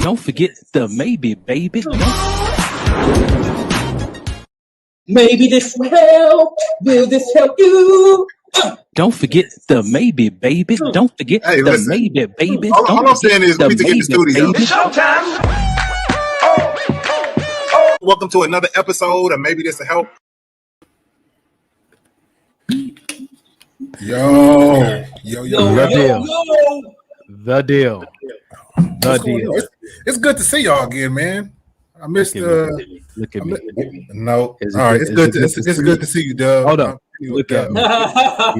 Don't forget the maybe, baby. Maybe this will help. Will this help you? Don't forget the maybe, baby. Don't forget the maybe, baby. All I'm saying is we need to get in the studio. Baby. It's showtime. Welcome to another episode of Maybe This Will Help. Yo. The deal. It's good to see y'all again, man. I missed Look at me. No. All right, it's good to see you, Doug. Hold on. Look at me.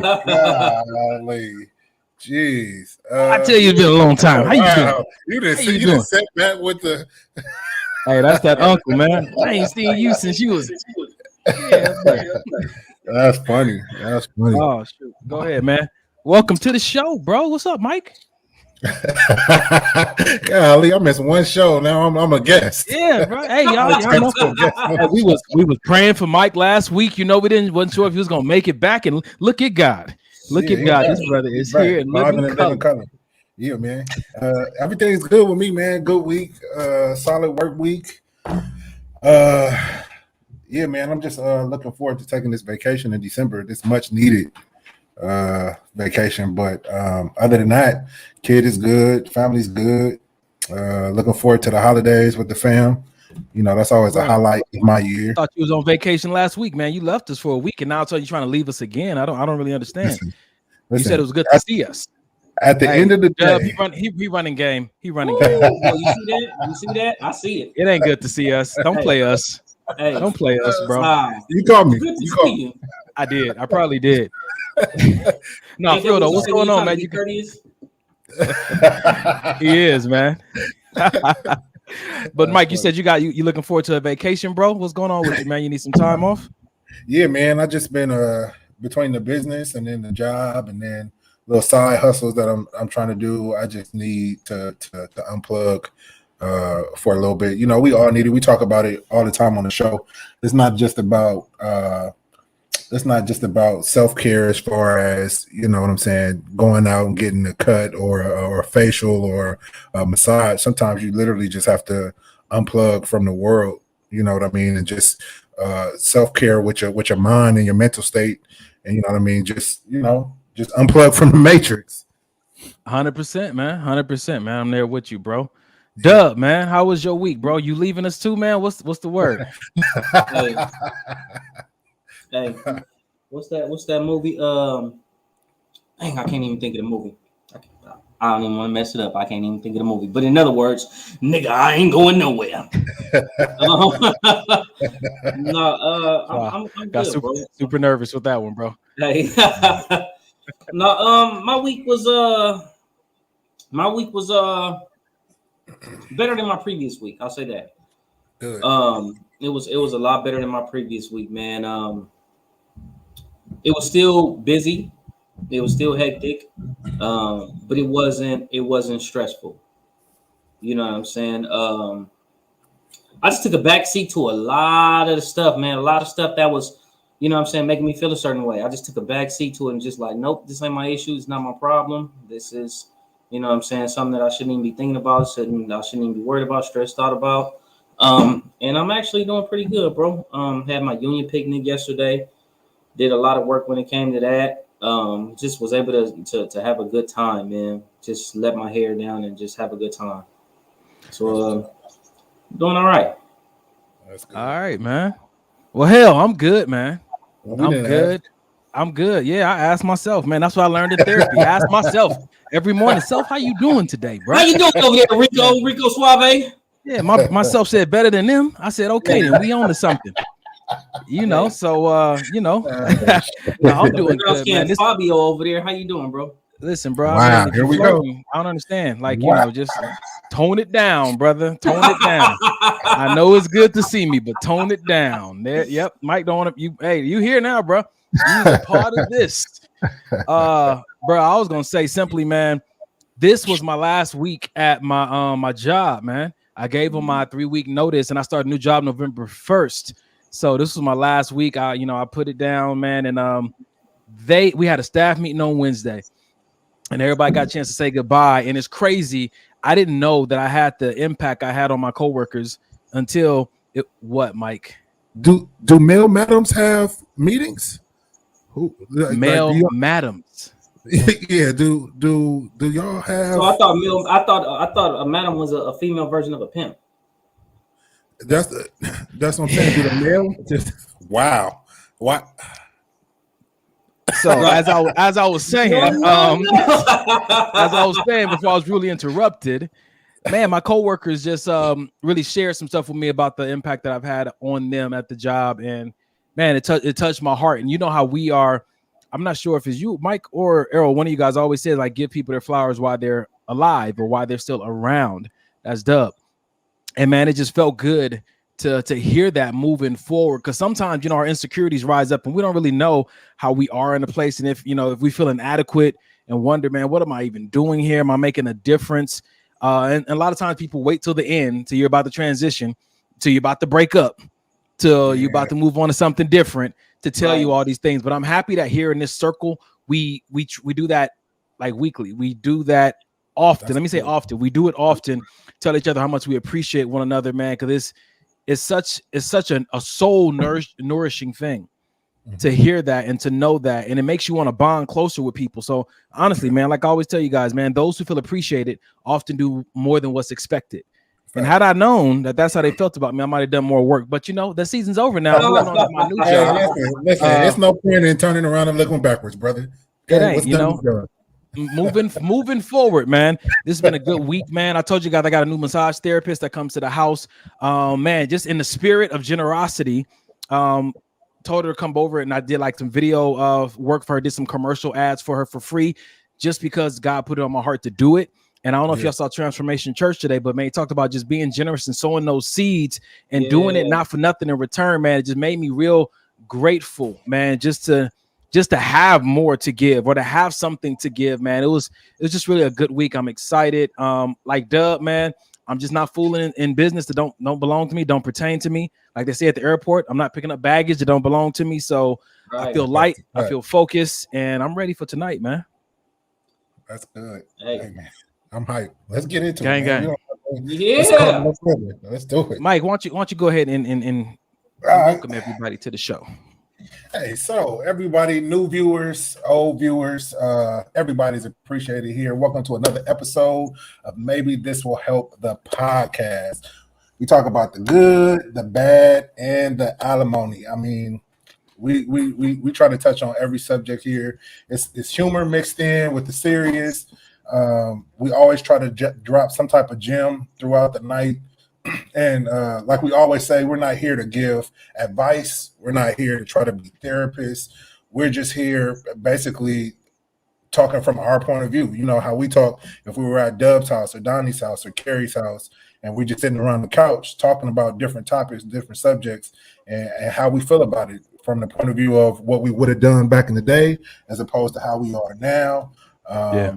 Golly. Jeez. I tell you, it's been a long time. How you doing? You didn't set back with the. Hey, that's that uncle, man. I ain't seen you since you was. That's funny. Oh, shoot. Go ahead, man. Welcome to the show, bro. What's up, Mike? Golly, I missed one show. Now I'm a guest. Yeah, bro. Hey, y'all know. We was praying for Mike last week. You know, wasn't sure if he was gonna make it back. And look at God. Look at God. This brother is here and living color. Yeah, man. Everything's good with me, man. Good week. Solid work week. Yeah, man. I'm just looking forward to taking this vacation in December. This much needed vacation. But other than that, kid is good, family's good. Looking forward to the holidays with the fam. You know, that's always a highlight of my year. I thought you was on vacation last week, man. You left us for a week, and now you're trying to leave us again. I don't really understand. Listen, you said it was good to see us. At the end of the day, he running game. He running Ooh, game. you see that? I see it. It ain't good to see us. Don't play us. Hey, don't play us, bro. You called me. Good to see you. I did. I probably did. No, for real though. What's going on, man? You courteous? He is, man. But Mike, you said you looking forward to a vacation, bro. What's going on with you, man? You need some time off? Yeah, man. I just been between the business and then the job and then little side hustles that I'm trying to do. I just need to unplug for a little bit. You know, we all need it. We talk about it all the time on the show. It's not just about self-care as far as, you know what I'm saying, going out and getting a cut or a facial or a massage. Sometimes you literally just have to unplug from the world, you know what I mean, and just self-care with your mind and your mental state, and you know what I mean, just unplug from the matrix. 100%, man. 100%, man. I'm there with you, bro. Dub, man, how was your week, bro? You leaving us too, man? What's the word? Hey, what's that movie? Dang, I can't even think of the movie. I don't even want to mess it up. I can't even think of the movie. But in other words, nigga, I ain't going nowhere. I'm got good, super nervous with that one, bro. Hey, no, my week was better than my previous week. I'll say that. Good. It was a lot better than my previous week, man. It was still busy, it was still hectic, but it wasn't stressful. You know what I'm saying? I just took a back seat to a lot of the stuff, man. A lot of stuff that was, you know what I'm saying, making me feel a certain way. I just took a back seat to it and just like, nope, this ain't my issue. It's not my problem. This is, you know what I'm saying, something that I shouldn't even be thinking about. I shouldn't even be worried about, stressed out about. And I'm actually doing pretty good, bro. Had my union picnic yesterday. Did a lot of work when it came to that. Just was able to have a good time, man. Just let my hair down and just have a good time. So doing all right. That's good. All right, man. Well, hell, I'm good, man. Well, I'm good. Yeah, I asked myself, man. That's what I learned in therapy. I ask myself every morning, self, how you doing today, bro? How you doing over there, Rico Suave? Yeah, myself said better than them. I said, okay, then we on to something. You know, so no, I'm doing good, man. This Fabio over there. How you doing, bro? Listen, bro. Wow, here we go. I don't understand. Like, you know, just tone it down, brother. Tone it down. I know it's good to see me, but tone it down. There, yep. Mike don't want to. Hey, you here now, bro? You a part of this, bro. I was gonna say simply, man. This was my last week at my my job, man. I gave them my 3-week notice, and I started a new job November 1st. So this was my last week. I put it down, man, and we had a staff meeting on Wednesday, and everybody got a chance to say goodbye. And it's crazy. I didn't know that I had the impact I had on my coworkers until what, Mike? Do male madams have meetings? Who Male madams? Yeah. Do y'all have? So I thought a madam was a female version of a pimp. That's what I'm saying. Do the male? Wow. What? So as I was saying, as I was saying before I was really interrupted, man, my coworkers just really shared some stuff with me about the impact that I've had on them at the job, and man, it touched my heart. And you know how we are. I'm not sure if it's you, Mike, or Errol. One of you guys always says like give people their flowers while they're alive or while they're still around. That's Dub. And man, it just felt good to hear that moving forward, because sometimes, you know, our insecurities rise up and we don't really know how we are in a place. And if we feel inadequate and wonder, man, what am I even doing here? Am I making a difference? And a lot of times people wait till the end, till you're about to transition, till you're about to break up, till you're about to move on to something different, to tell you all these things. But I'm happy that here in this circle, we do that like weekly. We do that often. Let me say often. We do it often. Tell each other how much we appreciate one another, man, because it's such a soul nourishing thing to hear that and to know that, and it makes you want to bond closer with people. So honestly, man, like I always tell you guys, man, those who feel appreciated often do more than what's expected. Right. And had I known that that's how they felt about me, I might have done more work. But you know, the season's over now. My new job. Listen, it's no point in turning around and looking backwards, brother. It ain't, you know. Moving forward, man. This has been a good week, man. I told you guys I got a new massage therapist that comes to the house. Man, just in the spirit of generosity, told her to come over, and I did like some video of work for her, did some commercial ads for her for free, just because God put it on my heart to do it. And I don't know if y'all saw Transformation Church today, but man, he talked about just being generous and sowing those seeds and doing it not for nothing in return, man. It just made me real grateful, man, just to have more to give or to have something to give, man. It was just really a good week. I'm excited. Like Dub, man, I'm just not fooling in business that don't belong to me, don't pertain to me. Like they say at the airport, I'm not picking up baggage that don't belong to me. So I feel light, I feel focused, and I'm ready for tonight, man. That's good. Hey man, I'm hyped. Let's get into it. Gang. Let's do it. Mike, why don't you go ahead and welcome everybody to the show. Hey, so everybody, new viewers, old viewers, everybody's appreciated here. Welcome to another episode of Maybe This Will Help, the podcast. We talk about the good, the bad, and the alimony. I mean, we try to touch on every subject here. It's humor mixed in with the serious. We always try to drop some type of gem throughout the night. And like we always say, we're not here to give advice. We're not here to try to be therapists. We're just here basically talking from our point of view. You know how we talk if we were at Dub's house or Donnie's house or Carrie's house, and we're just sitting around the couch talking about different topics, different subjects, and how we feel about it from the point of view of what we would have done back in the day as opposed to how we are now.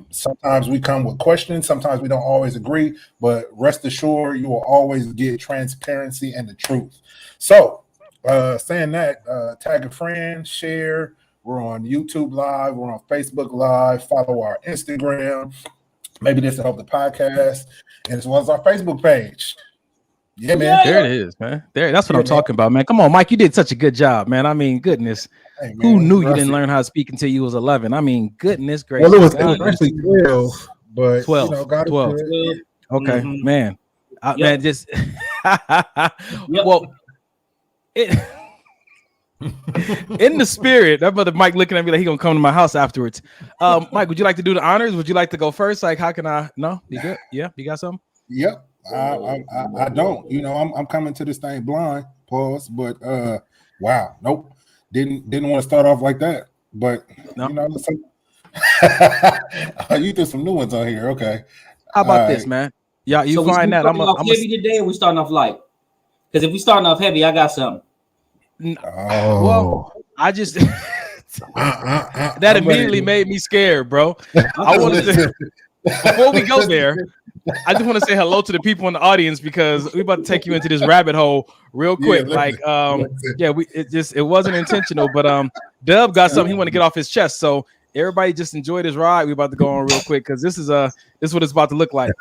Sometimes we come with questions, sometimes we don't always agree, but rest assured you will always get transparency and the truth. So saying that, tag a friend, share. We're on YouTube Live, we're on Facebook Live, follow our Instagram, Maybe This Will Help the podcast, and as well as our Facebook page. Yeah, man. There it is, man. That's what I'm talking about, man. Come on, Mike, you did such a good job, man. I mean, goodness. Hey, man, who knew you didn't learn how to speak until you was 11? I mean, goodness gracious. Well, it was actually 12, but 12. You know, 12. Okay, man. Man, just well, it in the spirit. That brother Mike looking at me like he gonna come to my house afterwards. Mike, would you like to do the honors? Would you like to go first? Like, how can I? No, you good? Yeah, you got something? Yep. I don't. You know, I'm coming to this thing blind. Pause. But wow, nope. Didn't want to start off like that. But no. You know, you threw some new ones on here. Okay. How about this, man? Yeah, you so find that I'm heavy today, or we starting off light? Because if we starting off heavy, I got something. Well, I just that immediately made me scared, bro. I wanted to before we go there. I just want to say hello to the people in the audience because we're about to take you into this rabbit hole real quick. It wasn't intentional, but Dub got something he want to get off his chest. So Everybody just enjoy this ride. We're about to go on real quick because this is what it's about to look like.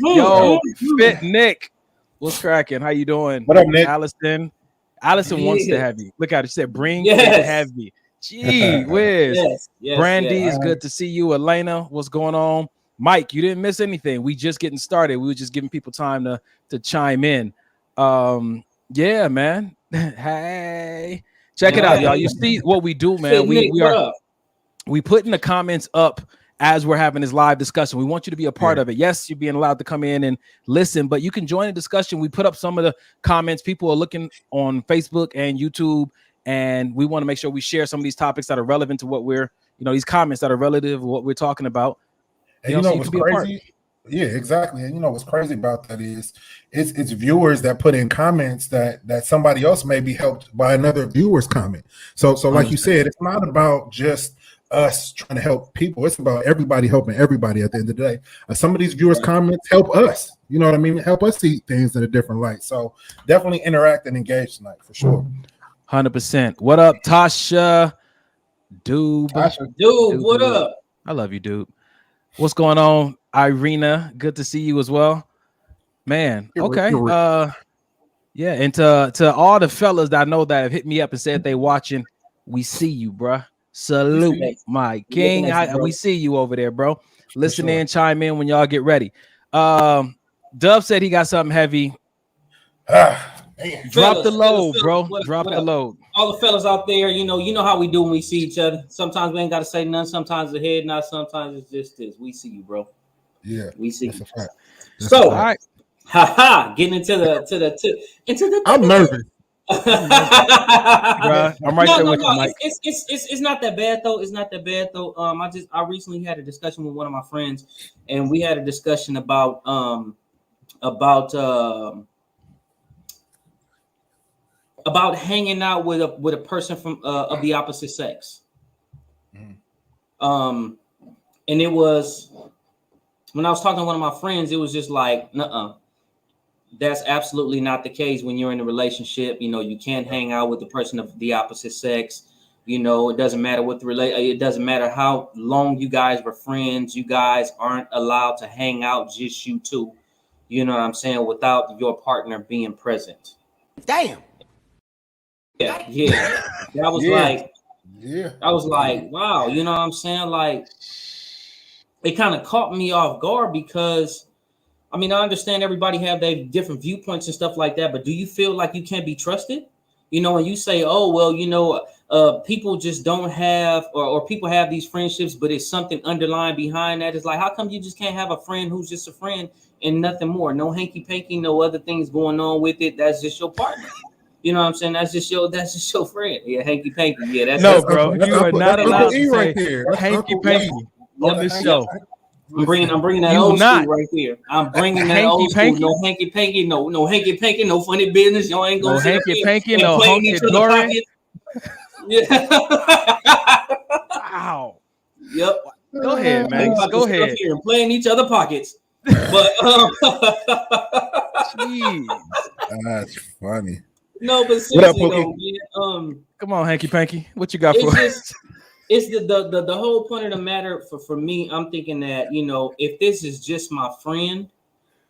Yo, Fit Nick, what's cracking? How you doing? What up, Nick? Allison wants to have you. Look at it. She said, "Bring it heavy." Gee whiz. Brandy, it's good to see you. Elena, what's going on? Mike, you didn't miss anything. We just getting started. We were just giving people time to chime in. Yeah, man. Hey, check it out, y'all. You see what we do, man. We put in the comments up as we're having this live discussion. We want you to be a part of it. Yes, you're being allowed to come in and listen, but you can join the discussion. We put up some of the comments. People are looking on Facebook and YouTube, and we want to make sure we share some of these topics that are relevant to what we're, these comments that are relative to what we're talking about. And you know what's crazy? Yeah, exactly. And you know what's crazy about that is it's viewers that put in comments that somebody else may be helped by another viewer's comment. So like you said, it's not about just us trying to help people. It's about everybody helping everybody at the end of the day. Some of these viewers' comments help us. You know what I mean? Help us see things in a different light. So definitely interact and engage tonight for sure. 100%. What up, Tasha? Dude, what up? I love you, dude. What's going on, Irina? Good to see you as well, man. Okay, yeah, and to all the fellas that I know that have hit me up and said they watching, we see you, bruh. Salute, my king. We see you over there, bro. Listen in, chime in when y'all get ready. Dub said he got something heavy. Drop the load, bro. Drop the load. All the fellas out there, you know how we do when we see each other. Sometimes we ain't got to say nothing. Sometimes the head nod. Sometimes it's just this. We see you, bro. Yeah, we see you. So, all right, getting into the. I'm nervous. Bruh, I'm right there with you, Mike. It's not that bad though. It's not that bad though. I recently had a discussion with one of my friends, and we had a discussion about hanging out with a person from of the opposite sex. And it was when I was talking to one of my friends, it was just like, nuh-uh. That's absolutely not the case when you're in a relationship. You can't hang out with the person of the opposite sex. It doesn't matter what it doesn't matter how long you guys were friends. You guys aren't allowed to hang out, just you two. You know what I'm saying? Without your partner being present. Damn. Yeah. That was I was like, wow, you know what I'm saying? Like, it kind of caught me off guard because, I understand everybody have their different viewpoints and stuff like that, but do you feel like you can't be trusted? When you say, oh, well, people just don't have, or people have these friendships, but it's something underlying behind that. It's like, how come you just can't have a friend who's just a friend and nothing more? No hanky-panky, no other things going on with it. That's just your partner. You know what I'm saying? That's just your friend. Yeah, hanky panky. Yeah, that's bro. You are not allowed to say hanky panky on this show. I'm bringing that old school right there. I'm bringing that old school. No hanky panky, no hanky panky, no funny business. Y'all ain't gonna no hanky panky, no hunky dory. Yeah. Wow. Yep. Go ahead, man. Go ahead. Here and playing each other pockets. But jeez, that's funny. No, but seriously, though, man, come on, hanky panky. What you got for us? It's the whole point of the matter for me. I'm thinking that, if this is just my friend,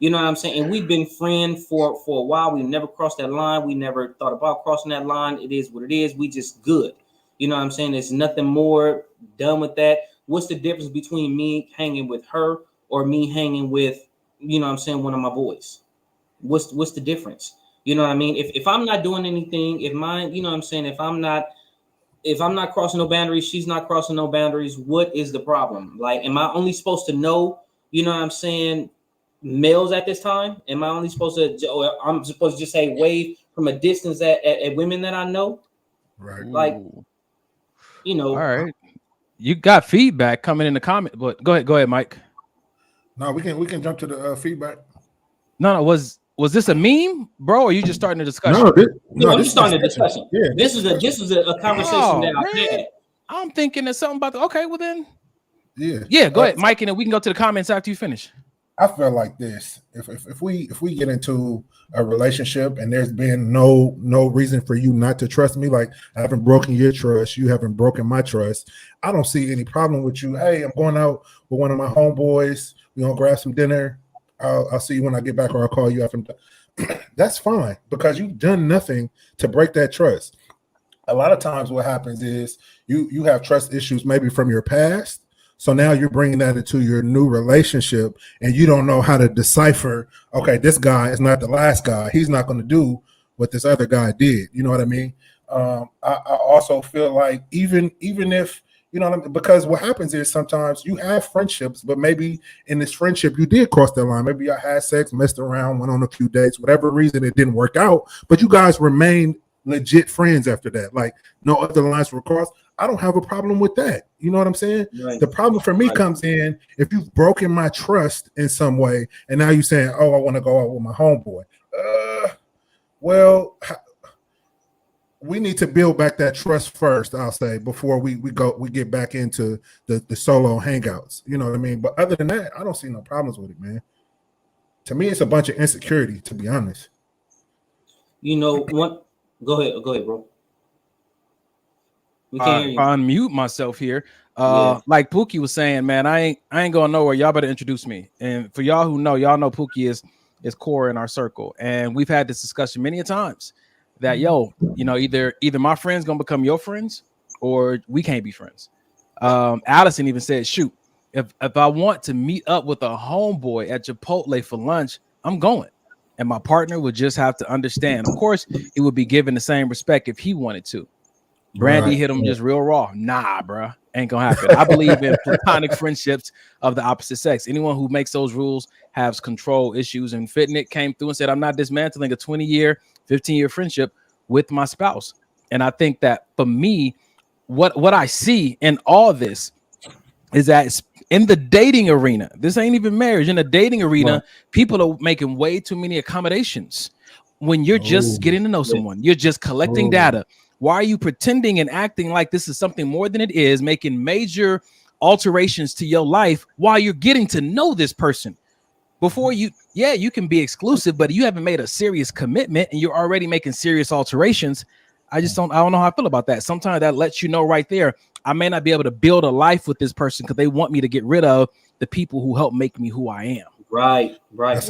you know what I'm saying? And we've been friends for a while. We never crossed that line. We never thought about crossing that line. It is what it is. We just good. You know what I'm saying? There's nothing more done with that. What's the difference between me hanging with her or me hanging with, one of my boys? What's the difference? You know what I mean? If I'm not doing anything, if mine, you know what I'm saying? If I'm not crossing no boundaries, she's not crossing no boundaries, what is the problem? Like, am I only supposed to know, you know what I'm saying, males at this time? Am I only supposed to, or I'm supposed to just say wave from a distance at women that I know? Right. Like, All right. You got feedback coming in the comment, but go ahead, Mike. No, we can jump to the feedback. No, was this a meme, bro? Or are you just starting a discussion? No, I'm just starting a discussion. Yeah, this is a conversation that I had. I'm thinking there's something about okay, well then. Yeah. Go ahead, Mike, and then we can go to the comments after you finish. I feel like this. If we get into a relationship and there's been no reason for you not to trust me, like I haven't broken your trust, you haven't broken my trust, I don't see any problem with you. Hey, I'm going out with one of my homeboys. We're gonna grab some dinner. I'll see you when I get back, or I'll call you after. That's fine, because you've done nothing to break that trust. A lot of times what happens is you have trust issues maybe from your past. So now you're bringing that into your new relationship and you don't know how to decipher, okay, this guy is not the last guy. He's not going to do what this other guy did. You know what I mean? I also feel like even if, you know what I mean? Because what happens is sometimes you have friendships, but maybe in this friendship you did cross that line. Maybe I had sex, messed around, went on a few dates, whatever reason it didn't work out, but you guys remained legit friends after that. Like no other lines were crossed. I don't have a problem with that. You know what I'm saying? Right. The problem for me comes in if you've broken my trust in some way, and now you're saying, "Oh, I want to go out with my homeboy." Well, we need to build back that trust first. I'll say before we get back into the solo hangouts. You know what I mean? But other than that, I don't see no problems with it, man. To me, it's a bunch of insecurity, to be honest. You know what? Go ahead, bro. We can't hear you. I unmute myself here. Like Pookie was saying, man, I ain't going nowhere. Y'all better introduce me. And for y'all who know, y'all know Pookie is core in our circle. And we've had this discussion many a times that, you know, either my friends gonna become your friends or we can't be friends. Allison even said, shoot, if I want to meet up with a homeboy at Chipotle for lunch, I'm going. And my partner would just have to understand. Of course, he would be given the same respect if he wanted to. Brandy hit him just real raw. Nah, bro, ain't gonna happen. I believe in platonic friendships of the opposite sex. Anyone who makes those rules has control issues. And Fitnick came through and said, I'm not dismantling a 20-year, 15-year friendship with my spouse. And I think that for me, what I see in all this is that in the dating arena, this ain't even marriage. In the dating arena, people are making way too many accommodations. When you're just getting to know someone, you're just collecting data. Why are you pretending and acting like this is something more than it is, making major alterations to your life while you're getting to know this person? Before you can be exclusive, but you haven't made a serious commitment and you're already making serious alterations. I don't know how I feel about that. Sometimes that lets you know right there, I may not be able to build a life with this person because they want me to get rid of the people who help make me who I am. Right. That's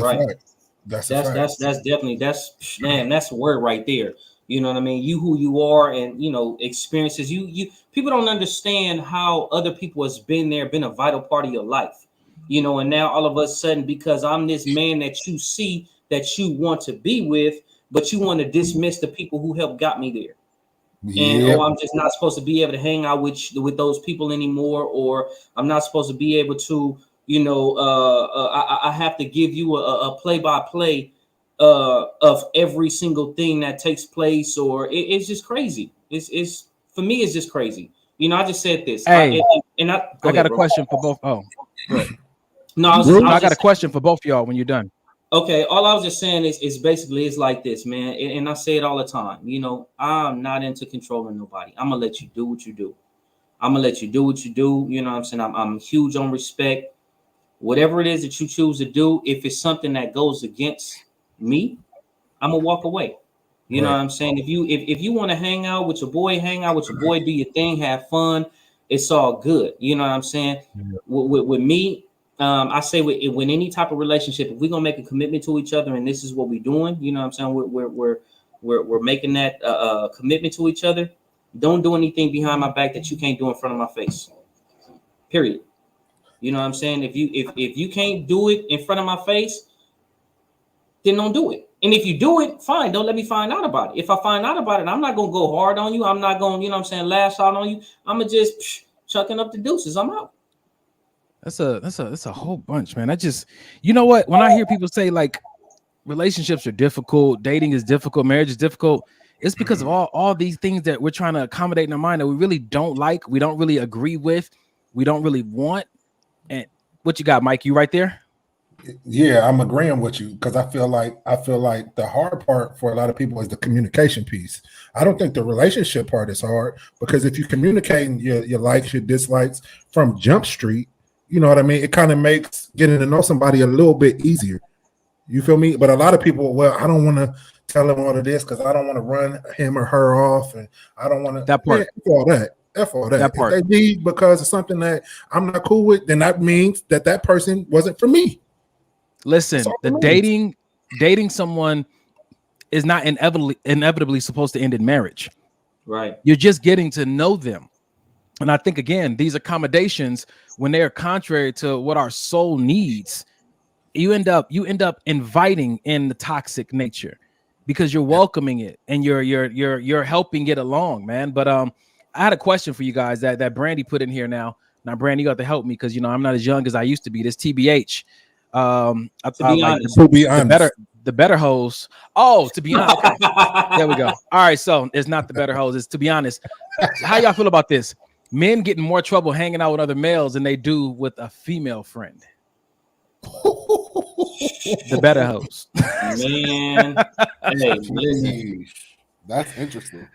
definitely that's a word right there. You know what I mean? You who you are, and you know experiences. You people don't understand how other people has been a vital part of your life. You know, and now all of a sudden, because I'm this man that you see that you want to be with, but you want to dismiss the people who helped got me there. And I'm just not supposed to be able to hang out with those people anymore, or I'm not supposed to be able to, you know, I have to give you a play-by-play of every single thing that takes place, or it's just crazy. It's for me, it's just crazy. You know, I just said this. Hey, I got a question for both. Oh, good. No, I got a question for both of y'all when you're done. Okay, all I was just saying is basically it's like this, man. And I say it all the time. You know, I'm not into controlling nobody. I'm gonna let you do what you do. I'm gonna let you do what you do. You know what I'm saying? I'm huge on respect. Whatever it is that you choose to do, if it's something that goes against me, I'm gonna walk away. You know what I'm saying? If you want to hang out with your boy, do your thing, have fun. It's all good. You know what I'm saying? With me, I say with any type of relationship, if we're gonna make a commitment to each other, and this is what we're doing, you know what I'm saying? We're making that commitment to each other. Don't do anything behind my back that you can't do in front of my face. Period. You know what I'm saying? If you can't do it in front of my face, then don't do it. And if you do it, fine. Don't let me find out about it. If I find out about it, I'm not gonna go hard on you. I'm not gonna, you know what I'm saying, lash out on you. I'm gonna just chucking up the deuces. I'm out. That's a whole bunch, man. I just, you know what? When I hear people say like relationships are difficult, dating is difficult, marriage is difficult, it's because of all these things that we're trying to accommodate in our mind that we really don't like, we don't really agree with, we don't really want. And what you got, Mike? You right there? Yeah, I'm agreeing with you because I feel like the hard part for a lot of people is the communication piece. I don't think the relationship part is hard because if you communicating your likes, your dislikes from Jump Street, you know what I mean? It kind of makes getting to know somebody a little bit easier. You feel me? But a lot of people, well, I don't want to tell him all of this because I don't want to run him or her off, and I don't want to. That part. F all that. F all that. That part. If they leave because of something that I'm not cool with, then that means that that person wasn't for me. Listen, the dating someone is not inevitably supposed to end in marriage. Right. You're just getting to know them. And I think, again, these accommodations, when they are contrary to what our soul needs, you end up inviting in the toxic nature because you're welcoming it and you're helping it along, man. But I had a question for you guys that Brandy put in here now. Now, Brandy, you got to help me because I'm not as young as I used to be. This TBH. To be honest. The better hoes. Oh, to be honest. Okay. There we go. All right, so it's not the better hoes. It's to be honest. How y'all feel about this? Men get in more trouble hanging out with other males than they do with a female friend. The better hoes. Man, hey, listen. That's interesting.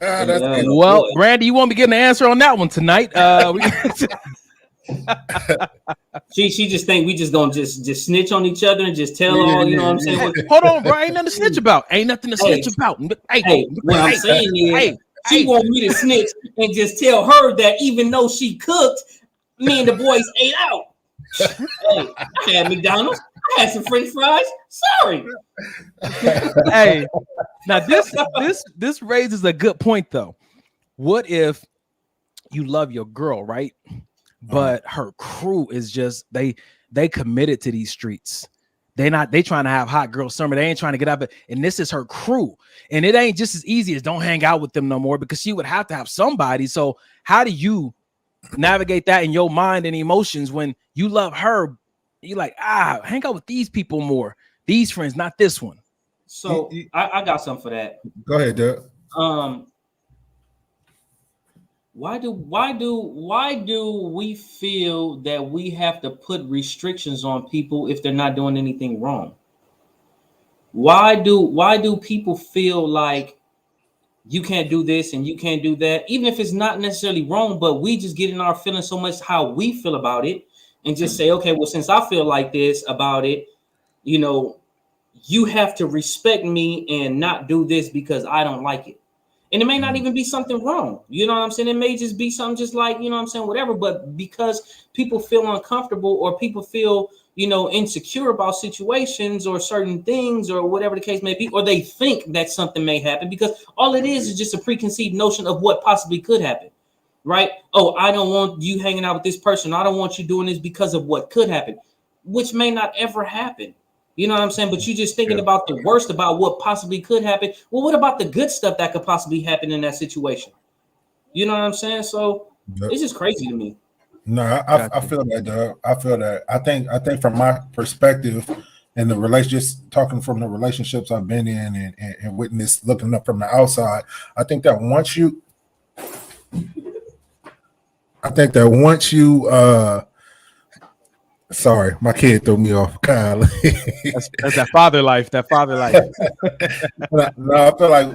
Well, Brandy, you won't be getting an answer on that one tonight. She just think we just gonna just snitch on each other and just tell all, you know what I'm saying? Hold on, bro. Ain't nothing to snitch about. Ain't nothing to snitch about. Hey, what I'm saying is she want me to snitch and just tell her that even though she cooked, me and the boys ate out. Hey, I had McDonald's. I had some French fries. Sorry. Hey, now this raises a good point though. What if you love your girl, right? But her crew is just they committed to these streets. They trying to have hot girl summer. They ain't trying to get up, and this is her crew. And it ain't just as easy as don't hang out with them no more because she would have to have somebody. So how do you navigate that in your mind and emotions when you love her? You like, hang out with these people more. These friends, not this one. So I got something for that. Go ahead, Doug. Why do we feel that we have to put restrictions on people if they're not doing anything wrong? Why do people feel like you can't do this and you can't do that, even if it's not necessarily wrong, but we just get in our feelings so much how we feel about it and just say, okay, well, since I feel like this about it, you have to respect me and not do this because I don't like it. And it may not even be something wrong. You know what I'm saying? It may just be something just like, you know what I'm saying, whatever. But because people feel uncomfortable or people feel, insecure about situations or certain things or whatever the case may be, or they think that something may happen because all it is just a preconceived notion of what possibly could happen, right? Oh, I don't want you hanging out with this person. I don't want you doing this because of what could happen, which may not ever happen. You know what I'm saying? But you just thinking about the worst about what possibly could happen. Well, what about the good stuff that could possibly happen in that situation? You know what I'm saying? So it's just crazy to me. No, I feel that, Doug. I feel that. I think from my perspective and the relationship, just talking from the relationships I've been in and witnessed looking up from the outside, I think that once you sorry, my kid threw me off. Kyle. That's that father life. That father life. No, I feel like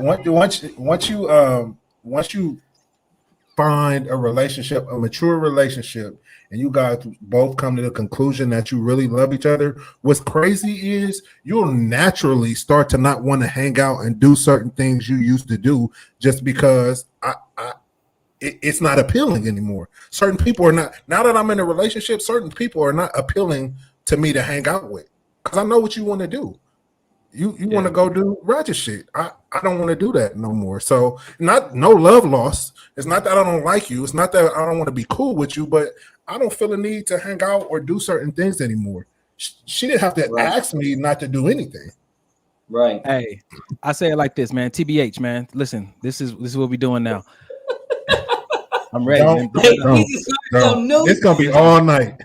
once you find a relationship, a mature relationship, and you guys both come to the conclusion that you really love each other, what's crazy is you'll naturally start to not want to hang out and do certain things you used to do just because it's not appealing anymore. Certain people are not, now that I'm in a relationship, certain people are not appealing to me to hang out with because I know what you want to do. You want to go do ratchet shit. I don't want to do that no more. So no love lost. It's not that I don't like you. It's not that I don't want to be cool with you, but I don't feel a need to hang out or do certain things anymore. She didn't have to ask me not to do anything. Right. Hey, I say it like this, man. TBH, man. Listen, this is what we're doing now. I'm ready. It's gonna be all night.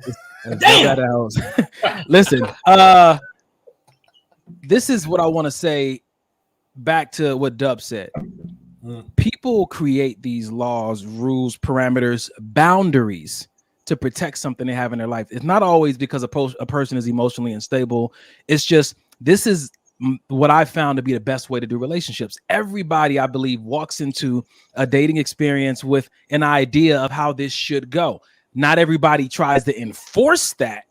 Listen, this is what I want to say back to what Dub said. People create these laws, rules, parameters, boundaries to protect something they have in their life. It's not always because a person is emotionally unstable. It's just this is what I found to be the best way to do relationships. Everybody, I believe, walks into a dating experience with an idea of how this should go. not everybody tries to enforce that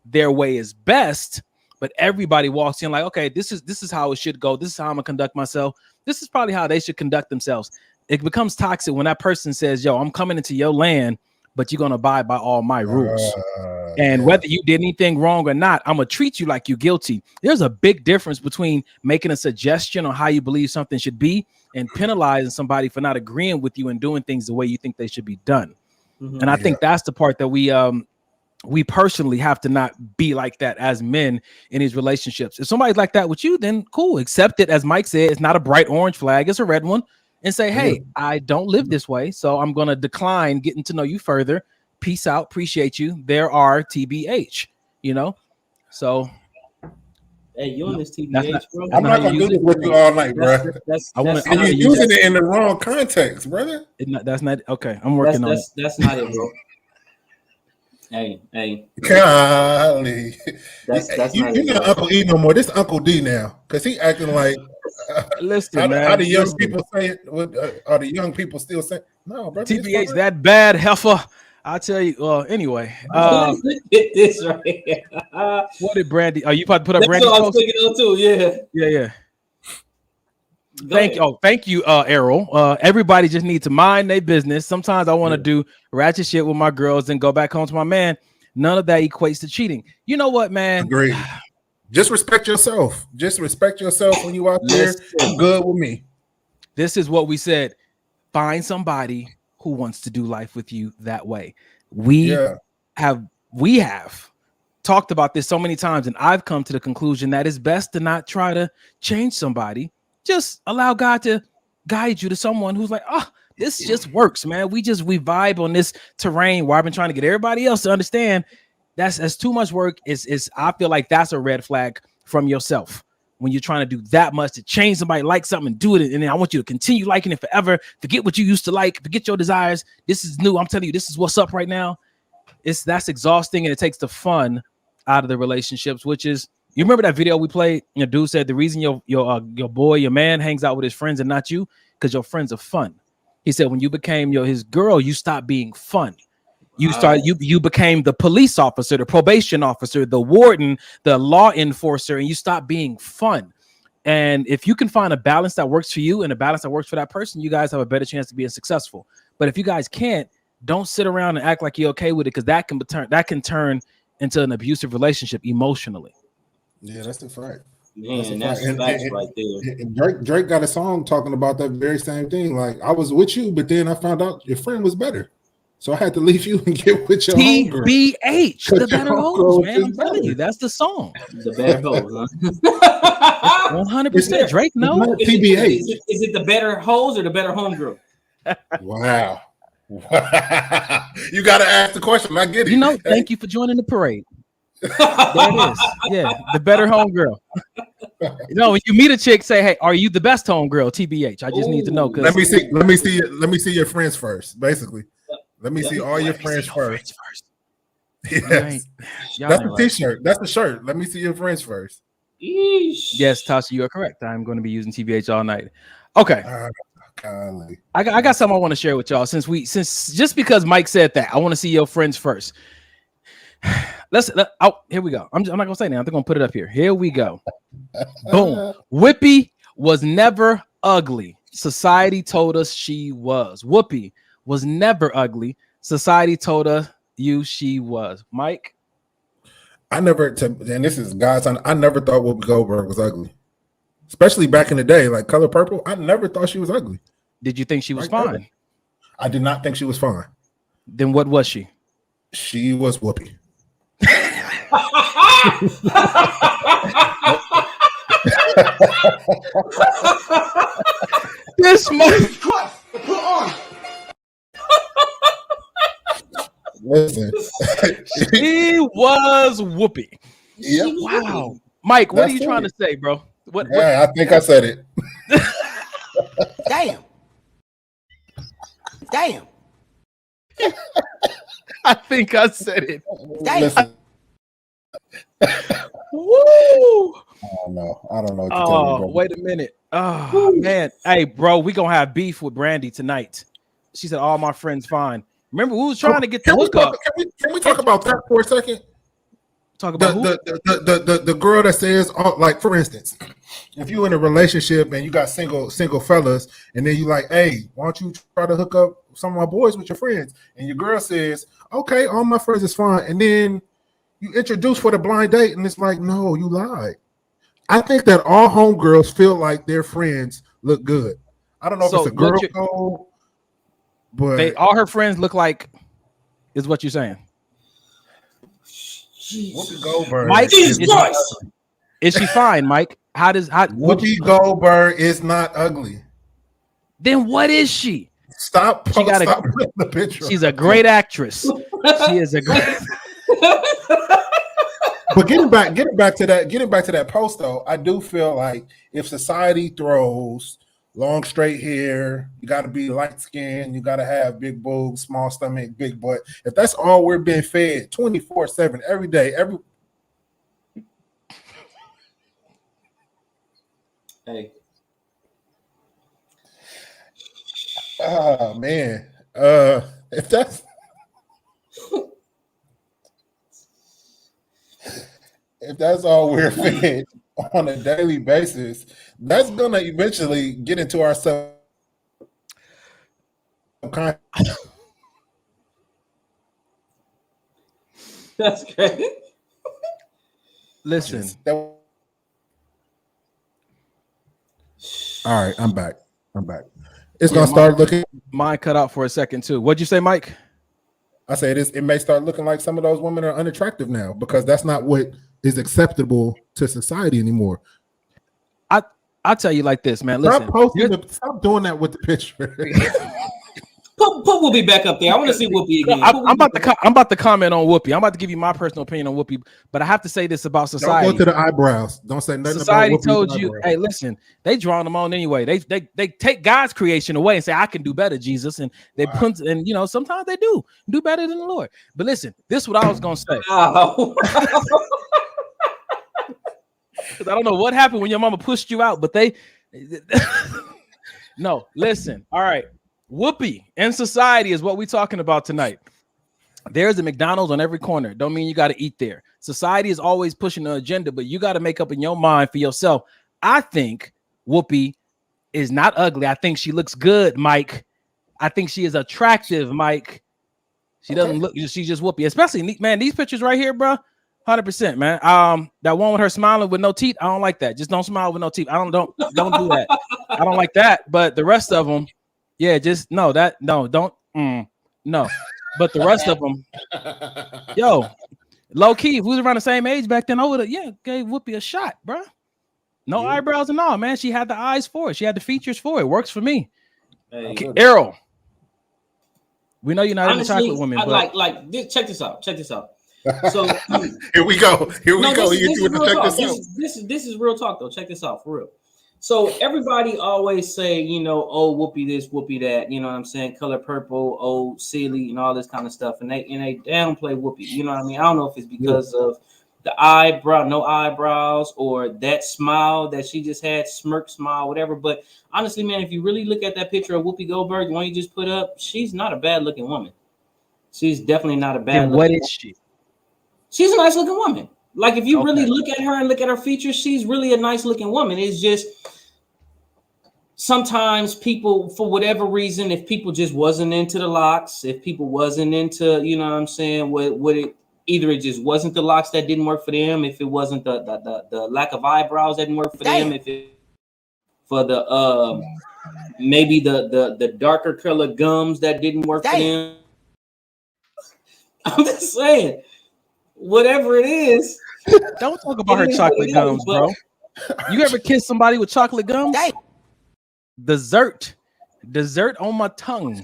their way is best, but everybody walks in like, okay, this is how it should go. This is how I'm gonna conduct myself. This is probably how they should conduct themselves. It becomes toxic when that person says, yo, I'm coming into your land, but you're gonna abide by all my rules. And whether you did anything wrong or not, I'm gonna treat you like you're guilty. There's a big difference between making a suggestion on how you believe something should be and penalizing somebody for not agreeing with you and doing things the way you think they should be done. And I think that's the part that we personally have to not be like that as men in these relationships. If somebody's like that with you, then cool, accept it. As Mike said, it's not a bright orange flag, it's a red one. And say, hey, I don't live this way, so I'm going to decline getting to know you further. Peace out. Appreciate you. There are TBH, you know? So. Hey, you on this TBH, bro? I'm not going to do this with you all night, bro. And you're using it in the wrong context, brother. That's not, okay. I'm working on it. That's not it, bro. Hey. Golly. That's you're not Uncle E no more. This is Uncle D now. Because he acting like, listen, how the young people say it? Are the young people still saying, no, bro? TBH, that bad heifer. I'll tell you. Anyway. This right here. What did Brandy? Are you about to put up Brandy? That's what I was thinking of too. Yeah. Thank you, Errol. Everybody just needs to mind their business. Sometimes I want to do ratchet shit with my girls and go back home to my man. None of that equates to cheating. You know what, man? Agreed. Just respect yourself. Just respect yourself when you out there. I'm good with me. This is what we said. Find somebody who wants to do life with you that way. We have talked about this so many times, and I've come to the conclusion that it's best to not try to change somebody. Just allow God to guide you to someone who's like, oh, this just works, man. We vibe on this terrain where I've been trying to get everybody else to understand that's too much work. I feel like that's a red flag from yourself when you're trying to do that much to change somebody, like something and do it. And then I want you to continue liking it forever. Forget what you used to like, forget your desires. This is new. I'm telling you, this is what's up right now. That's exhausting, and it takes the fun out of the relationships, which is, you remember that video we played? Your dude said the reason your man hangs out with his friends and not you, because your friends are fun. He said when you became his girl, you stopped being fun. You became the police officer, the probation officer, the warden, the law enforcer, and you stopped being fun. And if you can find a balance that works for you and a balance that works for that person, you guys have a better chance of being successful. But if you guys can't, don't sit around and act like you're okay with it, because that can turn into an abusive relationship emotionally. Yeah, that's the fact. Man, that's facts right there. And Drake got a song talking about that very same thing. Like, I was with you, but then I found out your friend was better. So I had to leave you and get with your TBH, the better hoes, man. I'm telling you, that's the song. The better hoes, huh? 100%. Drake, no. TBH. Is it the better hoes or the better homegirl? Wow. You got to ask the question. I get it. Thank you for joining the parade. There it is. Yeah, the better homegirl. When you meet a chick, say, "Hey, are you the best homegirl?" TBH. I just need to know. Let me see your friends first. Basically, let me see all your friends first. Yes, that's the T-shirt. That's the shirt. Let me see your friends first. Yes, Tasha, you are correct. I'm going to be using TBH all night. Okay. I got something I want to share with y'all. Since just because Mike said that, I want to see your friends first. Here we go. I'm not gonna say now. I'm gonna put it up here. Here we go. Boom. Whoopi was never ugly. Society told us she was. Whoopi was never ugly. Society told us she was. Mike? And this is God's son, I never thought Whoopi Goldberg was ugly. Especially back in the day, like Color Purple. I never thought she was ugly. Did you think she was fine? I did not think she was fine. Then what was she? She was Whoopi. This month. Listen, she was Whoopi. Yep. Wow, Mike, what are you trying to say, bro? What? I think I said it. Damn. I think I said it. Listen. Woo! I don't know what to tell you, bro. Wait a minute. Oh, man. Hey, bro, we gonna have beef with Brandy tonight. She said all my friends fine. Remember, we was trying to get the Can we hookup. talk about that for a second? Talk about who? The girl that says, like, for instance, if you in a relationship and you got single fellas, and then you like, hey, why don't you try to hook up some of my boys with your friends? And your girl says, okay, all my friends is fine. And then you introduce for the blind date, and it's like, no, you lied. I think that all homegirls feel like their friends look good. I don't know if it's a girl code, but all her friends look like, is what you're saying. Whoopi Goldberg. Mike, is she fine, Mike? Whoopi Goldberg is not ugly. Then what is she? Stop putting the picture. She's a great actress. She is a great. But getting back to that post though, I do feel like if society throws long straight hair, you got to be light skinned, you got to have big boobs, small stomach, big butt. If that's all we're being fed 24/7 every day, Hey. Oh man. If that's all we're fed on a daily basis, that's gonna eventually get into our subconscious. That's great. Listen. All right, I'm back. It's gonna start looking. Mine cut out for a second too. What'd you say, Mike? I say it may start looking like some of those women are unattractive now because that's not what is acceptable to society anymore. I'll tell you like this, man. Listen, stop doing that with the picture. Put Whoopi back up there. I want to see Whoopi again. I'm about to comment on Whoopi. I'm about to give you my personal opinion on Whoopi, but I have to say this about society. Don't go to the eyebrows. Don't say nothing. Society about told you, hey, listen, they drawing them on anyway. They take God's creation away and say, I can do better, Jesus. And they put, and sometimes they do better than the Lord. But listen, this is what I was gonna say. Wow. I don't know what happened when your mama pushed you out, but they no, listen. All right. Whoopi and society is what we're talking about tonight. There's a McDonald's on every corner. Don't mean you got to eat there. Society is always pushing the agenda, but you got to make up in your mind for yourself. I think Whoopi is not ugly. I think she looks good, Mike. I think she is attractive, Mike. She doesn't look, she's just Whoopi. Especially, man, these pictures right here, bro. 100%, man. That one with her smiling with no teeth, I don't like that. Just don't smile with no teeth. Don't do that. I don't like that. But the rest of them, yeah, just no. But the rest of them, yo, low key, if we was around the same age back then, I would have, gave Whoopi a shot, bro. No eyebrows and all, man. She had the eyes for it. She had the features for it. Works for me. Hey, okay, Errol, we know you're not into chocolate women, but like this, check this out. So here we go. This is real talk though. Check this out for real. So everybody always say, oh, Whoopi this, Whoopi that, you know what I'm saying? Color purple, oh, silly, and all this kind of stuff. And they downplay Whoopi. You know what I mean? I don't know if it's because of the no eyebrows, or that smile that she just had, smirk smile, whatever. But honestly, man, if you really look at that picture of Whoopi Goldberg, the one you just put up, she's not a bad looking woman. She's definitely not a bad. What is she? She's a nice looking woman. Like if you really look at her and look at her features, she's really a nice looking woman. It's just sometimes people, for whatever reason, if people just wasn't into the locks, if people wasn't into, you know what I'm saying, what it either it just wasn't the locks that didn't work for them, if it wasn't the lack of eyebrows that didn't work for them, if it for the maybe the darker color gums that didn't work for them. I'm just saying. Whatever it is, don't talk about her chocolate gums, bro. You ever kiss somebody with chocolate gums? Dessert on my tongue.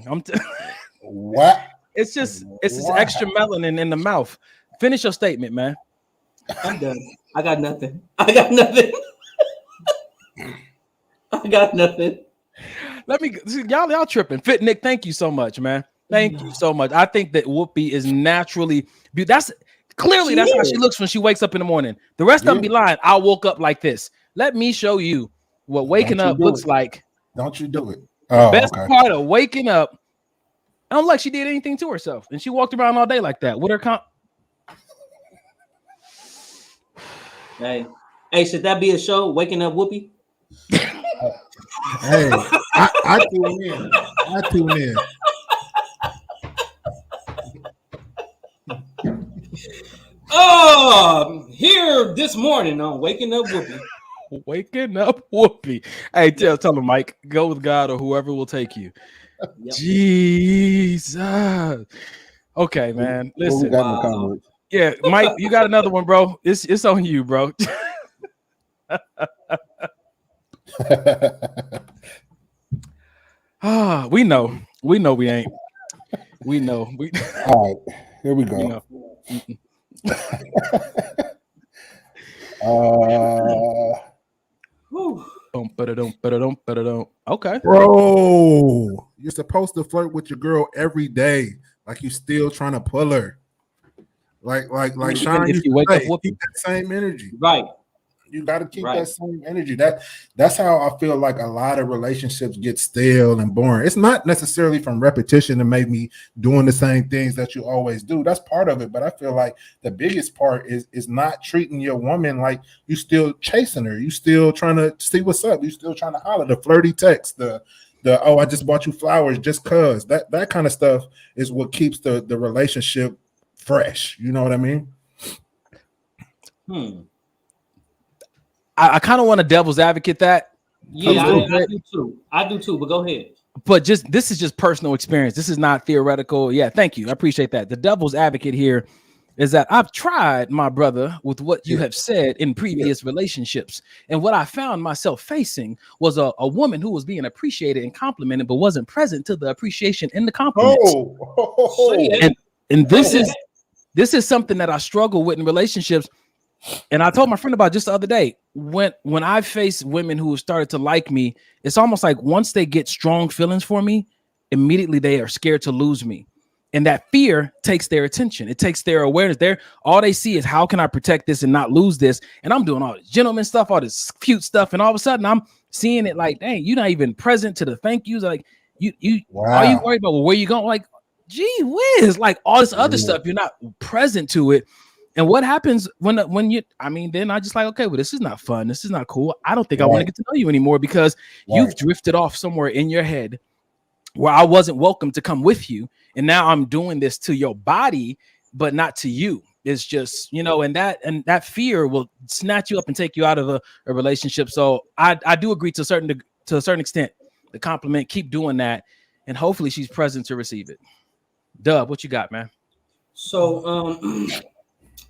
What? It's just extra melanin in the mouth. Finish your statement, man. I'm done. I got nothing. Let me see, y'all tripping. Fit Nick, thank you so much, man. Thank you so much. I think that Whoopi is naturally beautiful. That's how she looks when she wakes up in the morning. The rest of them be lying. I woke up like this. Let me show you what waking up looks like. Don't you do it. The best part of waking up I don't like she did anything to herself, and she walked around all day like that with her Hey, should that be a show? Waking up Whoopi? Hey, I tune in. I tune in. Oh, here this morning on Waking Up Whoopi. Waking up Whoopi. Hey, tell them, Mike, go with God or whoever will take you. Yep. Jesus. Okay, man. Listen. Wow. Yeah, Mike, you got another one, bro. It's on you, bro. We know we ain't. We know. All right, here we go. Okay, bro, you're supposed to flirt with your girl every day, like you still trying to pull her, like Sean. If you wake up, keep that same energy, right? You got to keep that same energy. That's how I feel like a lot of relationships get stale and boring. It's not necessarily from repetition to make me doing the same things that you always do. That's part of it. But I feel like the biggest part is not treating your woman like you still chasing her. You still trying to see what's up. You still trying to holler, the flirty text, the oh, I just bought you flowers just cause. That kind of stuff is what keeps the relationship fresh. You know what I mean? I kind of want to devil's advocate that. Yeah, I do too. I do too, but go ahead. But this is just personal experience. This is not theoretical. Yeah, thank you. I appreciate that. The devil's advocate here is that I've tried, my brother, with what you have said in previous relationships. And what I found myself facing was a woman who was being appreciated and complimented, but wasn't present to the appreciation and the compliments. And this is something that I struggle with in relationships. And I told my friend about just the other day, when I face women who started to like me, it's almost like once they get strong feelings for me, immediately they are scared to lose me. And that fear takes their attention. It takes their awareness. All they see is how can I protect this and not lose this? And I'm doing all this gentleman stuff, all this cute stuff. And all of a sudden I'm seeing it like, dang, you're not even present to the thank yous. Like you are you worried about where you going? Like, gee whiz, like all this other stuff, you're not present to it. And what happens when then I just like, okay, well, this is not fun. This is not cool. I don't think I want to get to know you anymore because you've drifted off somewhere in your head where I wasn't welcome to come with you. And now I'm doing this to your body, but not to you. It's just, and that fear will snatch you up and take you out of a relationship. So I do agree to a certain extent, the compliment, keep doing that. And hopefully she's present to receive it. Dub, what you got, man? So,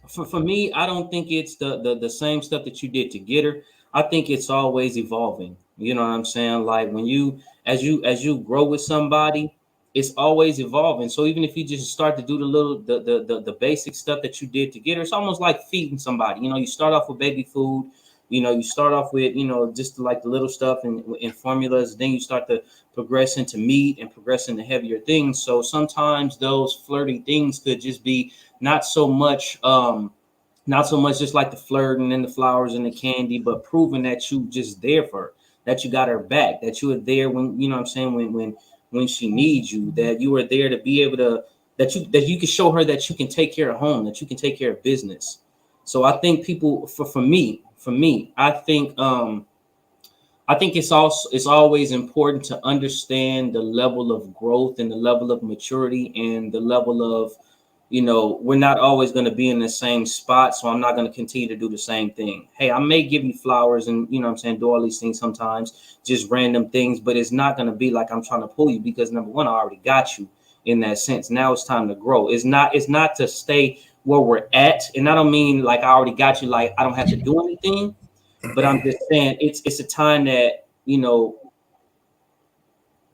For me, I don't think it's the same stuff that you did to get her. I think it's always evolving. You know what I'm saying? Like when as you grow with somebody, it's always evolving. So even if you just start to do the basic stuff that you did to get her, it's almost like feeding somebody. You start off with baby food. You start off with just like the little stuff and formulas. Then you start to progress into meat and progress into heavier things. So sometimes those flirty things could just be not so much just like the flirting and the flowers and the candy, but proving that you just there for her, that you got her back, that you were there when when she needs you, that you were there to be able to that you can show her that you can take care of home, that you can take care of business. So I think people for me, I think it's always important to understand the level of growth and the level of maturity and the level of, we're not always going to be in the same spot. So I'm not going to continue to do the same thing. Hey, I may give you flowers and, do all these things sometimes, just random things, but it's not going to be like I'm trying to pull you because number one, I already got you in that sense. Now it's time to grow. It's not to stay where we're at. And I don't mean like I already got you, like I don't have to do anything, but I'm just saying it's a time that,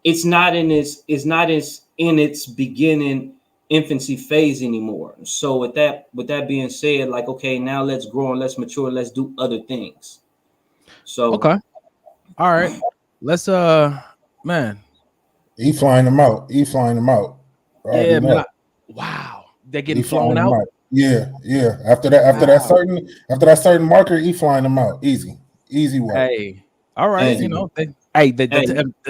it's not in its beginning infancy phase anymore. So with that being said, like, okay, now let's grow and let's mature. Let's do other things. So, okay. All right. Let's, man. E flying them out. Yeah, man. Wow. They're getting flown out. Yeah. After that certain marker, E flying them out. Easy work. Hey, all right. Hey. Hey, the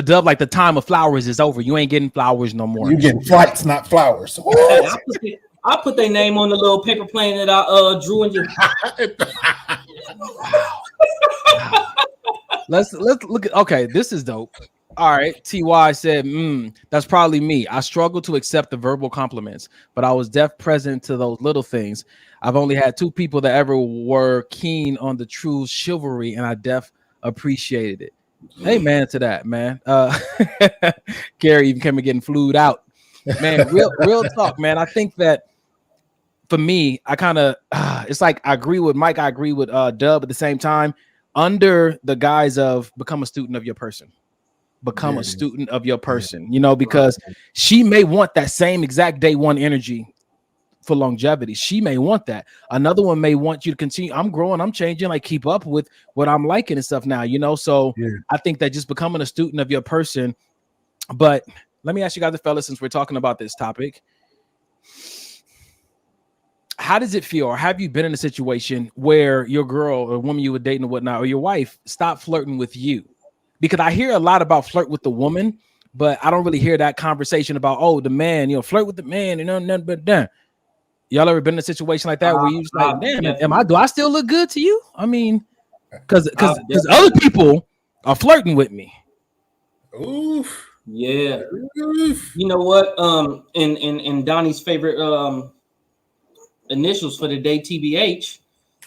dub, like the time of flowers is over. You ain't getting flowers no more. You getting flights, not flowers. Hey, I put their name on the little paper plane that I drew in your. Let's look at. Okay, this is dope. All right, TY said, that's probably me. I struggle to accept the verbal compliments, but I was deaf present to those little things. I've only had 2 people that ever were keen on the true chivalry, and I deaf appreciated it. Amen to that, man. Gary even came and getting flued out. Man, real talk, man. I think that for me, I kind of it's like I agree with Mike, I agree with Dub at the same time, under the guise of become a student of your person. Become a student of your person, you know, because she may want that same exact day one energy for longevity. She may want that. Another one may want you to continue. I'm growing, I'm changing, like keep up with what I'm liking and stuff now, you know. So I think that just becoming a student of your person. But let me ask you guys, the fellas, since we're talking about this topic, how does it feel, or have you been in a situation where your girl or woman you were dating or whatnot, or your wife stopped flirting with you? Because I hear a lot about flirt with the woman, but I don't really hear that conversation about, oh, the man, you know, flirt with the man, you know, nothing but damn. Y'all ever been in a situation like that where you just like, damn, do I still look good to you? I mean, because other people are flirting with me. Oof. Yeah. Oof. You know what? In Donnie's favorite initials for the day, TBH.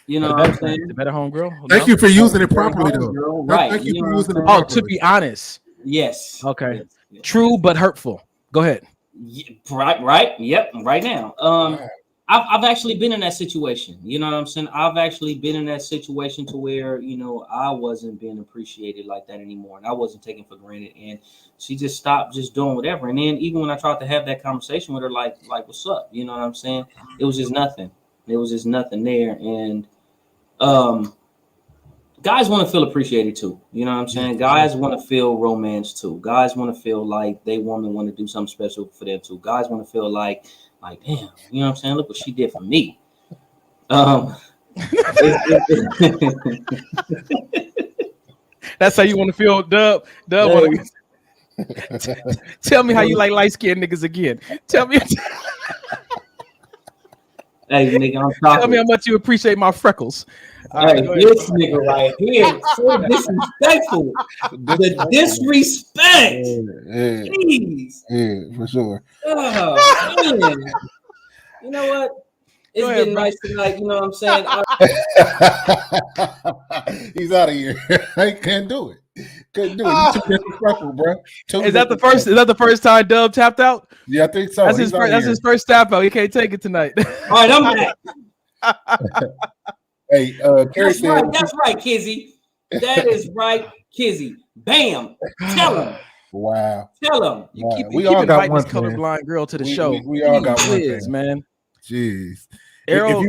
You know what I'm saying? The better homegirl. Thank you for using it properly, though. Right. Thank you for using it properly. properly. To be honest. Yes. Okay. Yes. True but hurtful. Go ahead. Yeah, right. Yep. Right now. I've actually been in that situation. You know what I'm saying? I've actually been in that situation to where, you know, I wasn't being appreciated like that anymore, and I wasn't taken for granted. And she just stopped just doing whatever. And then even when I tried to have that conversation with her, like what's up? You know what I'm saying? It was just nothing. There was just nothing there. And guys want to feel appreciated too. You know what I'm saying? Guys want to feel romance too. Guys want to feel like they woman want to do something special for them too. Guys want to feel like, damn, you know what I'm saying? Look what she did for me. That's how you want to feel, Dub. Tell me how you like light-skinned niggas again. Tell me. Hey, nigga, I'm talking. Tell me how much you appreciate my freckles. Hey, this nigga right here, so disrespectful. The disrespect. Jeez. Yeah, for sure. Oh, man. You know what? It's been nice tonight. You know what I'm saying? He's out of here. I can't do it. Couldn't do it. You too disrespectful, bro. Is that the first time Dub tapped out? Yeah, I think so. That's his first tap out. He can't take it tonight. All right, I'm back. Hey, Carrie said, that's right, Kizzy. That is right, Kizzy. Bam. Tell him. Wow. Tell him. You keep inviting this colorblind girl to the show. We all got one thing, man. Jeez. Errol,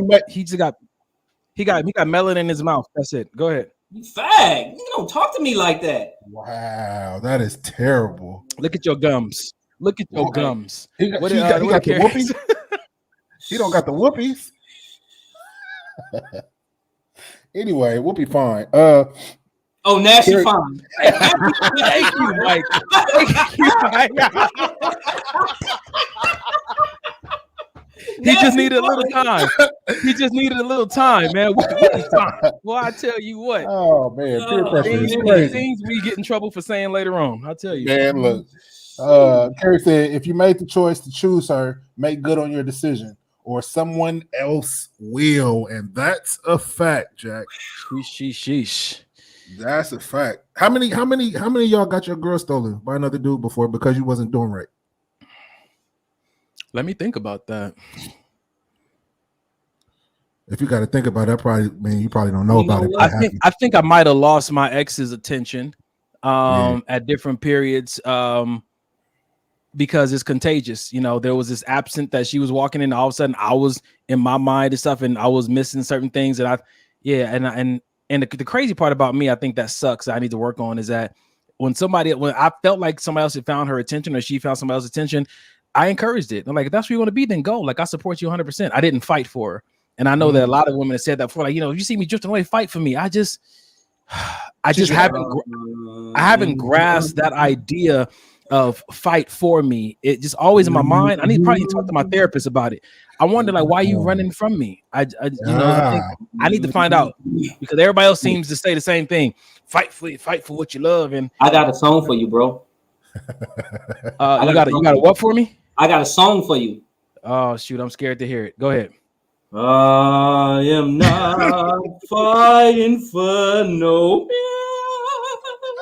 he got melon in his mouth. That's it. Go ahead. You fag. You don't talk to me like that. Wow, that is terrible. Look at your gums. Look at your gums. He got the whoopies. He don't got the whoopies. Anyway, we'll be fine. Oh, now she's fine. Thank you, Mike. Thank you, Mike. He just needed a little time. He just needed a little time, man. Well, I tell you what. Oh man, peer pressure is crazy. Things we get in trouble for saying later on. I'll tell you. Man, look. Carrie said, if you made the choice to choose her, make good on your decision, or someone else will, and that's a fact, Jack. Sheesh. That's a fact. How many of y'all got your girl stolen by another dude before because you wasn't doing right? Let me think about that. If you got to think about that, you probably don't know about it. I think I might have lost my ex's attention at different periods because it's contagious. You know, there was this absent that she was walking in. All of a sudden, I was in my mind and stuff, and I was missing certain things. And the crazy part about me, I think that sucks. I need to work on is that when I felt like somebody else had found her attention or she found somebody else's attention, I encouraged it. I'm like, if that's where you want to be, then go. Like, I support you 100%. I didn't fight for her. And I know that a lot of women have said that before. Like, you know, if you see me drifting away, fight for me. I I just haven't grasped that idea of fight for me. It just always in my mind. I need probably to talk to my therapist about it. I wonder, like, why are you running from me? I think I need to find out, because everybody else seems to say the same thing. Fight for what you love. And I got a song for you, bro. you got a what for me? I got a song for you. Oh shoot, I'm scared to hear it. Go ahead. I am not fighting for no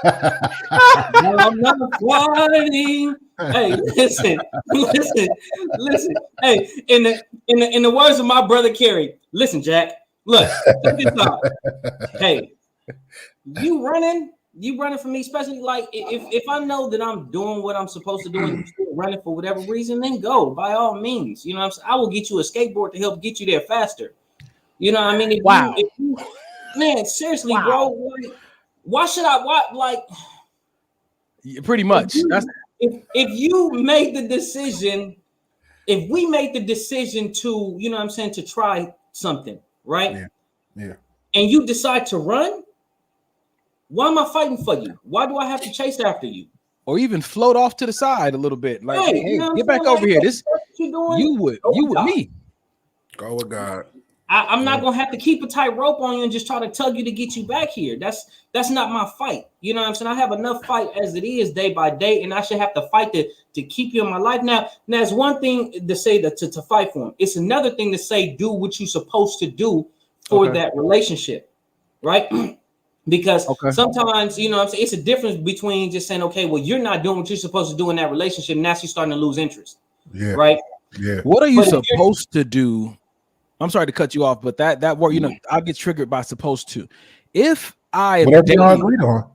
I'm not fighting. Hey, listen. Hey, in the words of my brother Kerry, listen, Jack. Look, check this out. Hey, you running for me, especially like if I know that I'm doing what I'm supposed to do and you're still running for whatever reason, then go by all means. You know what I'm saying? I will get you a skateboard to help get you there faster. You know what I mean? If you, man, seriously, bro. Like, why should I? Why, like, pretty much. If you made the decision, if we made the decision to, you know what I'm saying, to try something, right? Yeah. And you decide to run, why am I fighting for you? Why do I have to chase after you? Or even float off to the side a little bit. Like, hey, you know get back over here. This you with God. me. Go with God. I'm not gonna have to keep a tight rope on you and just try to tug you to get you back here. That's not my fight. You know what I'm saying? I have enough fight as it is day by day, and I should have to fight to keep you in my life. Now it's one thing to say that to fight for him. It's another thing to say do what you're supposed to do for that relationship, right? Because sometimes, you know what I'm saying, it's a difference between just saying, okay, well, you're not doing what you're supposed to do in that relationship, and now she's starting to lose interest. Yeah. Right? Yeah. What are you supposed to do? I'm sorry to cut you off, but that word, you know, I'll get triggered by supposed to. If I am whatever y'all agreed on.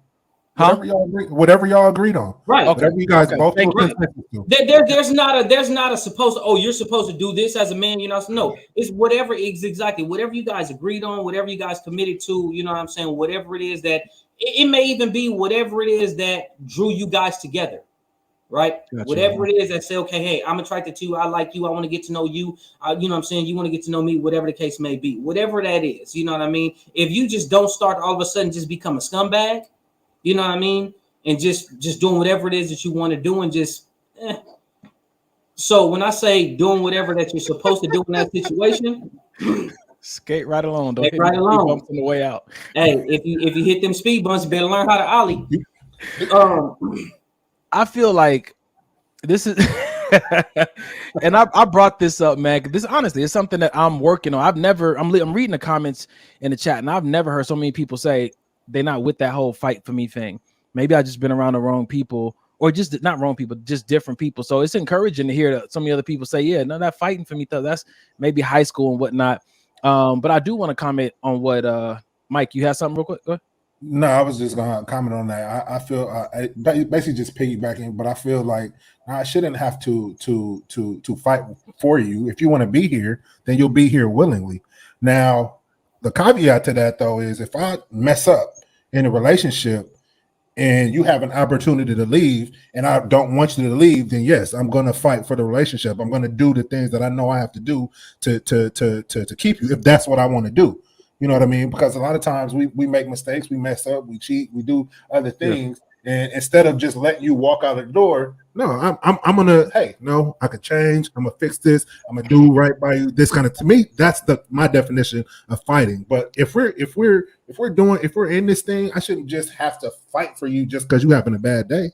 Whatever y'all agreed on. Right. Okay. Whatever you guys both there's not a supposed to, you're supposed to do this as a man, you know. No, it's whatever is exactly whatever you guys agreed on, whatever you guys committed to, you know what I'm saying, whatever it is that it may even be whatever it is that drew you guys together. Right. Gotcha. Whatever it is that say, okay, hey, I'm attracted to you. I like you. I want to get to know you. You know what I'm saying? You want to get to know me, whatever the case may be, whatever that is. You know what I mean? If you just don't start all of a sudden just become a scumbag, you know what I mean? And just doing whatever it is that you want to do and just. So when I say doing whatever that you're supposed to do in that situation, skate right along. Don't hit right along. Bumps on the way out. Hey, if you hit them speed bumps, you better learn how to ollie. I feel like this is, and I brought this up, man. This honestly is something that I'm working on. I'm reading the comments in the chat, and I've never heard so many people say they're not with that whole fight for me thing. Maybe I just been around the wrong people, or just not wrong people, just different people. So it's encouraging to hear that some of the other people say, yeah, no, that fighting for me, though, that's maybe high school and whatnot. But I do want to comment on what Mike, you have something real quick? Go ahead. No, I was just gonna comment on that. I feel I basically just piggybacking, but I feel like I shouldn't have to fight for you. If you want to be here, then you'll be here willingly. Now, the caveat to that though is if I mess up in a relationship and you have an opportunity to leave, and I don't want you to leave, then yes, I'm gonna fight for the relationship. I'm gonna do the things that I know I have to do to keep you if that's what I want to do. You know what I mean? Because a lot of times we make mistakes, we mess up, we cheat, we do other things, and instead of just letting you walk out the door, no, I'm gonna, hey, no, I could change. I'm gonna fix this. I'm gonna do right by you. This kind of, to me, that's my definition of fighting. But if we're in this thing, I shouldn't just have to fight for you just because you having a bad day.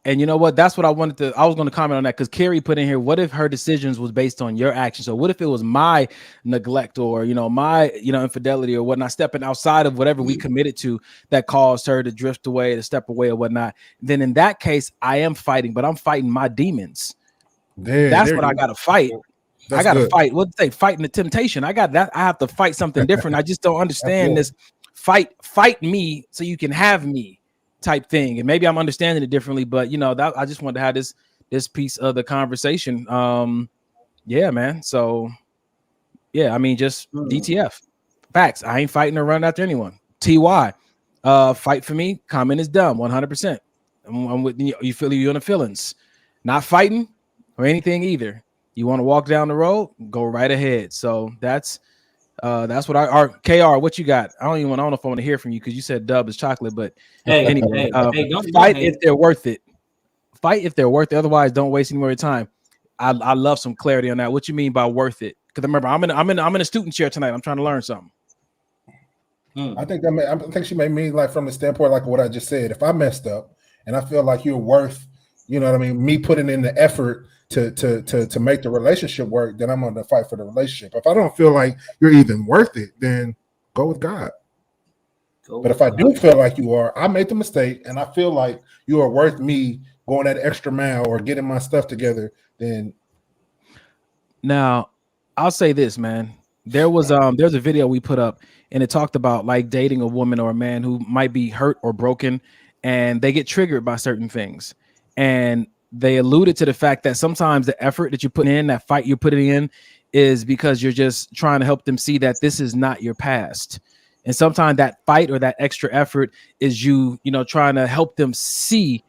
And you know what? That's what I was going to comment on that, because Carrie put in here, what if her decisions was based on your actions? So what if it was my neglect or, my, infidelity or whatnot, stepping outside of whatever we committed to that caused her to drift away, to step away or whatnot? Then in that case, I am fighting, but I'm fighting my demons. That's what I got to fight. I got to fight. What's they fighting the temptation? I got that. I have to fight something different. I just don't understand this fight me so you can have me type thing. And maybe I'm understanding it differently, but that I just wanted to have this piece of the conversation. Yeah, man. So yeah, I mean, just DTF facts. I ain't fighting or run after anyone. TY, fight for me. Comment is dumb. 100%. I'm with you. Feel you in the feelings. Not fighting or anything either. You want to walk down the road, go right ahead. So that's That's what our KR. What you got? I don't know if I want to hear from you because you said Dub is chocolate, but anyway, don't fight if they're worth it. Fight if they're worth it. Otherwise, don't waste any more time. I love some clarity on that. What you mean by worth it? Because remember, I'm in a student chair tonight. I'm trying to learn something. I think she made me like from the standpoint like what I just said. If I messed up and I feel like you're worth, you know what I mean, me putting in the effort to make the relationship work, then I'm going to fight for the relationship. If I don't feel like you're even worth it, then go with God. But if I do feel like you are, I made the mistake and I feel like you are worth me going that extra mile or getting my stuff together, then. Now, I'll say this, man. There's a video we put up and it talked about like dating a woman or a man who might be hurt or broken and they get triggered by certain things. And they alluded to the fact that sometimes the effort that you put in, that fight you're putting in, is because you're just trying to help them see that this is not your past. And sometimes that fight or that extra effort is you trying to help them see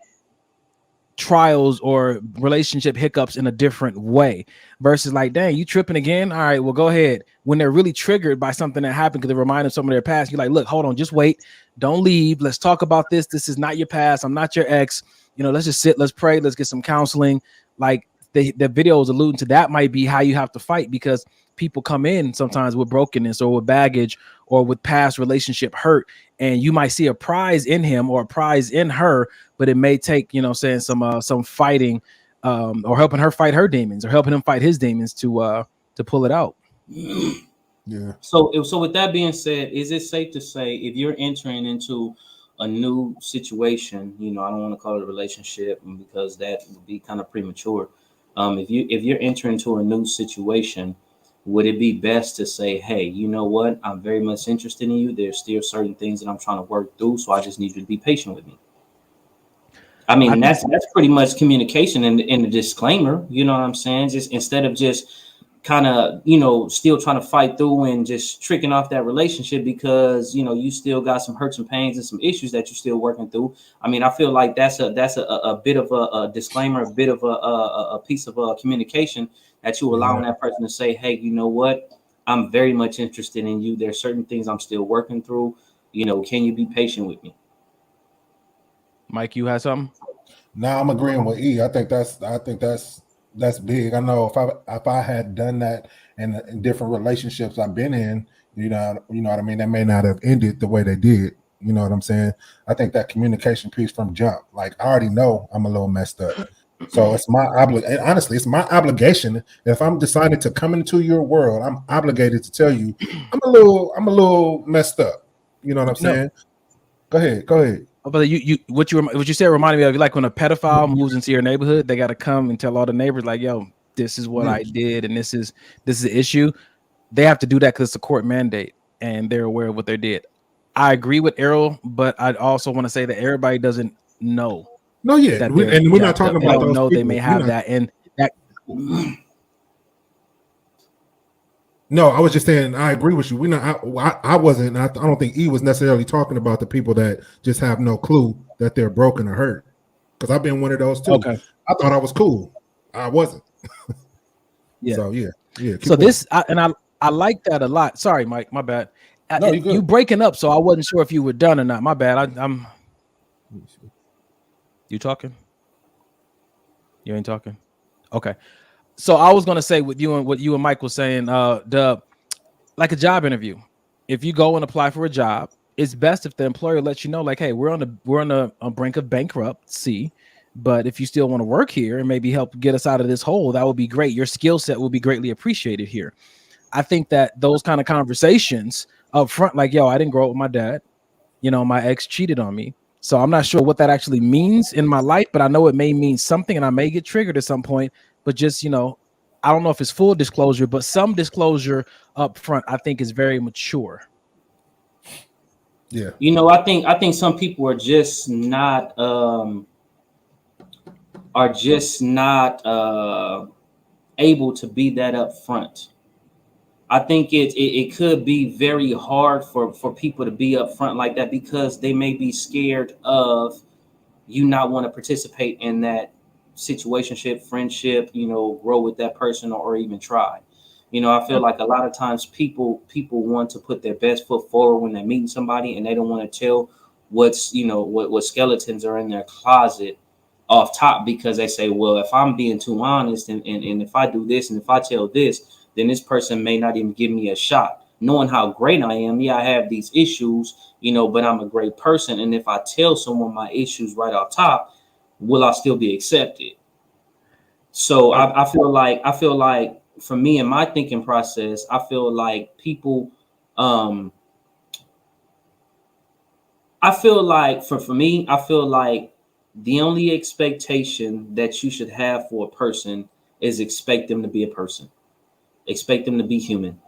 trials or relationship hiccups in a different way versus like, dang, you tripping again? All right, well, go ahead. When they're really triggered by something that happened because they remind them some of their past, you're like, look, hold on, just wait. Don't leave. Let's talk about this. This is not your past. I'm not your ex. Let's just sit. Let's pray. Let's get some counseling. Like the video is alluding to that might be how you have to fight because people come in sometimes with brokenness or with baggage or with past relationship hurt. And you might see a prize in him or a prize in her, but it may take, some fighting or helping her fight her demons or helping him fight his demons to pull it out. Yeah. So with that being said, is it safe to say if you're entering into a new situation, I don't want to call it a relationship because that would be kind of premature. If you're entering into a new situation, would it be best to say, hey, you know what? I'm very much interested in you. There's still certain things that I'm trying to work through. So I just need you to be patient with me. I mean, that's pretty much communication in the disclaimer. You know what I'm saying? Just instead of just kind of, still trying to fight through and just tricking off that relationship because, you still got some hurts and pains and some issues that you're still working through. I mean, I feel like that's a bit of a disclaimer, a bit of a piece of communication that you allowing that person to say, hey, you know what? I'm very much interested in you. There's certain things I'm still working through. Can you be patient with me? Mike, you have something? No, I'm agreeing with E. I think that's big. I know if I had done that in different relationships I've been in, you know what I mean, that may not have ended the way they did. You know what I'm saying? I think that communication piece from jump, like I already know I'm a little messed up. So it's my honestly, it's my obligation. If I'm deciding to come into your world, I'm obligated to tell you I'm a little messed up. You know what I'm saying? Go ahead. But what you said reminded me of like when a pedophile moves into your neighborhood, they got to come and tell all the neighbors like, yo, this is what I did and this is the issue. They have to do that because it's a court mandate and they're aware of what they did. I agree with Errol, but I also want to say that everybody doesn't know. No, yeah, we're not talking about those people. They may have that, and that. No, I was just saying I agree with you. I wasn't. I don't think E was necessarily talking about the people that just have no clue that they're broken or hurt. Because I've been one of those too. Okay. I thought I was cool. I wasn't. Yeah. So yeah. So I like that a lot. Sorry, Mike. My bad. No, you breaking up, so I wasn't sure if you were done or not. My bad. I'm. You talking? You ain't talking? Okay. So I was gonna say with you and what you and Mike was saying, Dub, like a job interview. If you go and apply for a job, it's best if the employer lets you know, like, hey, we're on a brink of bankruptcy, but if you still want to work here and maybe help get us out of this hole, that would be great. Your skill set will be greatly appreciated here. I think that those kind of conversations up front, like, yo, I didn't grow up with my dad. My ex cheated on me. So I'm not sure what that actually means in my life, but I know it may mean something and I may get triggered at some point. But just, I don't know if it's full disclosure, but some disclosure up front, I think is very mature. Yeah. I think some people are just not able to be that up front. I think it could be very hard for people to be up front like that because they may be scared of you not want to participate in that situationship, friendship, grow with that person or even try. You know, I feel like a lot of times people want to put their best foot forward when they're meeting somebody, and they don't want to tell what's, you know, what skeletons are in their closet off top, because they say, well, if I'm being too honest and if I do this and if I tell this, then this person may not even give me a shot, knowing how great I am. Yeah, I have these issues, you know, but I'm a great person. And if I tell someone my issues right off top, will I still be accepted? So I feel like for me in my thinking process, I feel like people, I feel like for me, I feel like the only expectation that you should have for a person is expect them to be a person, expect them to be human.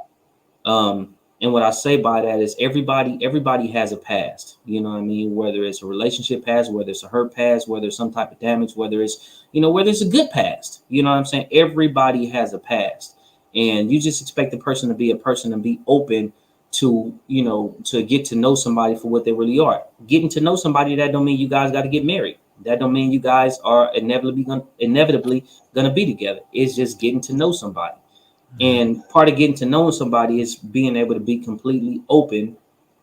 And what I say by that is everybody has a past, you know what I mean? Whether it's a relationship past, whether it's a hurt past, whether it's some type of damage, whether it's, you know, whether it's a good past, you know what I'm saying? Everybody has a past, and you just expect the person to be a person and be open to, you know, to get to know somebody for what they really are. Getting to know somebody, that don't mean you guys got to get married. That don't mean you guys are inevitably gonna be together. It's just getting to know somebody. And part of getting to know somebody is being able to be completely open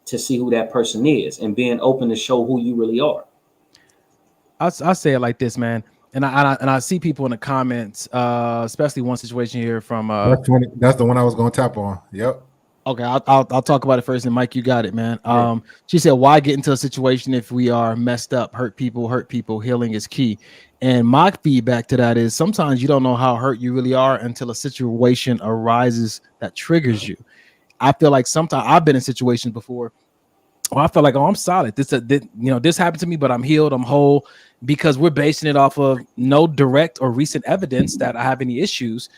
to see who that person is and being open to show who you really are. I say it like this, man. And I see people in the comments, especially one situation here from that's the one I was going to tap on. Yep. Okay, I'll talk about it first, and Mike, you got it, man. She said, why get into a situation if we are messed up? Hurt people, healing is key. And my feedback to that is sometimes you don't know how hurt you really are until a situation arises that triggers you. I feel like sometimes I've been in situations before where I feel like, oh, I'm solid. This happened to me, but I'm healed, I'm whole, because we're basing it off of no direct or recent evidence that I have any issues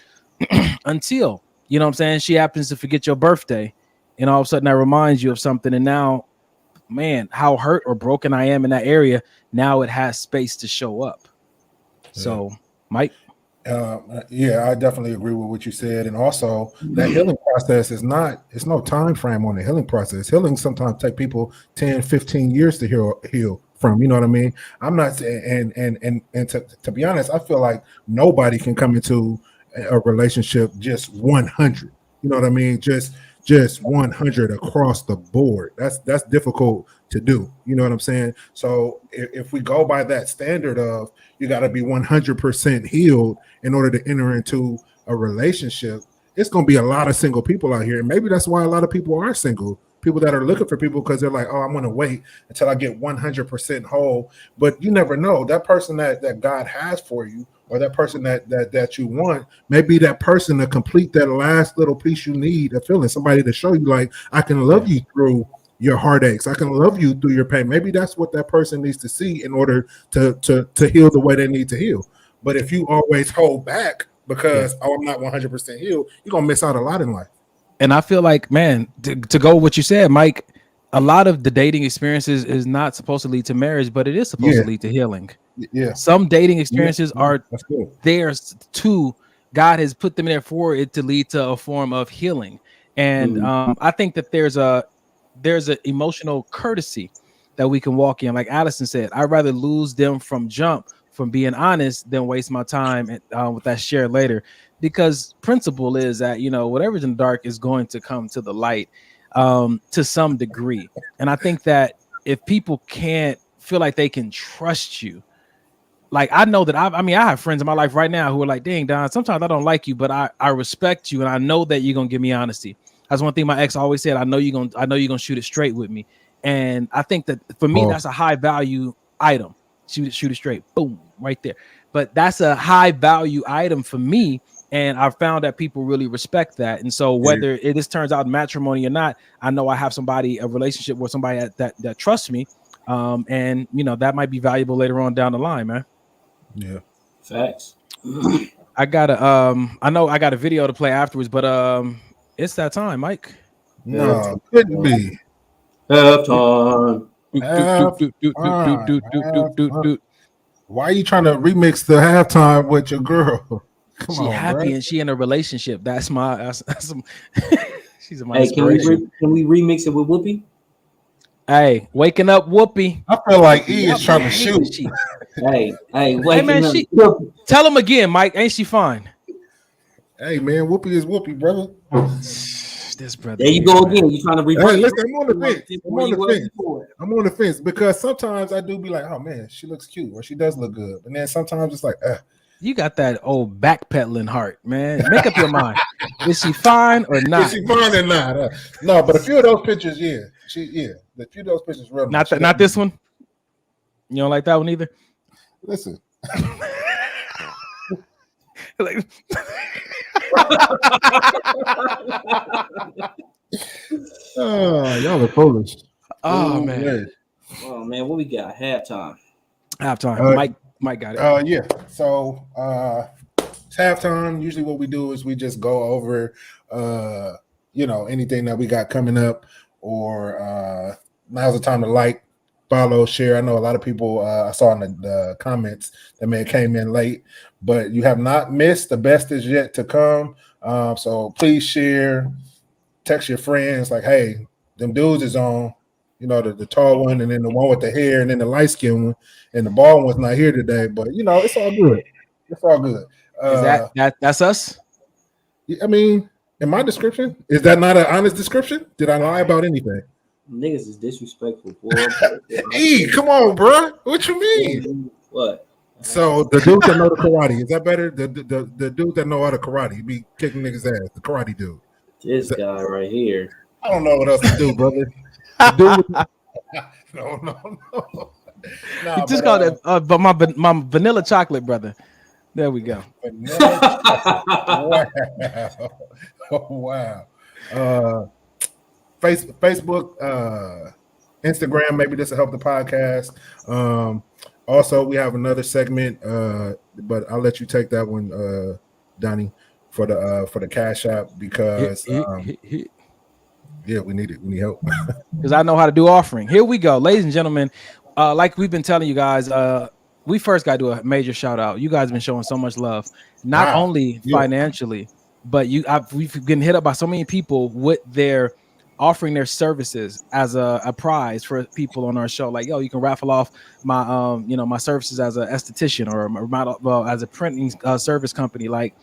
until, you know what I'm saying, she happens to forget your birthday, and all of a sudden that reminds you of something. And now, man, how hurt or broken I am in that area, now it has space to show up. So, Mike? Yeah, I definitely agree with what you said. And also, that healing process it's no time frame on the healing process. Healing sometimes take people 10, 15 years to heal from, you know what I mean? I'm not saying, and to be honest, I feel like nobody can come into a relationship just 100, you know what I mean? Just 100 across the board. That's difficult to do, you know what I'm saying? So if we go by that standard of you got to be 100% healed in order to enter into a relationship, it's going to be a lot of single people out here. And maybe that's why a lot of people are single, people that are looking for people, because they're like, oh, I'm going to wait until I get 100% whole. But you never know, that person that God has for you, or that person that you want, maybe that person to complete that last little piece you need of feeling, somebody to show you like, I can love you through your heartaches, I can love you through your pain. Maybe that's what that person needs to see in order to heal the way they need to heal. But if you always hold back because I'm not 100% healed, you're gonna miss out a lot in life. And I feel like, man, to go with what you said, Mike, a lot of the dating experiences is not supposed to lead to marriage, but it is supposed to lead to healing. Yeah, some dating experiences are there to, God has put them there for it to lead to a form of healing. And I think that there's an emotional courtesy that we can walk in. Like Allison said, I'd rather lose them from jump, from being honest, than waste my time with that share later. Because principle is that, you know, whatever's in the dark is going to come to the light to some degree. And I think that if people can't feel like they can trust you, like I know that I have friends in my life right now who are like, dang, Don, sometimes I don't like you, but I respect you and I know that you're gonna give me honesty. That's one thing my ex always said. I know you're gonna shoot it straight with me. And I think that for me, that's a high value item. Shoot it straight, boom, right there. But that's a high value item for me. And I've found that people really respect that. And so whether this turns out matrimony or not, I know I have a relationship with somebody that trusts me. And you know, that might be valuable later on down the line, man. Yeah. Facts. I got a video to play afterwards, but it's that time, Mike. No, couldn't be. Halftime. Why are you trying to remix the halftime with your girl? She happy and she in a relationship. That's she's my inspiration. Can we remix it with Whoopi? Hey, waking up Whoopi. I feel like E is trying to shoot. Hey, man, tell him again, Mike. Ain't she fine? Hey man, Whoopi is Whoopi, brother. This brother. There you go again. You trying to reverse? Hey, listen, I'm on the fence. I'm on the fence because sometimes I do be like, oh man, she looks cute or she does look good, and then sometimes it's like, You got that old backpedaling heart, man. Make up your mind. Is she fine or not? Is she fine or not? No, but a few of those pictures, yeah. A few of those pictures, real not that, not this one. You don't like that one either. Listen. Like, y'all are foolish. Oh man. Oh man, what we got? Halftime. Mike got it. Yeah. So it's halftime. Usually what we do is we just go over anything that we got coming up, or now's the time to like, follow, share. I know a lot of people I saw in the comments that may have came in late, but you have not missed. The best is yet to come. So please share, text your friends like, hey, them dudes is on, the tall one, and then the one with the hair, and then the light skin one, and the bald one's not here today, but it's all good. It's all good. Is that's us? I mean, in my description, is that not an honest description? Did I lie about anything? Niggas is disrespectful. Hey, come on, bro. What you mean? What? So the dude that know the karate, is that better? The dude that know how to karate, he be kicking niggas ass. The karate dude. This guy right here. I don't know what else to do, brother. No. You just called it, but my vanilla chocolate brother. There we go. Wow. Facebook, Instagram, maybe this will help the podcast. Also, we have another segment, but I'll let you take that one, Donnie, for the Cash App, because we need it. We need help. Because I know how to do offering. Here we go, ladies and gentlemen. Like we've been telling you guys, we first got to do a major shout out. You guys have been showing so much love, not only financially, but we've been hit up by so many people with their offering their services as a prize for people on our show. Like, yo, you can raffle off my my services as an esthetician or as a printing service company. Like,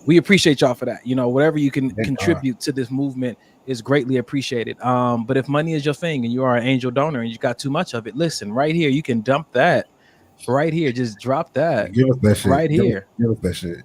we appreciate y'all for that. Whatever you can contribute to this movement is greatly appreciated. But if money is your thing and you are an angel donor and you got too much of it, listen, right here, you can dump that right here. Just drop that. Give us that shit. Right here. Give us that shit.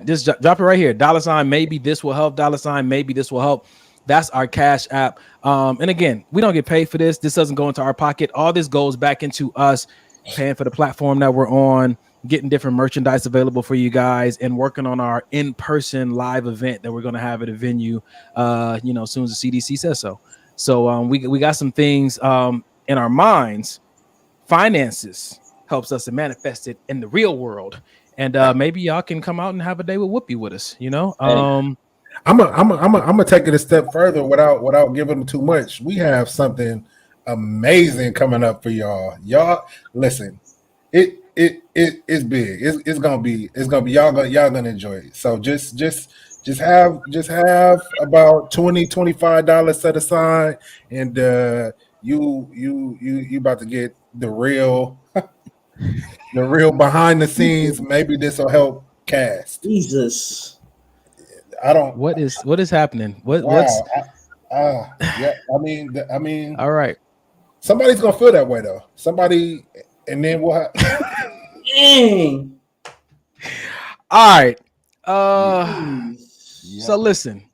Just drop it right here. $ maybe this will help. $ maybe this will help. That's our Cash App. And again, we don't get paid for this. This doesn't go into our pocket. All this goes back into us paying for the platform that we're on, getting different merchandise available for you guys, and working on our in-person live event that we're going to have at a venue, as soon as the CDC says so. So we got some things in our minds. Finances helps us to manifest it in the real world. And maybe y'all can come out and have a day with Whoopi with us, I'm gonna take it a step further without giving them too much. We have something amazing coming up for y'all. Y'all listen, it's big. It's gonna be y'all gonna enjoy it. So just have about $20-$25 set aside, and you about to get the real behind the scenes. Maybe this will help cast. Jesus. I don't. What is happening? What's? Yeah. I mean. All right. Somebody's gonna feel that way though. Somebody, and then we'll. All right. So listen.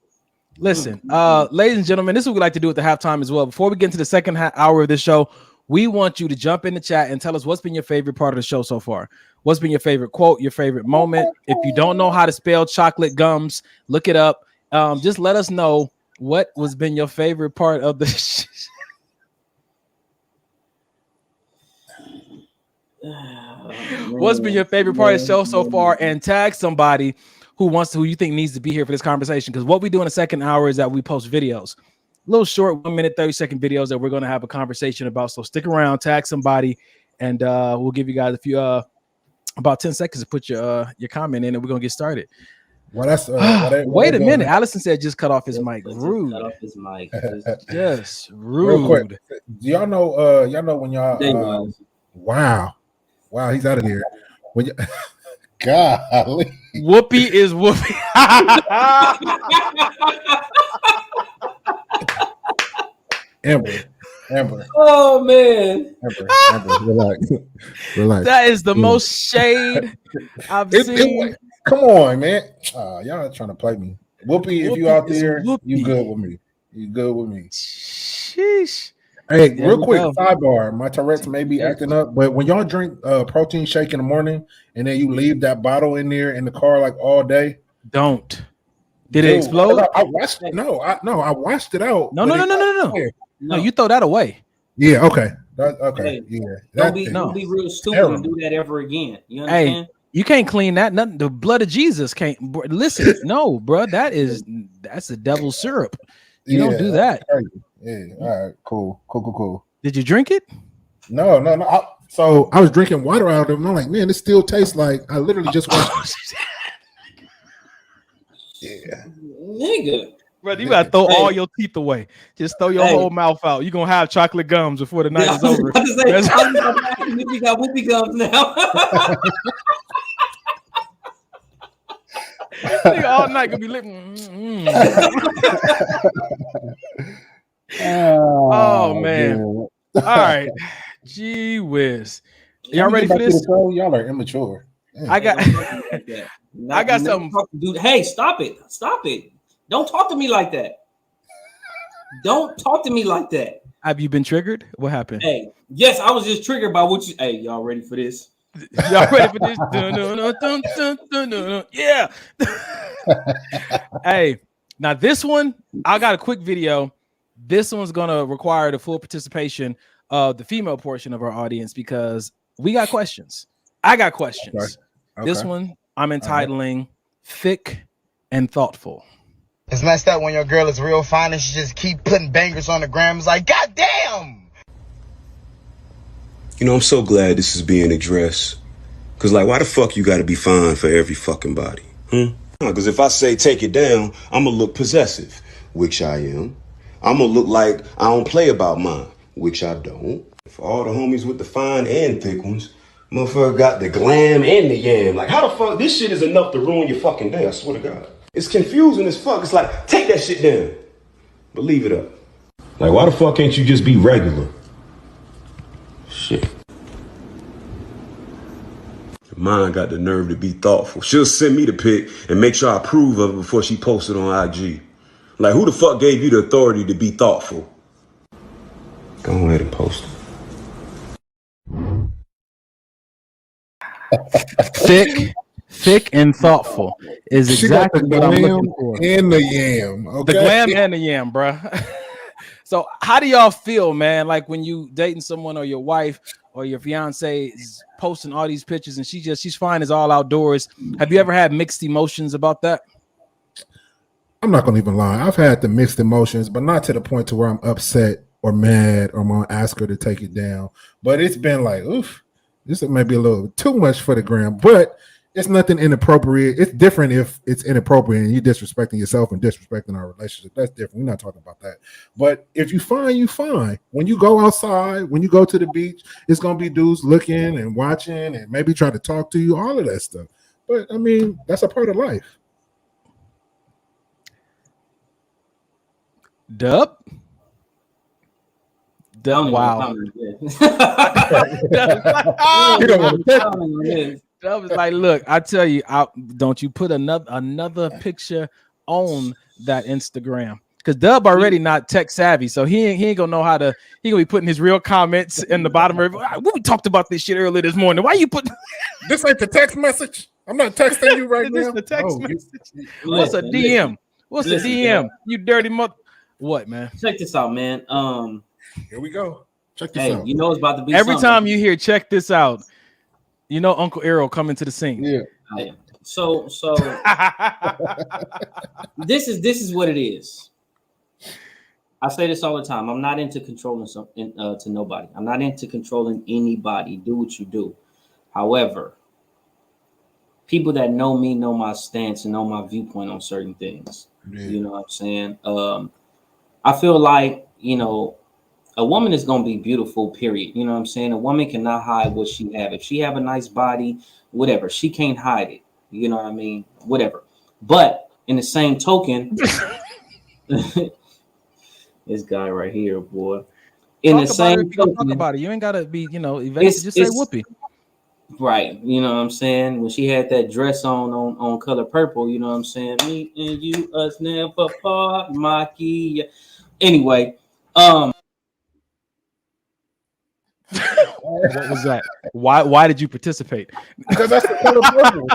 Ladies and gentlemen, this is what we like to do at the halftime as well. Before we get into the second hour of this show, we want you to jump in the chat and tell us what's been your favorite part of the show so far. What's been your favorite quote, your favorite moment? If you don't know how to spell chocolate gums, look it up. Just let us know what was been your favorite part of the what's been your favorite part of the show so far, and tag somebody who you think needs to be here for this conversation. Because what we do in the second hour is that we post videos, little short 1 minute 30-second videos that we're going to have a conversation about. So stick around, tag somebody, and we'll give you guys a few about 10 seconds to put your comment in, and we're gonna get started. Well, that's wait a minute. Allison said just cut off his mic. Rude. Cut off his mic. Yes, rude. Real quick, do y'all know when y'all? Wow, he's out of here. When Golly. Whoopi is Whoopi. Amber. Oh man. Amber, relax. That is the most shade I've seen. Come on, man. Y'all trying to play me. Whoopi, if you out there, you good with me. You good with me. Sheesh. Hey, There real we quick, go. sidebar. My Tourette's may be acting up, but when y'all drink protein shake in the morning and then you leave that bottle in there in the car like all day, Don't. Did it explode? I washed it. I washed it out. No. No, you throw that away. Yeah, okay. Okay. Hey, Yeah. don't be real stupid and do that ever again. You understand? Hey, you can't clean that. Nothing. The blood of Jesus can't. Listen, no, bro. That's the devil's syrup. You don't do that. Yeah. All right. Cool. Did you drink it? No. So I was drinking water out of it, and I'm like, man, this still tastes like I literally just washed it. Yeah. Nigga. Bro, you gotta throw all your teeth away. Just throw your whole mouth out. You're gonna have chocolate gums before the night is over. We got whoopee gums now. Nigga, all night gonna be licking. Oh man. All right. Gee whiz. Y'all ready for this? Y'all are immature. I got something. Dude, hey, stop it. Don't talk to me like that. Don't talk to me like that. Have you been triggered? What happened? Hey, yes, I was just triggered by what you. Hey, y'all ready for this? Y'all ready for this? Yeah. Hey, now this one, I got a quick video. This one's gonna require the full participation of the female portion of our audience because we got questions. I got questions. Okay. This one I'm entitling Thick and Thoughtful. It's messed up when your girl is real fine and she just keep putting bangers on the gram. It's like, God damn! You know, I'm so glad this is being addressed. Because, like, why the fuck you gotta be fine for every fucking body? Because if I say take it down, I'm going to look possessive, which I am. I'm going to look like I don't play about mine, which I don't. For all the homies with the fine and thick ones, motherfucker got the glam and the yam. Like, how the fuck? This shit is enough to ruin your fucking day, I swear to God. It's confusing as fuck. It's like, take that shit down, but leave it up. Like, why the fuck can't you just be regular? Shit. Mine got the nerve to be thoughtful. She'll send me the pic and make sure I approve of it before she posts it on IG. Like, who the fuck gave you the authority to be thoughtful? Go ahead and post it. Thick and thoughtful is exactly what I'm looking for. And the yam. Okay. The glam and the yam, bro. So how do y'all feel, man? Like when you dating someone or your wife or your fiance is posting all these pictures and she's fine as all outdoors. Have you ever had mixed emotions about that? I'm not gonna even lie. I've had the mixed emotions, but not to the point to where I'm upset or mad or I'm gonna ask her to take it down. But it's been like, oof, this may be a little too much for the gram, but it's nothing inappropriate. It's different if it's inappropriate and you're disrespecting yourself and disrespecting our relationship. That's different. We're not talking about that. But if you fine, you fine. When you go outside, when you go to the beach, it's gonna be dudes looking and watching and maybe try to talk to you, all of that stuff. But I mean, that's a part of life. Dub. Wow. Dub is like, look, I tell you, don't you put another picture on that Instagram. Because Dub already not tech savvy, so he ain't gonna know how to. He gonna be putting his real comments in the bottom of it. We talked about this shit earlier this morning. Why you put this ain't the text message? I'm not texting you right now. The text message. What's a DM? What's a DM? You dirty mother. What, man? Check this out, man. Here we go. Check this out. You know it's about to be. Every time you hear "check this out," you know Uncle Arrow coming to the scene. Yeah. So this is what it is. I say this all the time. I'm not into controlling to nobody. I'm not into controlling anybody. Do what you do. However, people that know me know my stance and know my viewpoint on certain things. Yeah. You know what I'm saying? I feel like, A woman is gonna be beautiful, period. You know what I'm saying? A woman cannot hide what she have. If she have a nice body, whatever, she can't hide it. You know what I mean? Whatever. But in the same token, this guy right here, boy. In Talk the about it same if you gonna talk token, about it. You ain't gotta be, evasive. Just say it's whoopee. right. You know what I'm saying? When she had that dress on Color Purple, you know what I'm saying? Me and you, us never part, Maki. Anyway, What was that? Why did you participate? Because that's the color purple.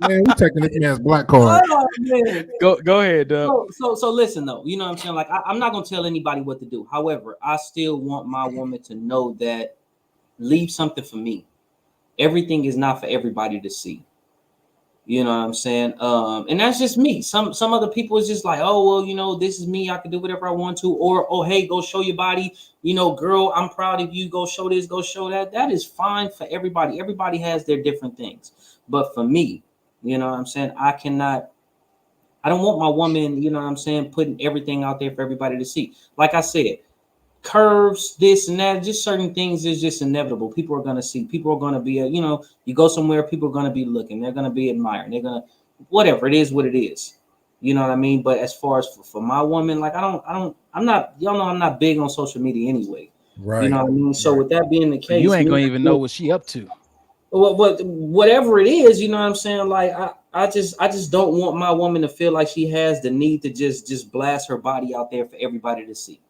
Man, we taking this man's black card. oh, man. Go ahead, Doug. So listen though, you know what I'm saying? Like I'm not gonna tell anybody what to do. However, I still want my woman to know that leave something for me. Everything is not for everybody to see. You know what I'm saying? And that's just me. Some other people is just like, oh well, this is me. I can do whatever I want to. Or oh hey, go show your body. Girl, I'm proud of you. Go show this. Go show that. That is fine for everybody. Everybody has their different things. But for me, you know what I'm saying? I don't want my woman, you know what I'm saying, putting everything out there for everybody to see. Like I said, curves, this and that, just certain things is just inevitable. People are going to see. People are going to be, you go somewhere, people are going to be looking. They're going to be admiring. They're going to, whatever. It is what it is. You know what I mean? But as far as for my woman, like I'm not, y'all know I'm not big on social media anyway. Right. You know what I mean? So with that being the case, You ain't gonna even know what she up to. Well, whatever it is, you know what I'm saying? Like I just don't want my woman to feel like she has the need to just blast her body out there for everybody to see.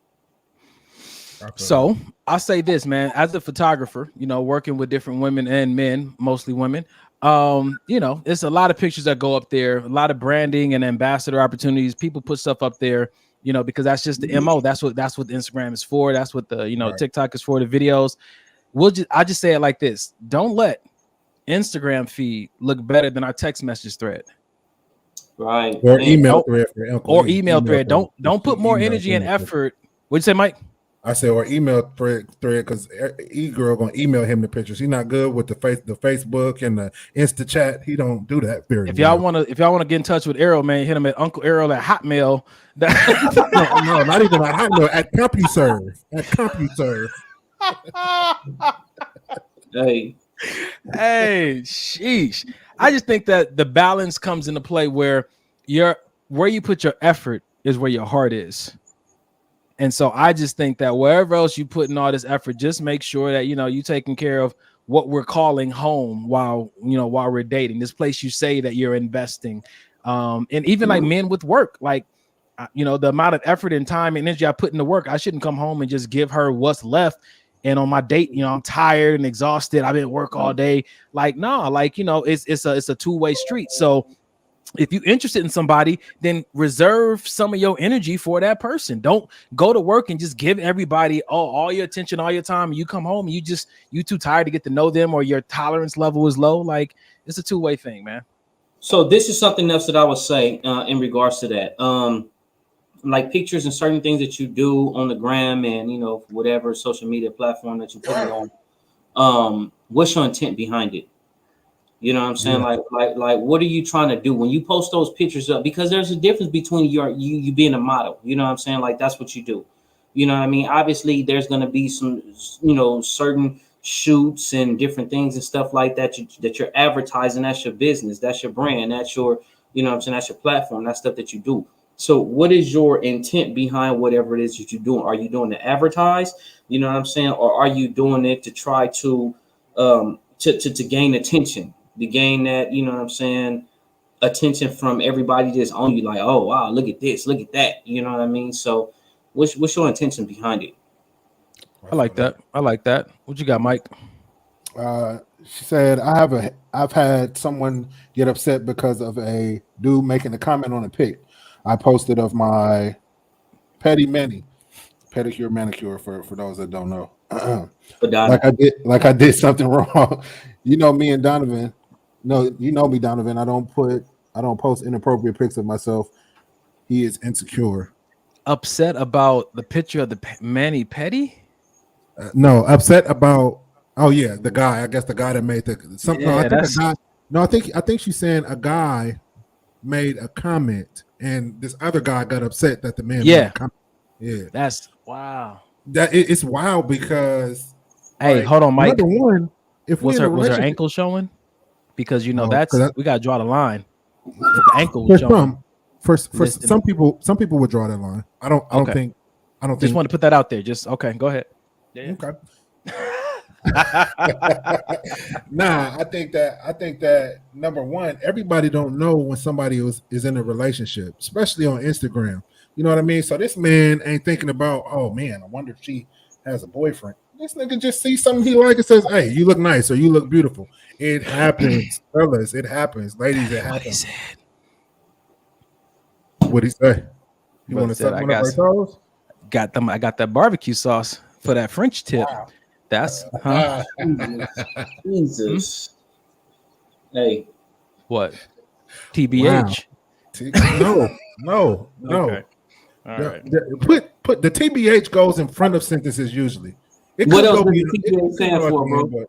So I'll say this, man, as a photographer, working with different women and men, mostly women, it's a lot of pictures that go up there, a lot of branding and ambassador opportunities. People put stuff up there, because that's just the MO. That's what Instagram is for. That's what the, right. TikTok is for, the videos. I just say it like this. Don't let Instagram feed look better than our text message thread. Right. Or email thread for Uncle. Or email thread. Don't put more energy and effort. What'd you say, Mike? I said, or email thread because girl gonna email him the pictures. He's not good with the Facebook and the Insta chat. He don't do that very if y'all want to get in touch with Errol, man, hit him at Uncle Errol at Hotmail. no, not even at Hotmail, at CompuServe. At CompuServe. Hey, sheesh. I just think that the balance comes into play where you put your effort is where your heart is. And so I just think that wherever else you put in all this effort, just make sure that, you taking care of what we're calling home while we're dating, this place you say that you're investing. And even like men with work, like, the amount of effort and time and energy I put into work, I shouldn't come home and just give her what's left. And on my date, I'm tired and exhausted. I've been at work all day. Like, no, like, it's a two-way street. So if you're interested in somebody, then reserve some of your energy for that person. Don't go to work and just give everybody all your attention, all your time. You come home and you too tired to get to know them, or your tolerance level is low. Like, it's a two-way thing, man. So this is something else that I would say in regards to that. Like pictures and certain things that you do on the gram and, whatever social media platform that you put it on. What's your intent behind it? You know what I'm saying? Yeah. Like, what are you trying to do when you post those pictures up? Because there's a difference between you being a model. You know what I'm saying? Like, that's what you do. You know what I mean? Obviously, there's going to be some, certain shoots and different things and stuff like that that you're advertising. That's your business. That's your brand. That's your, that's your platform. That's stuff that you do. So what is your intent behind whatever it is that you're doing? Are you doing to advertise? You know what I'm saying? Or are you doing it to try to gain attention? To gain that, you know what I'm saying, attention from everybody that's on you, like, oh wow, look at this, look at that, you know what I mean? So what's your intention behind it? I like that. What you got, Mike? She said, I've had someone get upset because of a dude making a comment on a pic I posted of my pedicure manicure for those that don't know. like I did something wrong. Me and Donovan. No, me, Donovan. I don't post inappropriate pics of myself. He is insecure. Upset about the picture of the mani pedi? No, upset about. Oh yeah, the guy. I guess the guy that made the something. Yeah, I think she's saying a guy made a comment, and this other guy got upset that the man. Yeah. Made a comment. Yeah. That's wow. it's wild because Hey, hold on, Mike. Number one, if was her ankle showing? Because we gotta draw the line. If the ankle was showing. For some people would draw that line. I don't think. Just want to put that out there. Just okay. Go ahead. Yeah. Okay. Nah, I think that number one, everybody don't know when somebody is in a relationship, especially on Instagram. You know what I mean? So this man ain't thinking about, oh man, I wonder if she has a boyfriend. This nigga just sees something he likes and says, hey, you look nice or you look beautiful. It happens, fellas. It happens, ladies. It happens. What'd he say? You want to suck one of our toes? I got that barbecue sauce for that French tip. Wow. That's Jesus. Hey, what? TBH? Wow. No. Okay. All right. Put the TBH goes in front of sentences usually. What else does the TBH stand for, bro?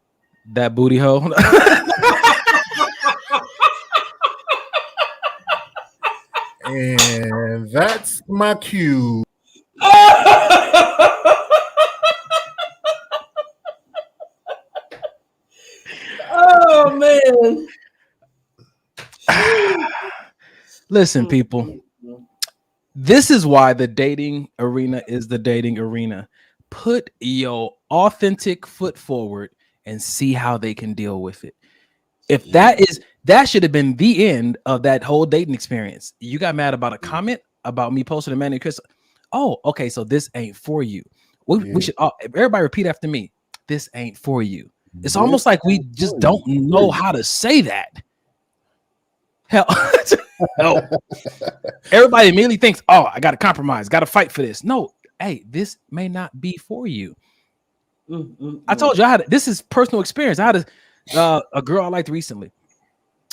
That booty hole. And that's my cue. Oh man. Listen, people. This is why the dating arena is the dating arena. Put your authentic foot forward and see how they can deal with it. If that should have been the end of that whole dating experience. You got mad about a comment about me posting a manicure. Oh, okay. So this ain't for you. We should everybody repeat after me. This ain't for you. It's almost like we just don't know how to say that. Hell, everybody immediately thinks, oh, I got to compromise, got to fight for this. No, hey, this may not be for you. I told you this is personal experience. I had a girl I liked recently.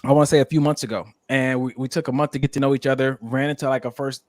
I want to say a few months ago, and we took a month to get to know each other. Ran into like a first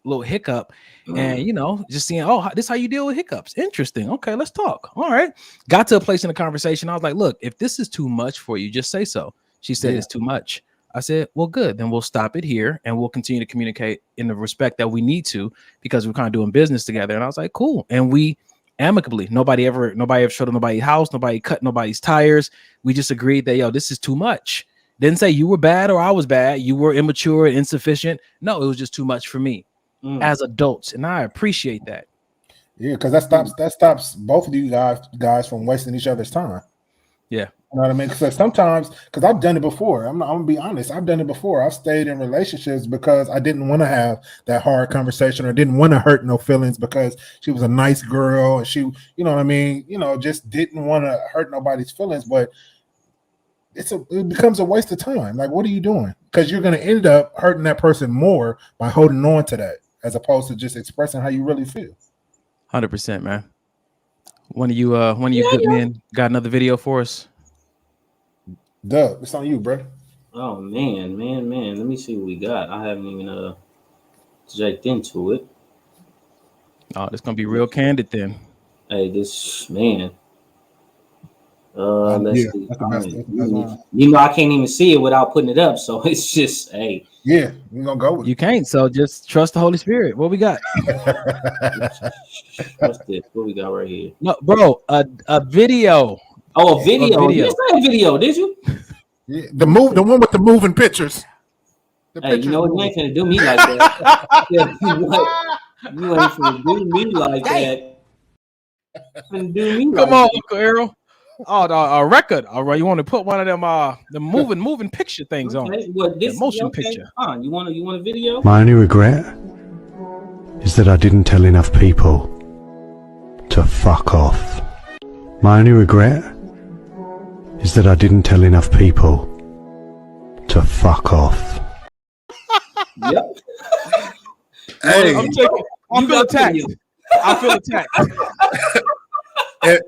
little hiccup, and just seeing, oh, this is how you deal with hiccups. Interesting. Okay, let's talk. All right, got to a place in the conversation. I was like, look, if this is too much for you, just say so. She said it's too much. I said, well, good. Then we'll stop it here, and we'll continue to communicate in the respect that we need to, because we're kind of doing business together. And I was like, cool. And we amicably, nobody ever showed up nobody's house, nobody cut nobody's tires. We just agreed that, this is too much. Didn't say you were bad or I was bad. You were immature and insufficient. No, it was just too much for me as adults. And I appreciate that. Yeah, because that stops both of you guys from wasting each other's time. Yeah. You know what I mean? Because sometimes, because I've done it before. I'm gonna be honest. I've done it before. I've stayed in relationships because I didn't want to have that hard conversation or didn't want to hurt no feelings because she was a nice girl and she, you know what I mean? Just didn't want to hurt nobody's feelings. But it becomes a waste of time. Like, what are you doing? Because you're gonna end up hurting that person more by holding on to that as opposed to just expressing how you really feel. 100%, man. One of you good men got another video for us. Doug, it's on you, bro. Oh man. Let me see what we got. I haven't even jacked into it. Oh, it's gonna be real candid then. Hey, this man. Let's see. I can't even see it without putting it up. So it's just, hey. Yeah, we're gonna go with you. Can't, so just trust the Holy Spirit. What we got? What's this? What we got right here? No, bro, a video. Oh, a video. You just said video, did you? Yeah, the one with the moving pictures. Hey, you know what? You ain't gonna do me like that. You ain't gonna do me like that. Come on, Uncle Errol. Oh, a record. All right, you want to put one of them the moving picture things on? Well, this motion picture. You want a video? My only regret is that I didn't tell enough people to fuck off. My only regret is that I didn't tell enough people to fuck off. Yep. Hey, I feel attacked.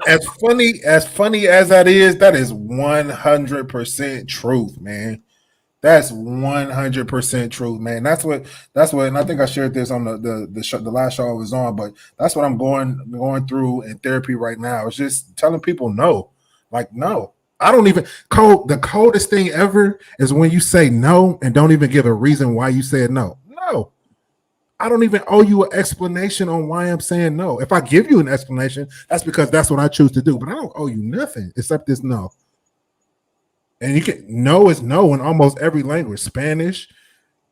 As funny as that is 100% truth, man. That's 100% truth, man. That's what, and I think I shared this on the last show I was on, but that's what I'm going through in therapy right now. It's just telling people no. Like, no. I don't even the coldest thing ever is when you say no and don't even give a reason why you said no. No. I don't even owe you an explanation on why I'm saying no. If I give you an explanation, that's because that's what I choose to do. But I don't owe you nothing except this no. And you can no is no in almost every language. Spanish,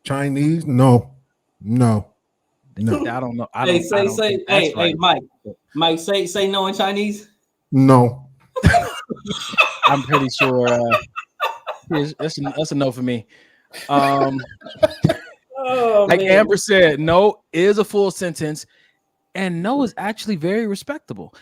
Chinese, no. I don't know. Hey, Mike, say no in Chinese. No. I'm pretty sure that's a no for me. Like man. Amber said, no is a full sentence, and no is actually very respectable.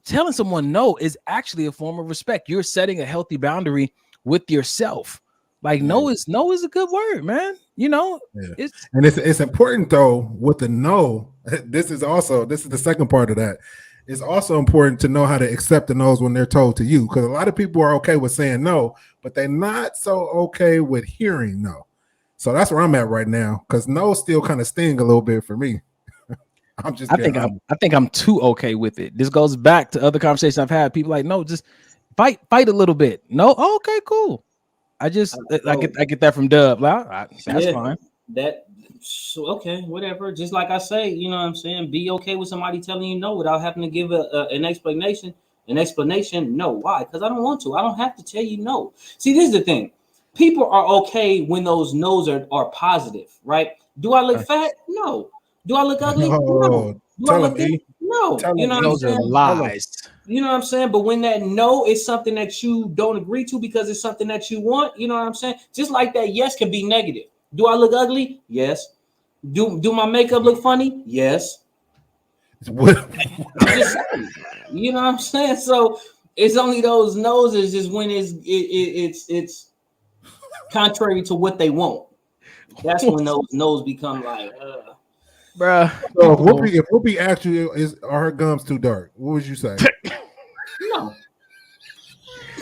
Telling someone no is actually a form of respect. You're setting a healthy boundary with yourself. Like no is a good word, man. You know, it's important though with the no. This is the second part of that. It's also important to know how to accept the no's when they're told to you, because a lot of people are okay with saying no, but they're not so okay with hearing no. So that's where I'm at right now, because no still kind of sting a little bit for me. I think I'm too okay with it. This goes back to other conversations I've had. People like, no, just fight a little bit. No, okay, cool. I get that from Dub. That's fine. Okay, whatever. Just like I say, you know what I'm saying? Be okay with somebody telling you no without having to give an explanation. No. Why? Because I don't want to. I don't have to tell you no. See, this is the thing. People are okay when those no's are positive, right? Do I look fat? No. Do I look ugly? No. Do I look good? No. You know what I'm saying? Lies. You know what I'm saying? But when that no is something that you don't agree to because it's something that you want, you know what I'm saying? Just like that yes can be negative. Do I look ugly? Yes. Do my makeup look funny? Yes. You know what I'm saying? So it's only those no's is just when it's contrary to what they want. That's when those no's become like, bruh. So if Whoopi asked you, are her gums too dark? What would you say? No.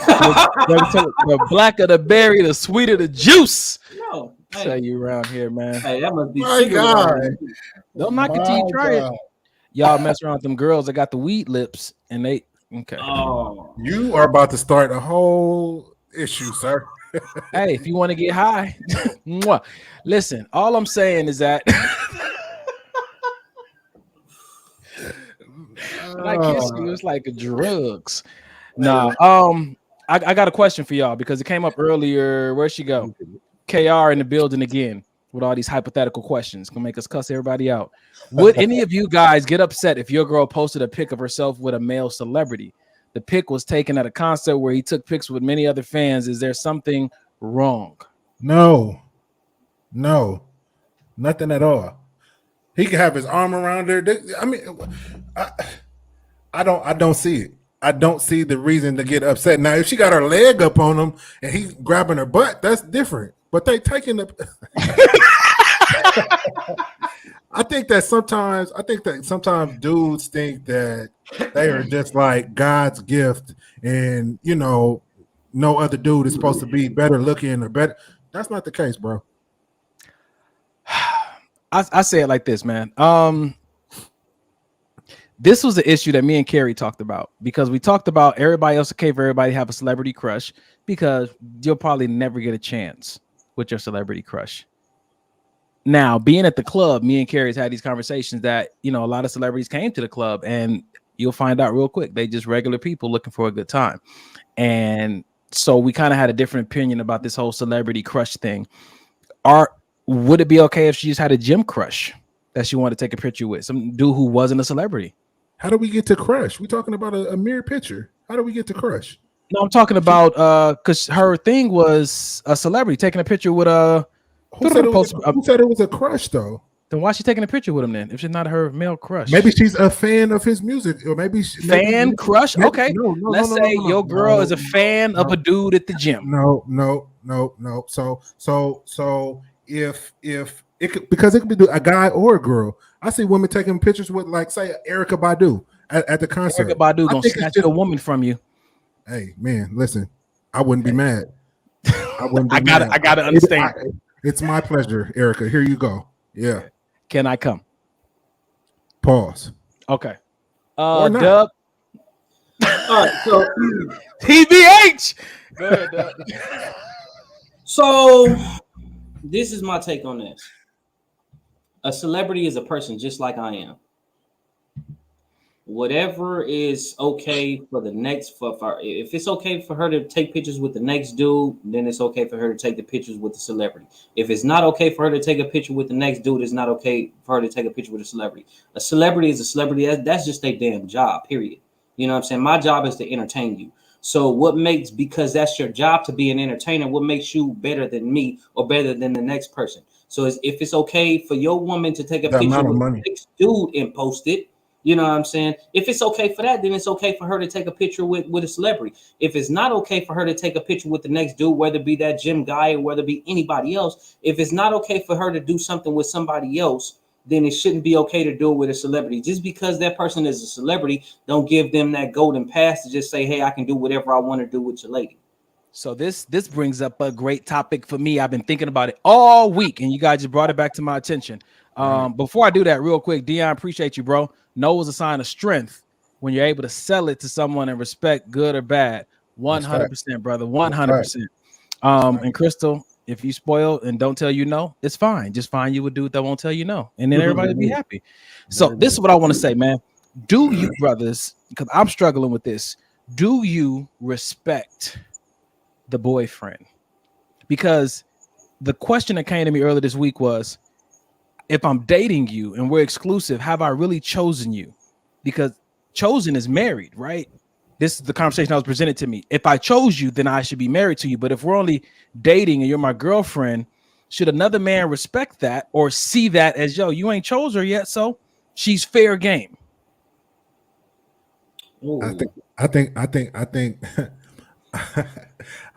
The blacker the berry, the sweeter the juice. No. Hey. Tell you around here, man. Hey, that must be my God. Don't knock it till you try it. Y'all mess around with them girls that got the weed lips, and they okay. Oh, you are about to start a whole issue, sir. Hey, if you want to get high, listen. All I'm saying is that when I kiss you, it's like drugs. Nah, I got a question for y'all because it came up earlier. Where'd she go? KR in the building again with all these hypothetical questions. Gonna make us cuss everybody out. Would any of you guys get upset if your girl posted a pic of herself with a male celebrity? The pic was taken at a concert where he took pics with many other fans. Is there something wrong? No, nothing at all. He can have his arm around her. I mean, I don't see it. I don't see the reason to get upset. Now, if she got her leg up on him and he's grabbing her butt, that's different. But they taking the. I think that sometimes dudes think that they are just like God's gift, and you know, no other dude is supposed to be better looking or better. That's not the case, bro. I say it like this, man. This was the issue that me and Carrie talked about, because we talked about everybody else okay for everybody to have a celebrity crush, because you'll probably never get a chance with your celebrity crush. Now, being at the club, me and Carrie's had these conversations that, you know, a lot of celebrities came to the club, and you'll find out real quick they just regular people looking for a good time. And so we kind of had a different opinion about this whole celebrity crush thing. Would it be okay if she just had a gym crush that she wanted to take a picture with, some dude who wasn't a celebrity? How do we get to crush? We're talking about a mere picture. How do we get to crush? No, I'm talking about because her thing was a celebrity taking a picture with a. Who said it was a crush though? Then why is she taking a picture with him then? If she's not her male crush, maybe she's a fan of his music, or maybe crush. Okay, let's say your girl is a fan of a dude at the gym. No. So if it could, because it could be a guy or a girl. I see women taking pictures with, like, say, Erykah Badu at the concert. Erykah Badu gonna snatch a woman from you. Hey man, listen, I wouldn't be mad. I gotta understand. It's my pleasure, Erykah. Here you go. Yeah. Can I come? Pause. Okay. Dub. All right. So TBH. Go ahead, Dub. So this is my take on this. A celebrity is a person just like I am. Whatever is okay for the next, if it's okay for her to take pictures with the next dude, then it's okay for her to take the pictures with the celebrity. If it's not okay for her to take a picture with the next dude, it's not okay for her to take a picture with a celebrity. A celebrity is a celebrity. That's just their damn job, period. You know what I'm saying? My job is to entertain you. So because that's your job to be an entertainer, what makes you better than me or better than the next person? So if it's okay for your woman to take a picture with the next dude and post it, you know what I'm saying? If it's okay for that, then it's okay for her to take a picture with a celebrity. If it's not okay for her to take a picture with the next dude, whether it be that gym guy or whether it be anybody else, if it's not okay for her to do something with somebody else, then it shouldn't be okay to do it with a celebrity. Just because that person is a celebrity, don't give them that golden pass to just say, hey, I can do whatever I want to do with your lady. So this brings up a great topic for me. I've been thinking about it all week, and you guys just brought it back to my attention. Before I do that, real quick, Dion, appreciate you, bro. No is a sign of strength when you're able to sell it to someone and respect, good or bad. 100%, brother. 100%. And Crystal, if you spoil and don't tell you no, it's fine. Just find you a dude that won't tell you no, and then everybody will be happy. So this is what I want to say, man. Do you, brothers, because I'm struggling with this, do you respect the boyfriend? Because the question that came to me earlier this week was, if I'm dating you and we're exclusive, have I really chosen you? Because chosen is married, right? This is the conversation that was presented to me. If I chose you, then I should be married to you. But if we're only dating and you're my girlfriend, should another man respect that or see that as, yo, you ain't chose her yet, so she's fair game? Ooh. I think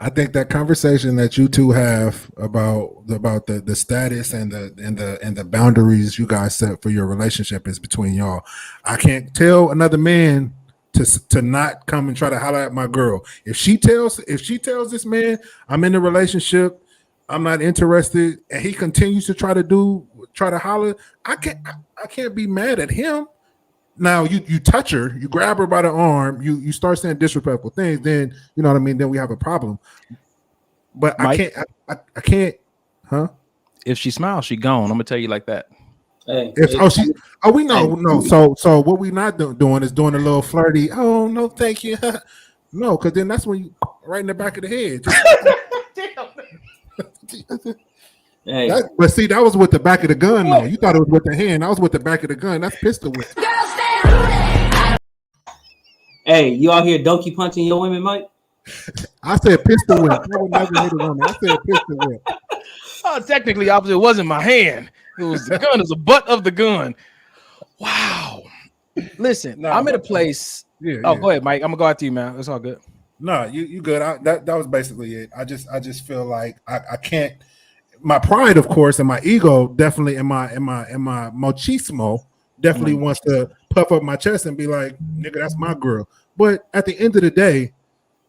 I think that conversation that you two have about the status and the boundaries you guys set for your relationship is between y'all. I can't tell another man to not come and try to holler at my girl. If she tells this man I'm in a relationship, I'm not interested, and he continues to try to holler, I can't be mad at him. Now you touch her, you grab her by the arm, you start saying disrespectful things, then you know what I mean, then we have a problem. But Mike, I can't, huh? If she smiles, she gone. I'm gonna tell you like that. Hey, we know. So what we not doing is doing a little flirty. Oh no, thank you. No, because then that's when you right in the back of the head. Hey. But see, that was with the back of the gun, though. You thought it was with the hand. That was with the back of the gun. That's pistol whip. Hey, you out here donkey punching your women, Mike? I said pistol whip. I would never hit a woman. I said pistol whip. Oh, technically, opposite. It wasn't my hand. It was the gun. It was the butt of the gun. Wow. Listen, I'm in a place. Go ahead, Mike. I'm gonna go after you, man. It's all good. No, you good. That was basically it. I just feel like I can't. My pride, of course, and my ego definitely, and my machismo definitely wants to puff up my chest and be like, nigga, that's my girl. But at the end of the day,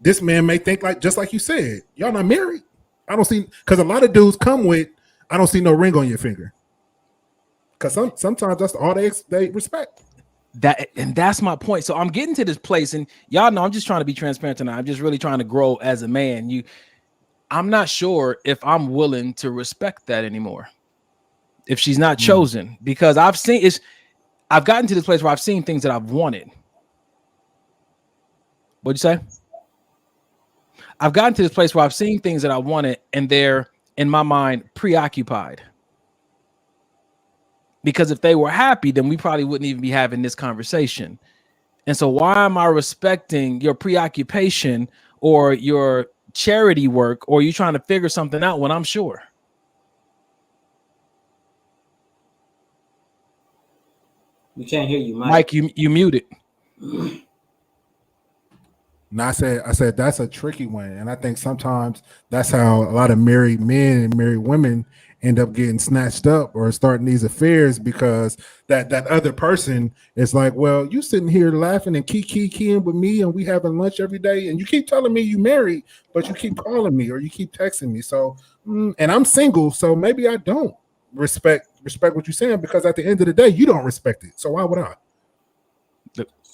this man may think just like you said, y'all not married. I don't see, because a lot of dudes come with, I don't see no ring on your finger. Because sometimes that's all they respect. That's my point. So I'm getting to this place, and y'all know I'm just trying to be transparent tonight. I'm just really trying to grow as a man. I'm not sure if I'm willing to respect that anymore if she's not chosen, because I've gotten to this place where I've seen things that I've wanted. What'd you say? I've gotten to this place where I've seen things that I wanted, and they're, in my mind, preoccupied. Because if they were happy, then we probably wouldn't even be having this conversation. And so why am I respecting your preoccupation or your charity work, or you trying to figure something out when I'm sure? We can't hear you, Mike. Mike, you muted. No, I said that's a tricky one, and I think sometimes that's how a lot of married men and married women end up getting snatched up or starting these affairs, because that other person is like, well, you sitting here laughing and keying with me, and we having lunch every day, and you keep telling me you married, but you keep calling me or you keep texting me. So, and I'm single, so maybe I don't respect what you're saying, because at the end of the day, you don't respect it. So why would I?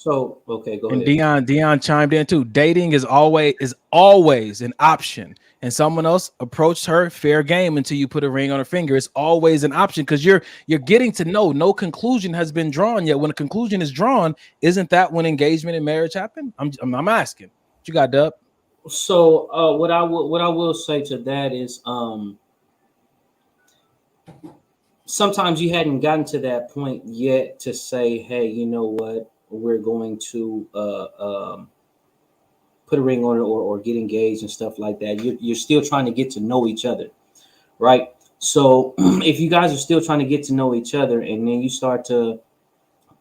So okay, go And ahead. Dion chimed in too. Dating is always an option. And someone else approached her, fair game until you put a ring on her finger. It's always an option because you're getting to know. No conclusion has been drawn yet. When a conclusion is drawn, isn't that when engagement and marriage happen? I'm asking. What you got, Dub? So what I will say to that is sometimes you hadn't gotten to that point yet to say, hey, you know what, we're going to put a ring on it or get engaged and stuff like that. You're still trying to get to know each other, right? So if you guys are still trying to get to know each other, and then you start to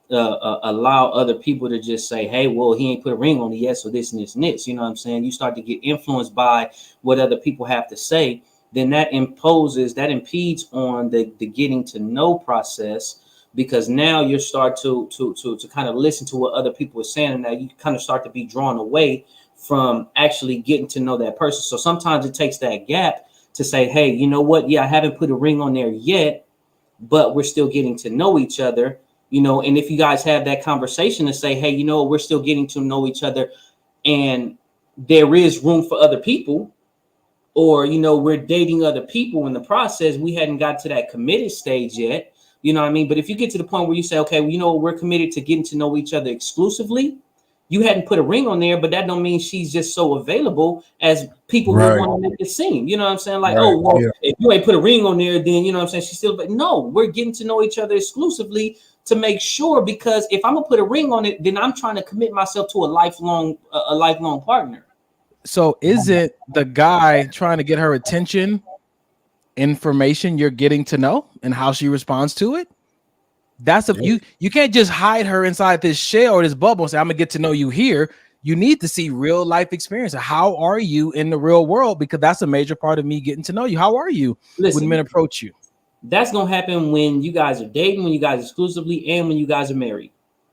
allow other people to just say, hey, well, he ain't put a ring on it yet, so this and this and this, you know what I'm saying? You start to get influenced by what other people have to say, then that impedes on the getting to know process, because now you start to kind of listen to what other people are saying, and now you kind of start to be drawn away from actually getting to know that person. So sometimes it takes that gap to say, hey, you know what? Yeah, I haven't put a ring on there yet, but we're still getting to know each other, you know. And if you guys have that conversation to say, hey, you know, we're still getting to know each other and there is room for other people, or, you know, we're dating other people in the process, we hadn't got to that committed stage yet, you know what I mean? But if you get to the point where you say, okay, well, you know, we're committed to getting to know each other exclusively, you hadn't put a ring on there, but that don't mean she's just so available as people Right. will want to make it seem. You know what I'm saying? Like, Right. oh, well, Yeah. if you ain't put a ring on there, then, you know what I'm saying, she's still, but no, we're getting to know each other exclusively to make sure, because if I'm gonna put a ring on it, then I'm trying to commit myself to a lifelong partner. So is it the guy trying to get her attention, information you're getting to know, and how she responds to it? That's you can't just hide her inside this shell or this bubble and say, I'm gonna get to know you here. You need to see real life experience. How are you in the real world? Because that's a major part of me getting to know you. How are you when men approach you? That's gonna happen when you guys are dating, when you guys exclusively, and when you guys are married.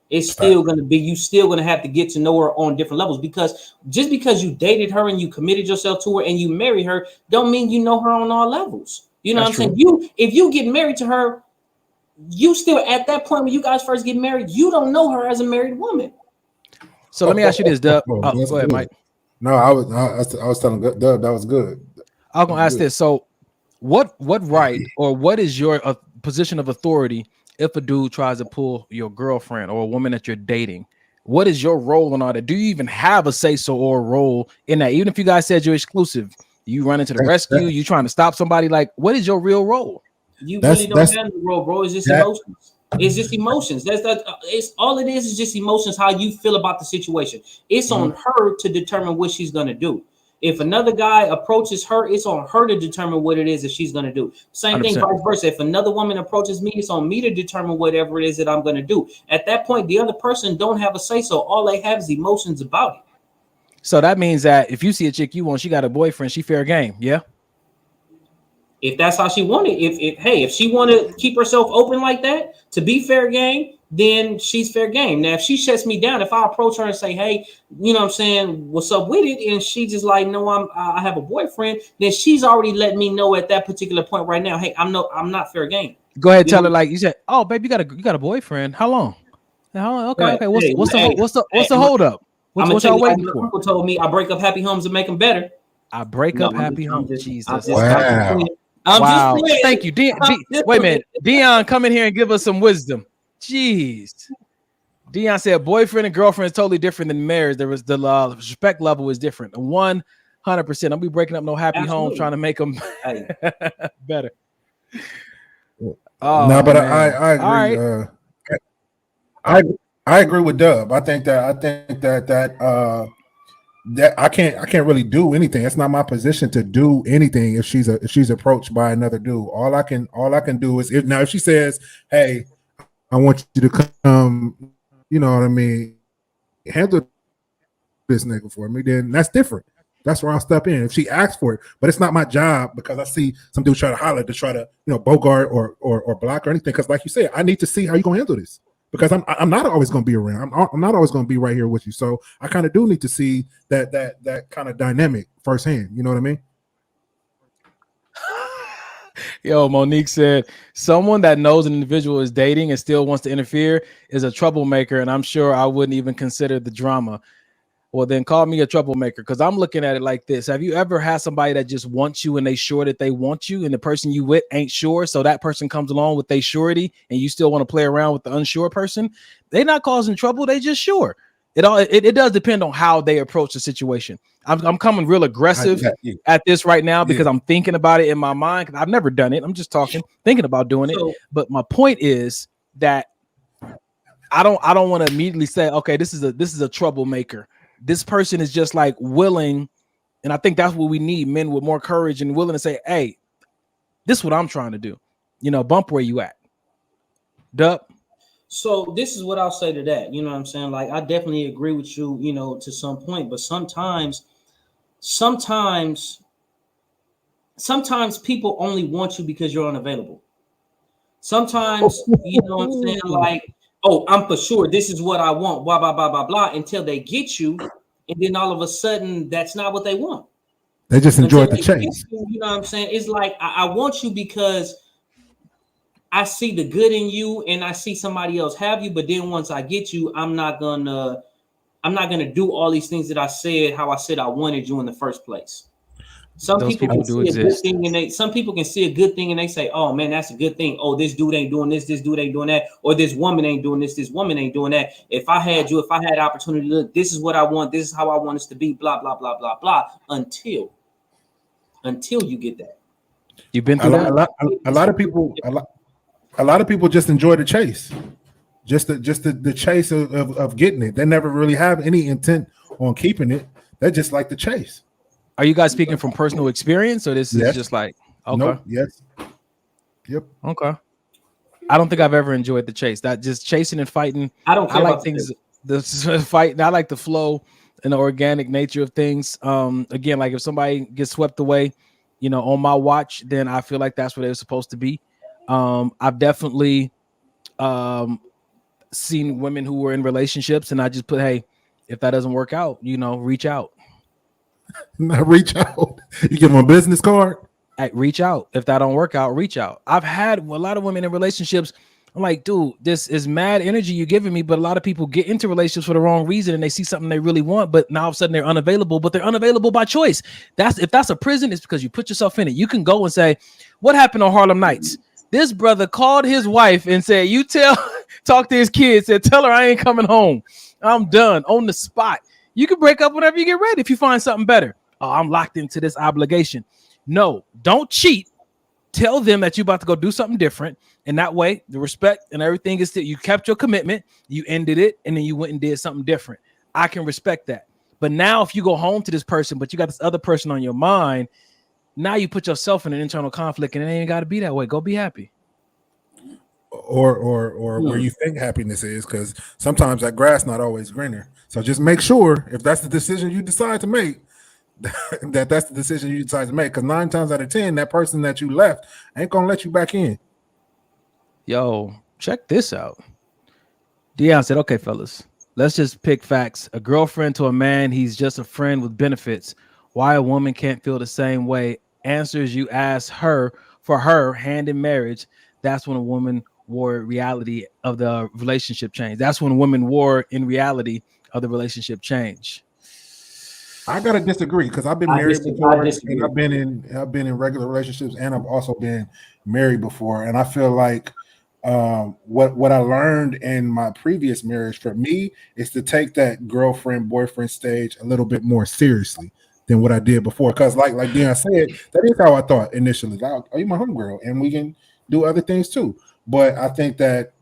It's still gonna be, you still gonna have to get to know her on different levels, because just because you dated her and you committed yourself to her and you marry her, don't mean you know her on all levels. You know what I'm saying? If you get married to her, you still at that point when you guys first get married, you don't know her as a married woman. So let me ask you this, Dub. Go ahead, Mike. No, I was telling Dub that was good. I'm gonna ask this. So, what right or what is your position of authority if a dude tries to pull your girlfriend or a woman that you're dating? What is your role in all that? Do you even have a say so or a role in that? Even if you guys said you're exclusive, you run into the rescue, you trying to stop somebody. Like, what is your real role? You really don't have the role, bro. It's just emotions. It's just emotions. It's all it is just emotions, how you feel about the situation. It's on her to determine what she's gonna do. If another guy approaches her, it's on her to determine what it is that she's gonna do. Same thing, 100%. Vice versa. If another woman approaches me, it's on me to determine whatever it is that I'm gonna do. At that point, the other person don't have a say so. All they have is emotions about it. So that means that if you see a chick you want, she got a boyfriend, she fair game, yeah. If that's how she wanted, if she want to keep herself open like that to be fair game, then she's fair game. Now, if she shuts me down, if I approach her and say, hey, you know what I'm saying, what's up with it? And she just like, no, I have a boyfriend, then she's already let me know at that particular point right now, hey, I'm not fair game. Go ahead, tell her, like you said, oh, babe, you got a boyfriend. How long? Okay, right. Okay. What's the hold up? What y'all waiting for? Uncle told me I break up happy homes and make them better. I break up happy homes. Jesus. Wow. Wow. Thank you. Wait a minute. Dion, come in here and give us some wisdom. Jeez. Dion said boyfriend and girlfriend is totally different than marriage. There was the respect level is different. 100%. I'll be breaking up no happy homes trying to make them better. Oh, no, but I agree. Right. I agree with Dub. I think that I can't really do anything. It's not my position to do anything if she's approached by another dude. All I can do is if she says, hey, I want you to come, you know what I mean, handle this nigga for me, then that's different. That's where I'll step in if she asks for it. But it's not my job because I see some dude try to holler to try to, you know, bogart or block or anything. Because like you said, I need to see how you're gonna handle this. Because I'm not always going to be around. I'm not always going to be right here with you. So I kind of do need to see that kind of dynamic firsthand. You know what I mean? Yo, Monique said, someone that knows an individual is dating and still wants to interfere is a troublemaker, and I'm sure I wouldn't even consider the drama. Well, then call me a troublemaker, because I'm looking at it like this. Have you ever had somebody that just wants you and they sure that they want you, and the person you with ain't sure, so that person comes along with their surety and you still want to play around with the unsure person? They're not causing trouble. They just sure. It does depend on how they approach the situation. I'm coming real aggressive at this right now because I'm thinking about it in my mind. I've never done it. I'm just thinking about doing it. But my point is that I don't want to immediately say, okay, this is a troublemaker. This person is just like willing, and I think that's what we need, men with more courage and willing to say, hey, this is what I'm trying to do. Bump where you at. Dup. So this is what I'll say to that. You know what I'm saying? Like, I definitely agree with you, to some point, but sometimes people only want you because you're unavailable. Sometimes, you know what I'm saying? Like, oh, I'm for sure this is what I want, blah, blah, blah, blah, blah, until they get you. And then all of a sudden, that's not what they want. They just enjoy the chase. You know what I'm saying? It's like, I want you because I see the good in you and I see somebody else have you. But then once I get you, I'm not gonna do all these things that I said, how I said I wanted you in the first place. Some people can see a good thing and some people can see a good thing and they say, oh man, that's a good thing. Oh, this dude ain't doing this dude ain't doing that, or this woman ain't doing this woman ain't doing that. If I had opportunity to look, this is what I want, this is how I want us to be, blah, blah, blah, blah, blah, until you get that. You've been through that? A lot of people just enjoy the chase. Just the chase of getting it. They never really have any intent on keeping it. They just like the chase. Are you guys speaking from personal experience, or this is just like, okay? Nope. Yes. Yep. Okay. I don't think I've ever enjoyed the chase. That just chasing and fighting. I don't care. I like things. The fight. I like the flow and the organic nature of things. Again, like if somebody gets swept away, on my watch, then I feel like that's where they're supposed to be. I've definitely seen women who were in relationships, and I just put, hey, if that doesn't work out, reach out. Not reach out. You give them a business card. Hey, reach out. If that don't work out, reach out. I've had a lot of women in relationships. I'm like, dude, this is mad energy you're giving me. But a lot of people get into relationships for the wrong reason, and they see something they really want, but now all of a sudden they're unavailable. But they're unavailable by choice. If that's a prison, it's because you put yourself in it. You can go and say, what happened on Harlem Nights? This brother called his wife and said, talk to his kids, said, tell her I ain't coming home. I'm done on the spot. You can break up whenever you get ready if you find something better. Oh, I'm locked into this obligation. No, don't cheat. Tell them that you're about to go do something different. And that way, the respect and everything is that you kept your commitment, you ended it, and then you went and did something different. I can respect that. But now if you go home to this person, but you got this other person on your mind, now you put yourself in an internal conflict, and it ain't got to be that way. Go be happy. Or where you think happiness is, because sometimes that grass not always greener. So just make sure if that's the decision you decide to make, that's the decision you decide to make. Because 9 times out of 10, that person that you left ain't gonna let you back in. Yo, check this out. Deion said, okay, fellas, let's just pick facts. A girlfriend to a man, he's just a friend with benefits. Why a woman can't feel the same way? Answers you ask her for her hand in marriage. That's when a woman war reality of the relationship change. That's when women war in reality of the relationship change. I gotta disagree because I've been married before, and I've been in regular relationships, and I've also been married before. And I feel like what I learned in my previous marriage for me is to take that girlfriend boyfriend stage a little bit more seriously than what I did before. Because like Deion said, that is how I thought initially. Like, oh, you my homegirl, and we can do other things too. But I think that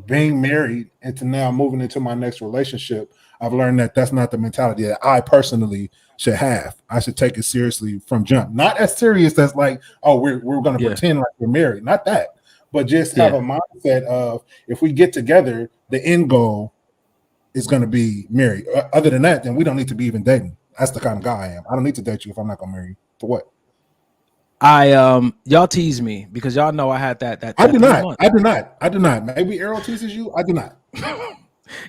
being married and to now moving into my next relationship, I've learned that that's not the mentality that I personally should have. I should take it seriously from jump. Not as serious as like, oh, we're going to pretend like we're married. Not that. But just have a mindset of if we get together, the end goal is going to be married. Other than that, then we don't need to be even dating. That's the kind of guy I am. I don't need to date you if I'm not going to marry you. For what? Y'all tease me because y'all know I had that. I do not. Maybe Errol teases you. I do not.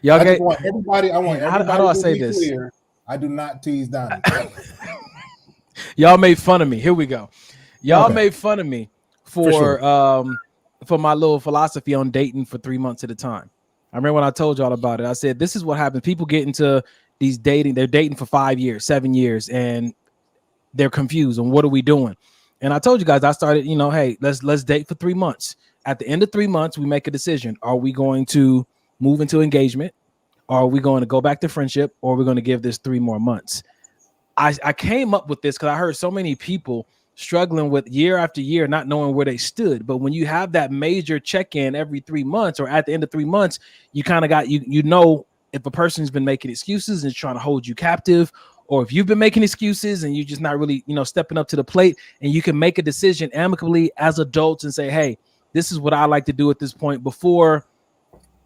Y'all I want everybody. How do I say this? Clear. I do not tease Donnie. Y'all made fun of me. Here we go. Y'all made fun of me for my little philosophy on dating for 3 months at a time. I remember when I told y'all about it. I said, this is what happens. People get into these dating. They're dating for 5 years, 7 years, and they're confused on what are we doing. And I told you guys, I started, hey, let's date for 3 months. At the end of 3 months, we make a decision. Are we going to move into engagement? Are we going to go back to friendship? Or are we going to give this 3 more months? I came up with this because I heard so many people struggling with year after year, not knowing where they stood. But when you have that major check-in every 3 months or at the end of 3 months, you kind of got, if a person's been making excuses and is trying to hold you captive, or if you've been making excuses and you're just not really, stepping up to the plate, and you can make a decision amicably as adults and say, hey, this is what I like to do at this point before,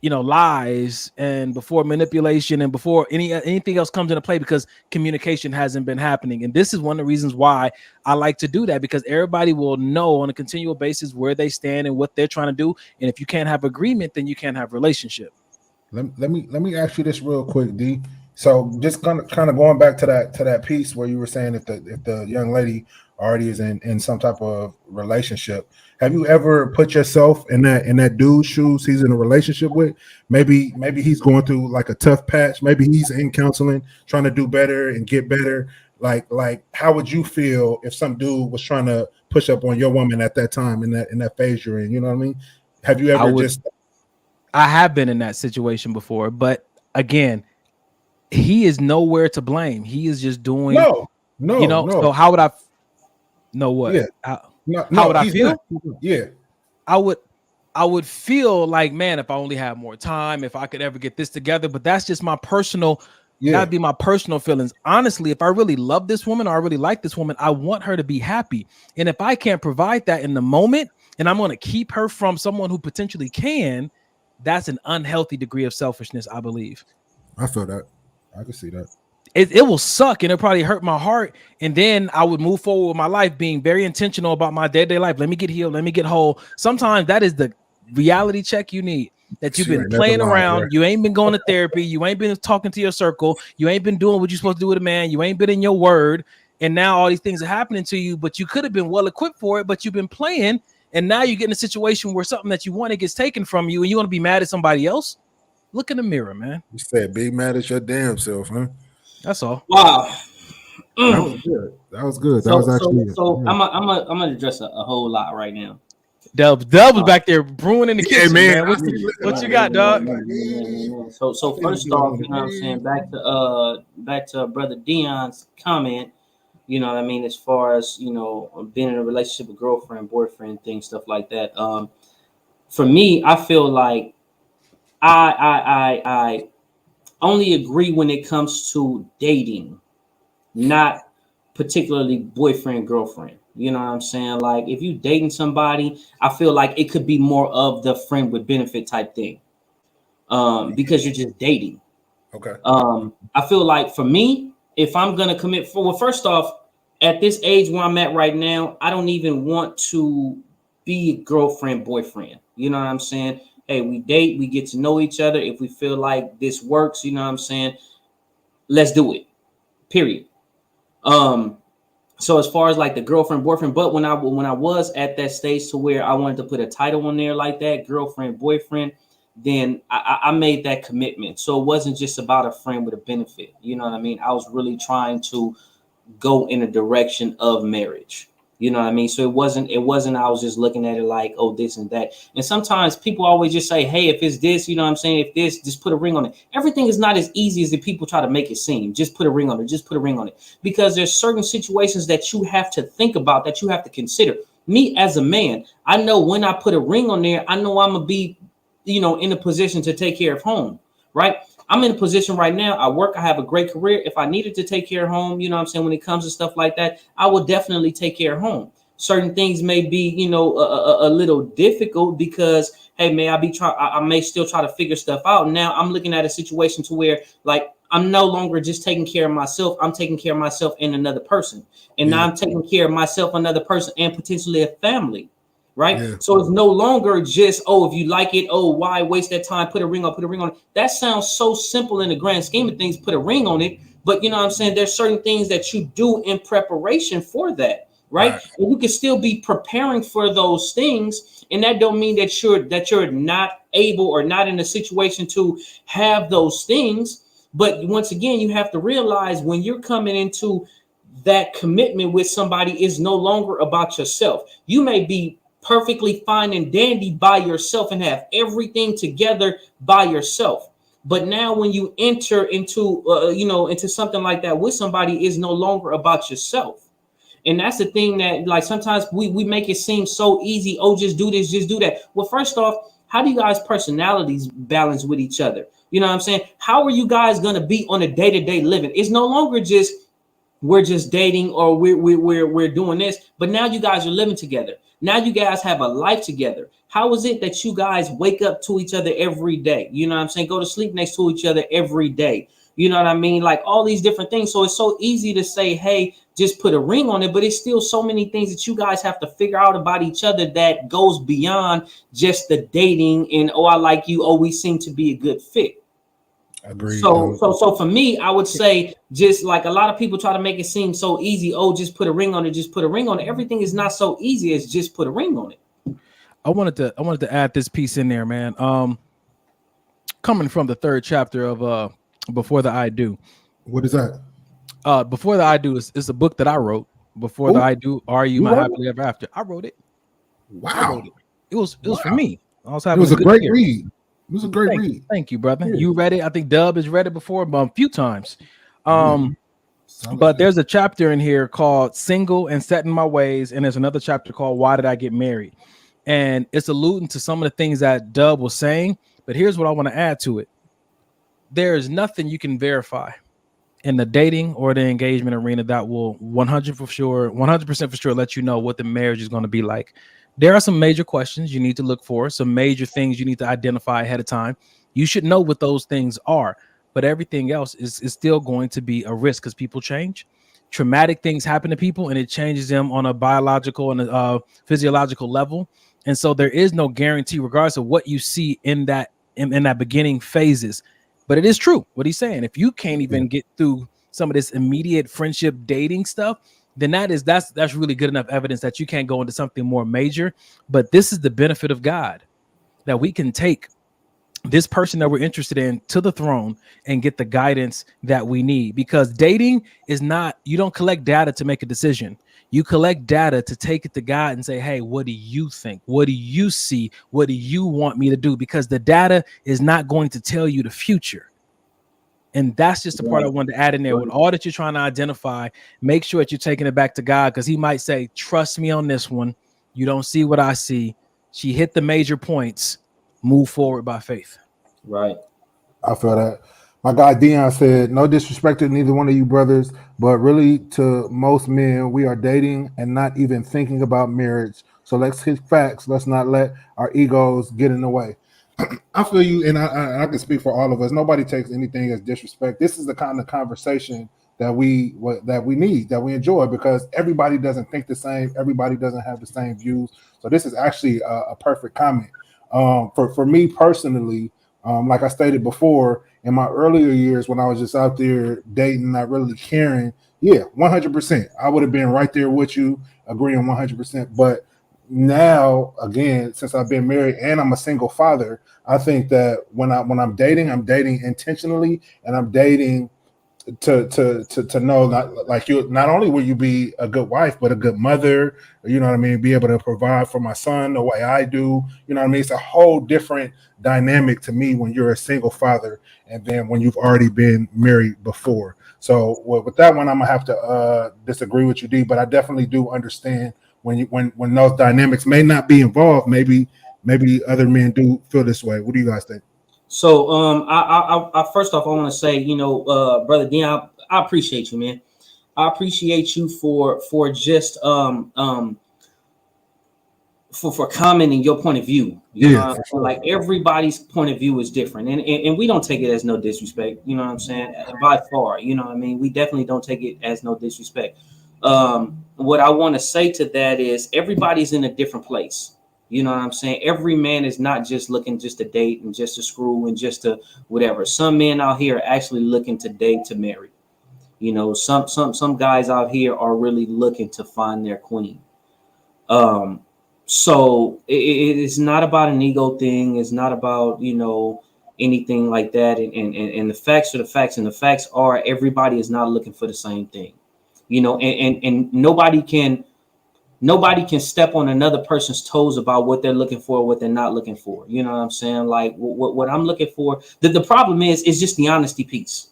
lies and before manipulation and before anything else comes into play, because communication hasn't been happening. And this is one of the reasons why I like to do that, because everybody will know on a continual basis where they stand and what they're trying to do. And if you can't have agreement, then you can't have relationship. Let me ask you this real quick, D. So just kind of going back to that piece where you were saying if the young lady already is in some type of relationship, have you ever put yourself in that dude's shoes he's in a relationship with? Maybe he's going through like a tough patch. Maybe he's in counseling, trying to do better and get better. Like how would you feel if some dude was trying to push up on your woman at that time in that phase you're in? You know what I mean? Have you ever I have been in that situation before, but again, he is nowhere to blame. He is just doing no. So how would I know what? Yeah. How would I feel? Yeah. I would feel like, man, if I only had more time, if I could ever get this together. But that's just my personal, that'd be my personal feelings. Honestly, if I really love this woman or I really like this woman, I want her to be happy. And if I can't provide that in the moment, and I'm going to keep her from someone who potentially can, that's an unhealthy degree of selfishness, I believe. I feel that. I can see that. It will suck and it'll probably hurt my heart. And then I would move forward with my life being very intentional about my day-to-day life. Let me get healed. Let me get whole. Sometimes that is the reality check you need. That you've been playing around. Right? You ain't been going to therapy. You ain't been talking to your circle. You ain't been doing what you're supposed to do with a man. You ain't been in your word. And now all these things are happening to you, but you could have been well equipped for it, but you've been playing. And now you get in a situation where something that you wanted gets taken from you and you want to be mad at somebody else. Look in the mirror, man. You said be mad at your damn self, huh? That's all. Wow. That was good. That was good. That was actually. So I'm gonna address a whole lot right now. Dub was back there brewing in the kitchen, man. What you got, dog? So first off, you know what I'm saying, back to brother Dion's comment, you know what I mean, as far as, being in a relationship with girlfriend, boyfriend, things, stuff like that. For me, I feel like I only agree when it comes to dating, not particularly boyfriend, girlfriend. You know what I'm saying? Like if you dating somebody, I feel like it could be more of the friend with benefit type thing. Because you're just dating. Okay. I feel like for me, if I'm gonna commit first off, at this age where I'm at right now, I don't even want to be girlfriend, boyfriend. You know what I'm saying? Hey, we date, we get to know each other. If we feel like this works, you know what I'm saying? Let's do it. Period. So as far as like the girlfriend, boyfriend, but when I was at that stage to where I wanted to put a title on there like that, girlfriend, boyfriend, then I made that commitment. So it wasn't just about a friend with a benefit. You know what I mean? I was really trying to go in a direction of marriage. You know what I mean? So it wasn't I was just looking at it like, oh, this and that. And sometimes people always just say, hey, if it's this, you know what I'm saying? If this, just put a ring on it. Everything is not as easy as the people try to make it seem. Just put a ring on it. Just put a ring on it. Because there's certain situations that you have to think about, that you have to consider. Me as a man, I know when I put a ring on there, I know I'm going to be, in a position to take care of home, right? I'm in a position right now. I work. I have a great career. If I needed to take care of home, you know what I'm saying, when it comes to stuff like that, I would definitely take care of home. Certain things may be, a little difficult because, hey, I may still try to figure stuff out. Now I'm looking at a situation to where like I'm no longer just taking care of myself. I'm taking care of myself and another person. And now I'm taking care of myself, another person, and potentially a family. Right. Yeah. So it's no longer just, if you like it, why waste that time? Put a ring on it. That sounds so simple in the grand scheme of things, put a ring on it. But you know what I'm saying? There's certain things that you do in preparation for that. right? And we can still be preparing for those things, and that don't mean that you're not able or not in a situation to have those things. But once again, you have to realize when you're coming into that commitment with somebody, is no longer about yourself. You may be perfectly fine and dandy by yourself and have everything together by yourself. But now when you enter into, into something like that with somebody, is no longer about yourself. And that's the thing that, like, sometimes we make it seem so easy. Oh, just do this, just do that. Well, first off, how do you guys' personalities balance with each other? You know what I'm saying? How are you guys going to be on a day-to-day living? It's no longer just we're just dating or we're doing this, but now you guys are living together. Now you guys have a life together. How is it that you guys wake up to each other every day? You know what I'm saying? Go to sleep next to each other every day. You know what I mean? Like all these different things. So it's so easy to say, hey, just put a ring on it, but it's still so many things that you guys have to figure out about each other that goes beyond just the dating and, oh, I like you. Oh, we seem to be a good fit. Agreed. So for me, I would say, just like a lot of people try to make it seem so easy. Oh, just put a ring on it. Just put a ring on it. Everything is not so easy as just put a ring on it. I wanted to add this piece in there, man. Coming from the 3rd chapter of Before the I Do. What is that? Before the I Do is a book that I wrote. Before the I Do, Are You My Happily Ever After? I wrote it. Wow. It was for me. I was having it was a good great year. read. It was a great read. Thank you, brother. Yeah. You read it. I think Dub has read it before a few times. But there's a chapter in here called Single and Set in My Ways. And there's another chapter called Why Did I Get Married? And it's alluding to some of the things that Dub was saying. But here's what I want to add to it. There is nothing you can verify in the dating or the engagement arena that will 100% for sure let you know what the marriage is going to be like. There are some major questions you need to look for, some major things you need to identify ahead of time. You should know what those things are, but everything else is still going to be a risk because people change. Traumatic things happen to people and it changes them on a biological and a physiological level. And so there is no guarantee, regardless of what you see in that beginning phases. But it is true what he's saying. If you can't even get through some of this immediate friendship dating stuff, then that's really good enough evidence that you can't go into something more major. But this is the benefit of God, that we can take this person that we're interested in to the throne and get the guidance that we need. Because dating is not, you don't collect data to make a decision. You collect data to take it to God and say, hey, what do you think? What do you see? What do you want me to do? Because the data is not going to tell you the future. And that's just the part I wanted to add in there. With all that you're trying to identify, make sure that you're taking it back to God, because he might say, trust me on this one. You don't see what I see. She hit the major points. Move forward by faith. Right. I feel that. My guy Dion said, no disrespect to neither one of you brothers, but really to most men, we are dating and not even thinking about marriage. So let's hit facts. Let's not let our egos get in the way. I feel you, and I can speak for all of us. Nobody takes anything as disrespect. This is the kind of conversation that we need, that we enjoy, because everybody doesn't think the same. Everybody doesn't have the same views. So this is actually a perfect comment. For me personally, like I stated before, in my earlier years when I was just out there dating, not really caring, 100%, I would have been right there with you, agreeing 100%. But now, again, since I've been married and I'm a single father, I think that when I'm dating intentionally, and I'm dating to know, not only will you be a good wife, but a good mother, you know what I mean, be able to provide for my son the way I do, you know what I mean. It's a whole different dynamic to me when you're a single father and then when you've already been married before. So with that one, I'm gonna have to disagree with you, D, but I definitely do understand when those dynamics may not be involved. Maybe other men do feel this way. What do you guys think? So I first off, I want to say, Brother Dion, I appreciate you, man. I appreciate you for just for commenting your point of view. You know, sure. Like everybody's point of view is different, and we don't take it as no disrespect. You know what I'm saying? By far, you know what I mean? We definitely don't take it as no disrespect. What I want to say to that is everybody's in a different place. You know what I'm saying? Every man is not just looking just to date and just to screw and just to whatever. Some men out here are actually looking to date to marry. You know, some guys out here are really looking to find their queen. So it is not about an ego thing. It's not about, you know, anything like that. And the facts are the facts, and the facts are everybody is not looking for the same thing. You know, and nobody can step on another person's toes about what they're looking for, what they're not looking for. You know what I'm saying? Like what I'm looking for. The problem is just the honesty piece.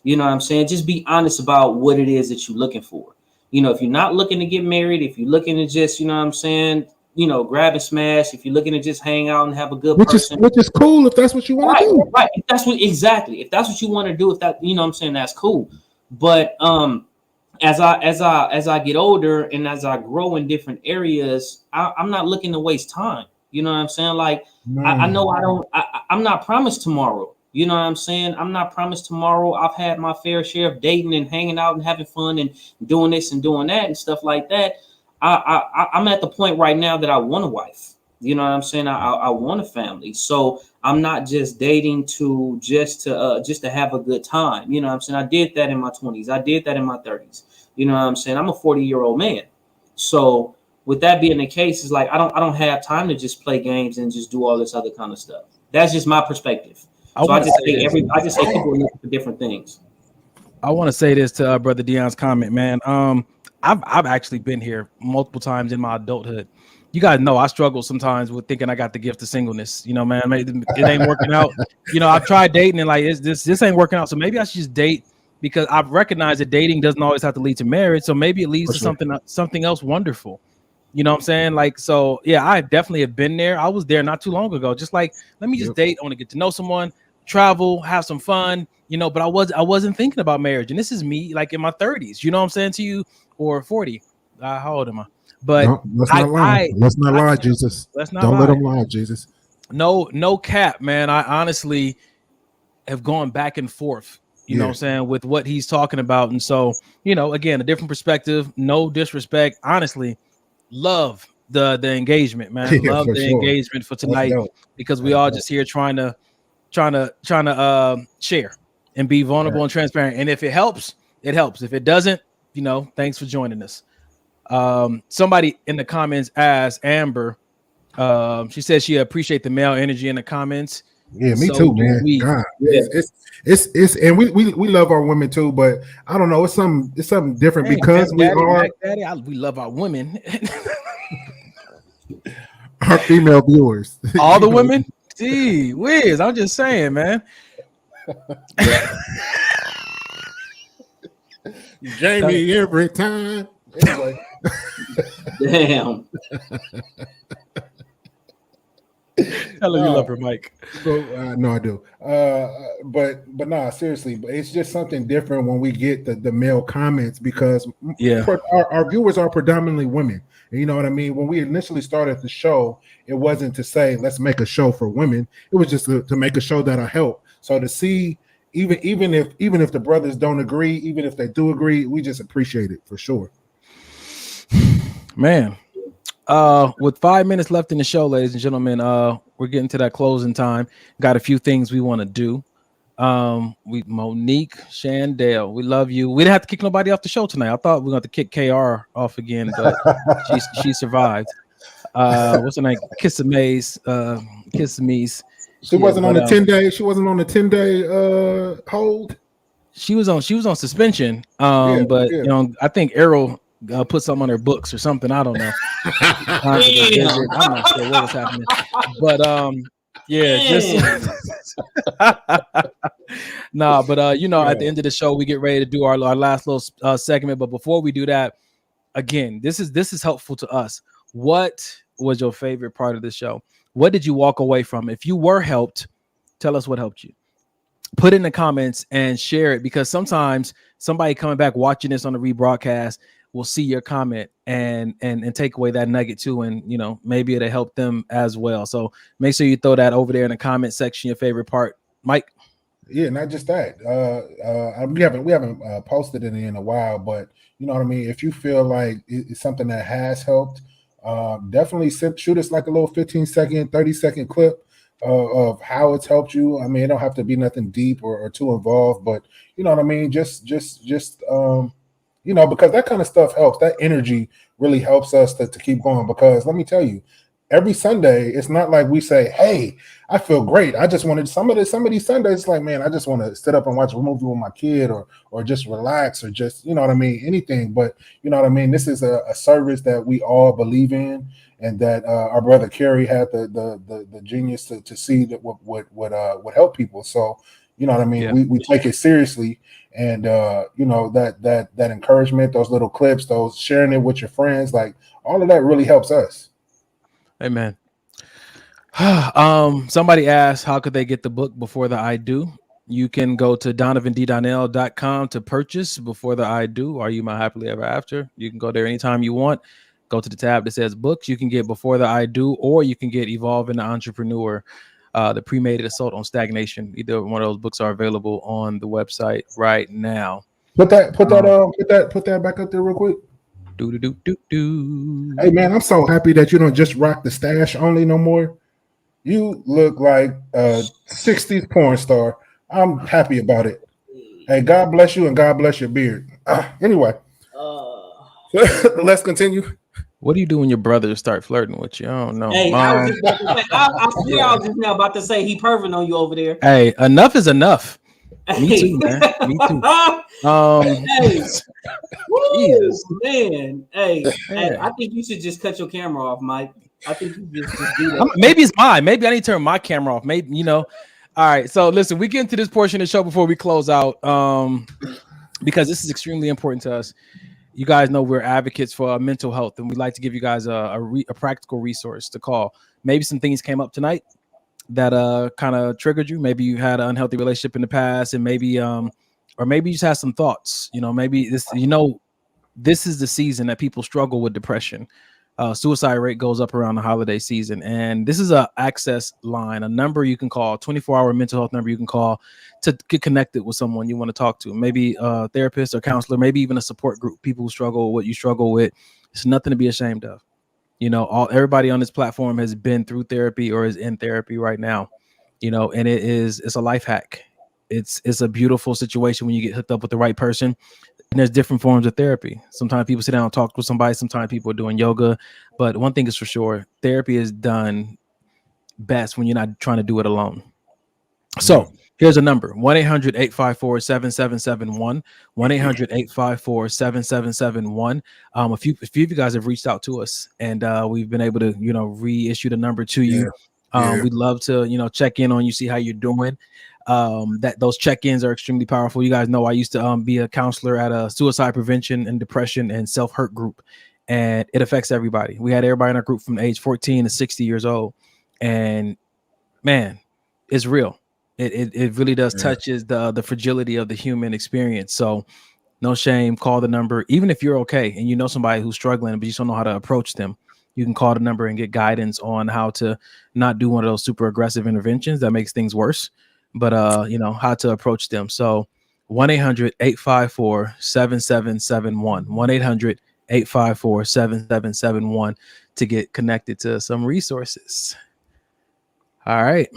You know what I'm saying? Just be honest about what it is that you're looking for. You know, if you're not looking to get married, if you're looking to just, you know what I'm saying, you know, grab and smash, if you're looking to just hang out and have a good person. Which is cool if that's what you want to do. Right. If that's what you want to do, if that, you know what I'm saying, that's cool. But as I get older and as I grow in different areas, I'm not looking to waste time. You know what I'm saying? Like, I know I'm not promised tomorrow. You know what I'm saying? I'm not promised tomorrow. I've had my fair share of dating and hanging out and having fun and doing this and doing that and stuff like that. I'm at the point right now that I want a wife. You know what I'm saying? I want a family. So I'm not just dating just to have a good time. You know what I'm saying? I did that in my 20s. I did that in my 30s. You know what I'm saying? I'm a 40-year-old man. So with that being the case, it's like I don't have time to just play games and just do all this other kind of stuff. That's just my perspective. So I just say people are looking for different things. I want to say this to Brother Dion's comment, man. I've actually been here multiple times in my adulthood. You guys know I struggle sometimes with thinking I got the gift of singleness. You know, man, it ain't working out. You know, I've tried dating and like this ain't working out. So maybe I should just date, because I've recognized that dating doesn't always have to lead to marriage. So maybe it leads to something else wonderful. You know what I'm saying? Like, so yeah, I definitely have been there. I was there not too long ago. Just like, let me just date. I want to get to know someone, travel, have some fun, you know, but I wasn't thinking about marriage. And this is me like in my 30s, you know what I'm saying to you, or 40. How old am I? But no, let's not lie. Let's not lie, Jesus. Let's not Don't let them lie, Jesus. No cap, man. I honestly have gone back and forth, you know what I'm saying, with what he's talking about. And so, you know, again, a different perspective, no disrespect. Honestly, love the engagement, man. Love the engagement for tonight, because we all just here trying to share and be vulnerable and transparent. And if it helps, it helps. If it doesn't, you know, thanks for joining us. Somebody in the comments asked Amber, she says she appreciate the male energy in the comments. Yeah, me too, man. God, it's and we love our women too, but I don't know, it's something different because we love our women. Our female viewers. All the women? Gee whiz, I'm just saying, man. Jamie every time. Anyway. Damn. Tell her you love her, Mike. No, I do. But nah, seriously, but it's just something different when we get the male comments, because our viewers are predominantly women. You know what I mean? When we initially started the show, it wasn't to say let's make a show for women. It was just to make a show that'll help. So to see, even if the brothers don't agree, even if they do agree, we just appreciate it for sure. Man, with 5 minutes left in the show, ladies and gentlemen, we're getting to that closing time. Got a few things we want to do. Monique Shandell, we love you. We didn't have to kick nobody off the show tonight. I thought we were going to kick KR off again, but she survived. What's her name? Kiss Amaze. She wasn't on the 10-day. She wasn't on the 10-day hold. She was on suspension. You know, I think Errol put something on her books or something. I don't know. I'm not sure what was happening, but you know, at the end of the show, we get ready to do our last little segment. But before we do that, again, this is helpful to us. What was your favorite part of the show? What did you walk away from? If you were helped, tell us what helped you. Put it in the comments and share it, because sometimes somebody coming back watching this on the rebroadcast will see your comment and take away that nugget too, and you know, maybe it'll help them as well. So make sure you throw that over there in the comment section, your favorite part, Mike. Yeah, not just that. We haven't posted it in a while, but you know what I mean. If you feel like it's something that has helped, definitely shoot us like a little 15-second, 30-second clip of how it's helped you. I mean, it don't have to be nothing deep or too involved, but you know what I mean. Just you know, because that kind of stuff helps. That energy really helps us to keep going. Because let me tell you, every Sunday, it's not like we say, "Hey, I feel great. I just wanted some of these Sundays." It's like, man, I just want to sit up and watch a movie with my kid, or just relax, or just, you know what I mean, anything. But you know what I mean. This is a service that we all believe in, and that our brother Kerry had the genius to see that would help people. So you know what I mean. Yeah. We take it seriously, and you know, that encouragement, those little clips, those sharing it with your friends, like all of that really helps us. Amen. Somebody asked, how could they get the book Before the I Do? You can go to donovandonnell.com to purchase Before the I Do. Are You My Happily Ever After? You can go there anytime you want. Go to the tab that says books. You can get Before the I Do, or you can get Evolve into Entrepreneur, the premeditated assault on stagnation. Either one of those books are available on the website right now. Put that back up there real quick. Do. Hey man, I'm so happy that you don't just rock the stash only no more. You look like a 60s porn star. I'm happy about it. Hey, God bless you and God bless your beard. Anyway, let's continue. What do you do when your brothers start flirting with you? I don't know. Hey, I was just about to say, I swear I was just now about to say he perving on you over there. Hey, enough is enough. Me too, man. Me too. Hey, Jesus. man. Hey, I think you should just cut your camera off, Mike. I think you just do that. Maybe it's mine. Maybe I need to turn my camera off. Maybe, you know. All right. So listen, we get into this portion of the show before we close out, because this is extremely important to us. You guys know we're advocates for mental health, and we'd like to give you guys a practical resource to call. Maybe some things came up tonight that kind of triggered you. Maybe you had an unhealthy relationship in the past, and maybe or maybe you just had some thoughts. You know, maybe this is the season that people struggle with depression. Suicide rate goes up around the holiday season, and this is a access line, a number you can call, 24-hour mental health number you can call to get connected with someone you want to talk to, maybe a therapist or counselor, maybe even a support group. People who struggle with what you struggle with. It's nothing to be ashamed of. You know, everybody on this platform has been through therapy or is in therapy right now. You know, and it's a life hack. It's a beautiful situation when you get hooked up with the right person. And there's different forms of therapy. Sometimes people sit down and talk with somebody. Sometimes people are doing yoga. But one thing is for sure, therapy is done best when you're not trying to do it alone. So here's a number: 1-800-854-7771. 1-800-854-7771. A few of you guys have reached out to us, and we've been able to, you know, reissue the number to you. We'd love to, you know, check in on you, see how you're doing. That those check-ins are extremely powerful. You guys know I used to be a counselor at a suicide prevention and depression and self-hurt group, and it affects everybody. We had everybody in our group from age 14 to 60 years old, and man, it's real. It really does touches the fragility of the human experience. So no shame, call the number. Even if you're okay and you know somebody who's struggling but you just don't know how to approach them, you can call the number and get guidance on how to not do one of those super aggressive interventions that makes things worse, but you know, how to approach them. So 1-800-854-7771. 1-800-854-7771 to get connected to some resources. All right.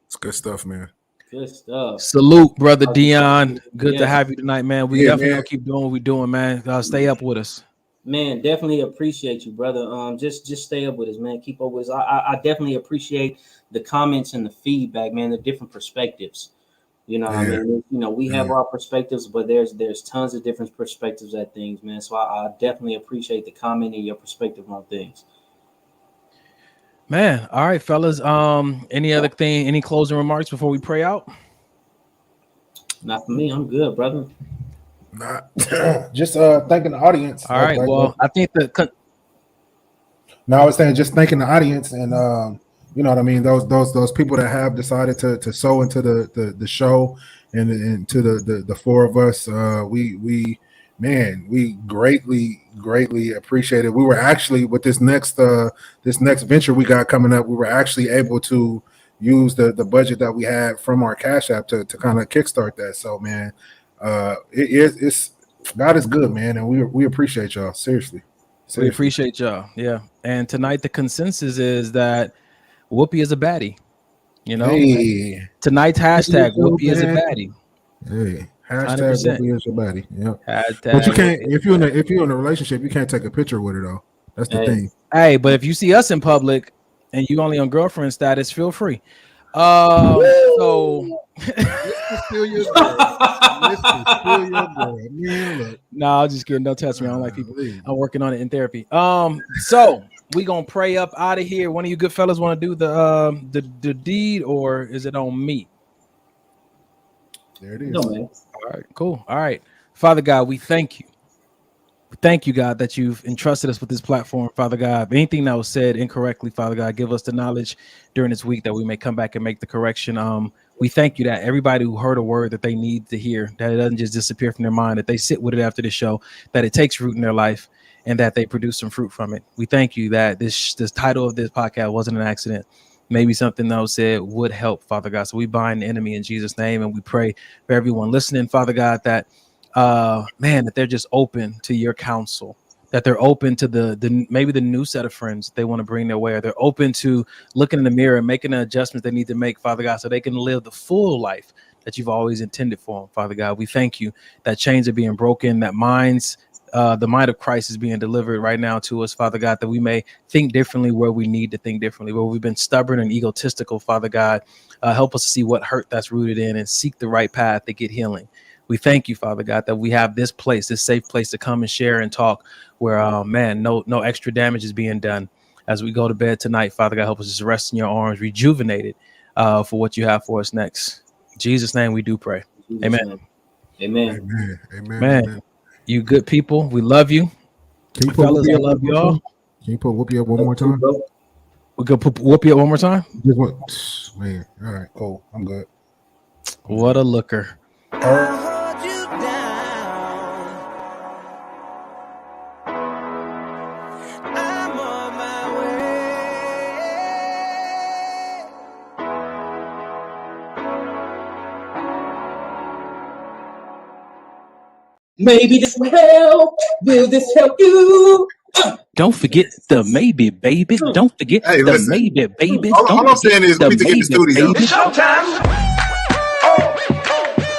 It's good stuff, man. Good stuff. Salute, brother Dion. Good to have you tonight, man. We definitely gonna keep doing what we're doing, man. Stay up with us. Man, definitely appreciate you, brother. Just stay up with us, man. Keep up with us. I definitely appreciate the comments and the feedback, man. The different perspectives. You know, I mean, you know, we have our perspectives, but there's tons of different perspectives at things, man. So I definitely appreciate the comment and your perspective on things. Man, all right, fellas. Any closing remarks before we pray out? Not for me. I'm good, brother. Not just thanking the audience. All right. Well, I think I was saying just thanking the audience, and you know what I mean. Those people that have decided to sow into the show and to the four of us. We greatly appreciate it. We were actually with this next venture we got coming up. We were actually able to use the budget that we had from our Cash App to kind of kickstart that. So, man, it's God is good, man, and we appreciate y'all. Seriously. We appreciate y'all. Yeah. And tonight the consensus is that Whoopi is a baddie. You know, Hey, tonight's hashtag so Whoopi is a bad. baddie. Hey, hashtag 100%. Whoopi is your body. Yep. Hashtag But you can't Whoopi is if you're in a relationship, you can't take a picture with her though. That's the Hey. thing. Hey, but if you see us in public and you only on girlfriend status, feel free. So Steal your girl. Steal your girl. Man, look. no, I'm just kidding. Don't touch me. I don't like people. I'm working on it in therapy. So we gonna pray up out of here. One of you good fellas want to do the deed, or is it on me? There it is. No, man. All right, cool. All right, Father God, we thank you. Thank you, God, that you've entrusted us with this platform, Father God. Anything that was said incorrectly, Father God, give us the knowledge during this week that we may come back and make the correction. We thank you that everybody who heard a word that they need to hear, that it doesn't just disappear from their mind, that they sit with it after the show, that it takes root in their life, and that they produce some fruit from it. We thank you that this title of this podcast wasn't an accident. Maybe something that was said would help, Father God. So we bind the enemy in Jesus' name, and we pray for everyone listening, Father God, that that they're just open to your counsel, that they're open to the maybe the new set of friends they want to bring their way, or they're open to looking in the mirror and making the adjustments they need to make, Father God, so they can live the full life that you've always intended for them, Father God. We thank you that chains are being broken, that the mind of Christ is being delivered right now to us, Father God, that we may think differently where we need to think differently, where we've been stubborn and egotistical, Father God. Help us to see what hurt that's rooted in and seek the right path to get healing. We thank you, Father God, that we have this place, this safe place to come and share and talk where, no extra damage is being done. As we go to bed tonight, Father God, help us just rest in your arms, rejuvenated for what you have for us next. In Jesus' name we do pray. Amen. Amen. Man, you good people. We love you. Fellas, I love y'all. Can you put Whoopi up one more time? We could put Whoopi up one more time? Man, all right, cool. I'm good. What a looker. Maybe this will help. Will this help you? Don't forget the maybe, baby. Don't forget Hey, the listen. maybe, baby. All Don't I'm forget saying is we the need to get in the maybe, studio. baby. It's showtime.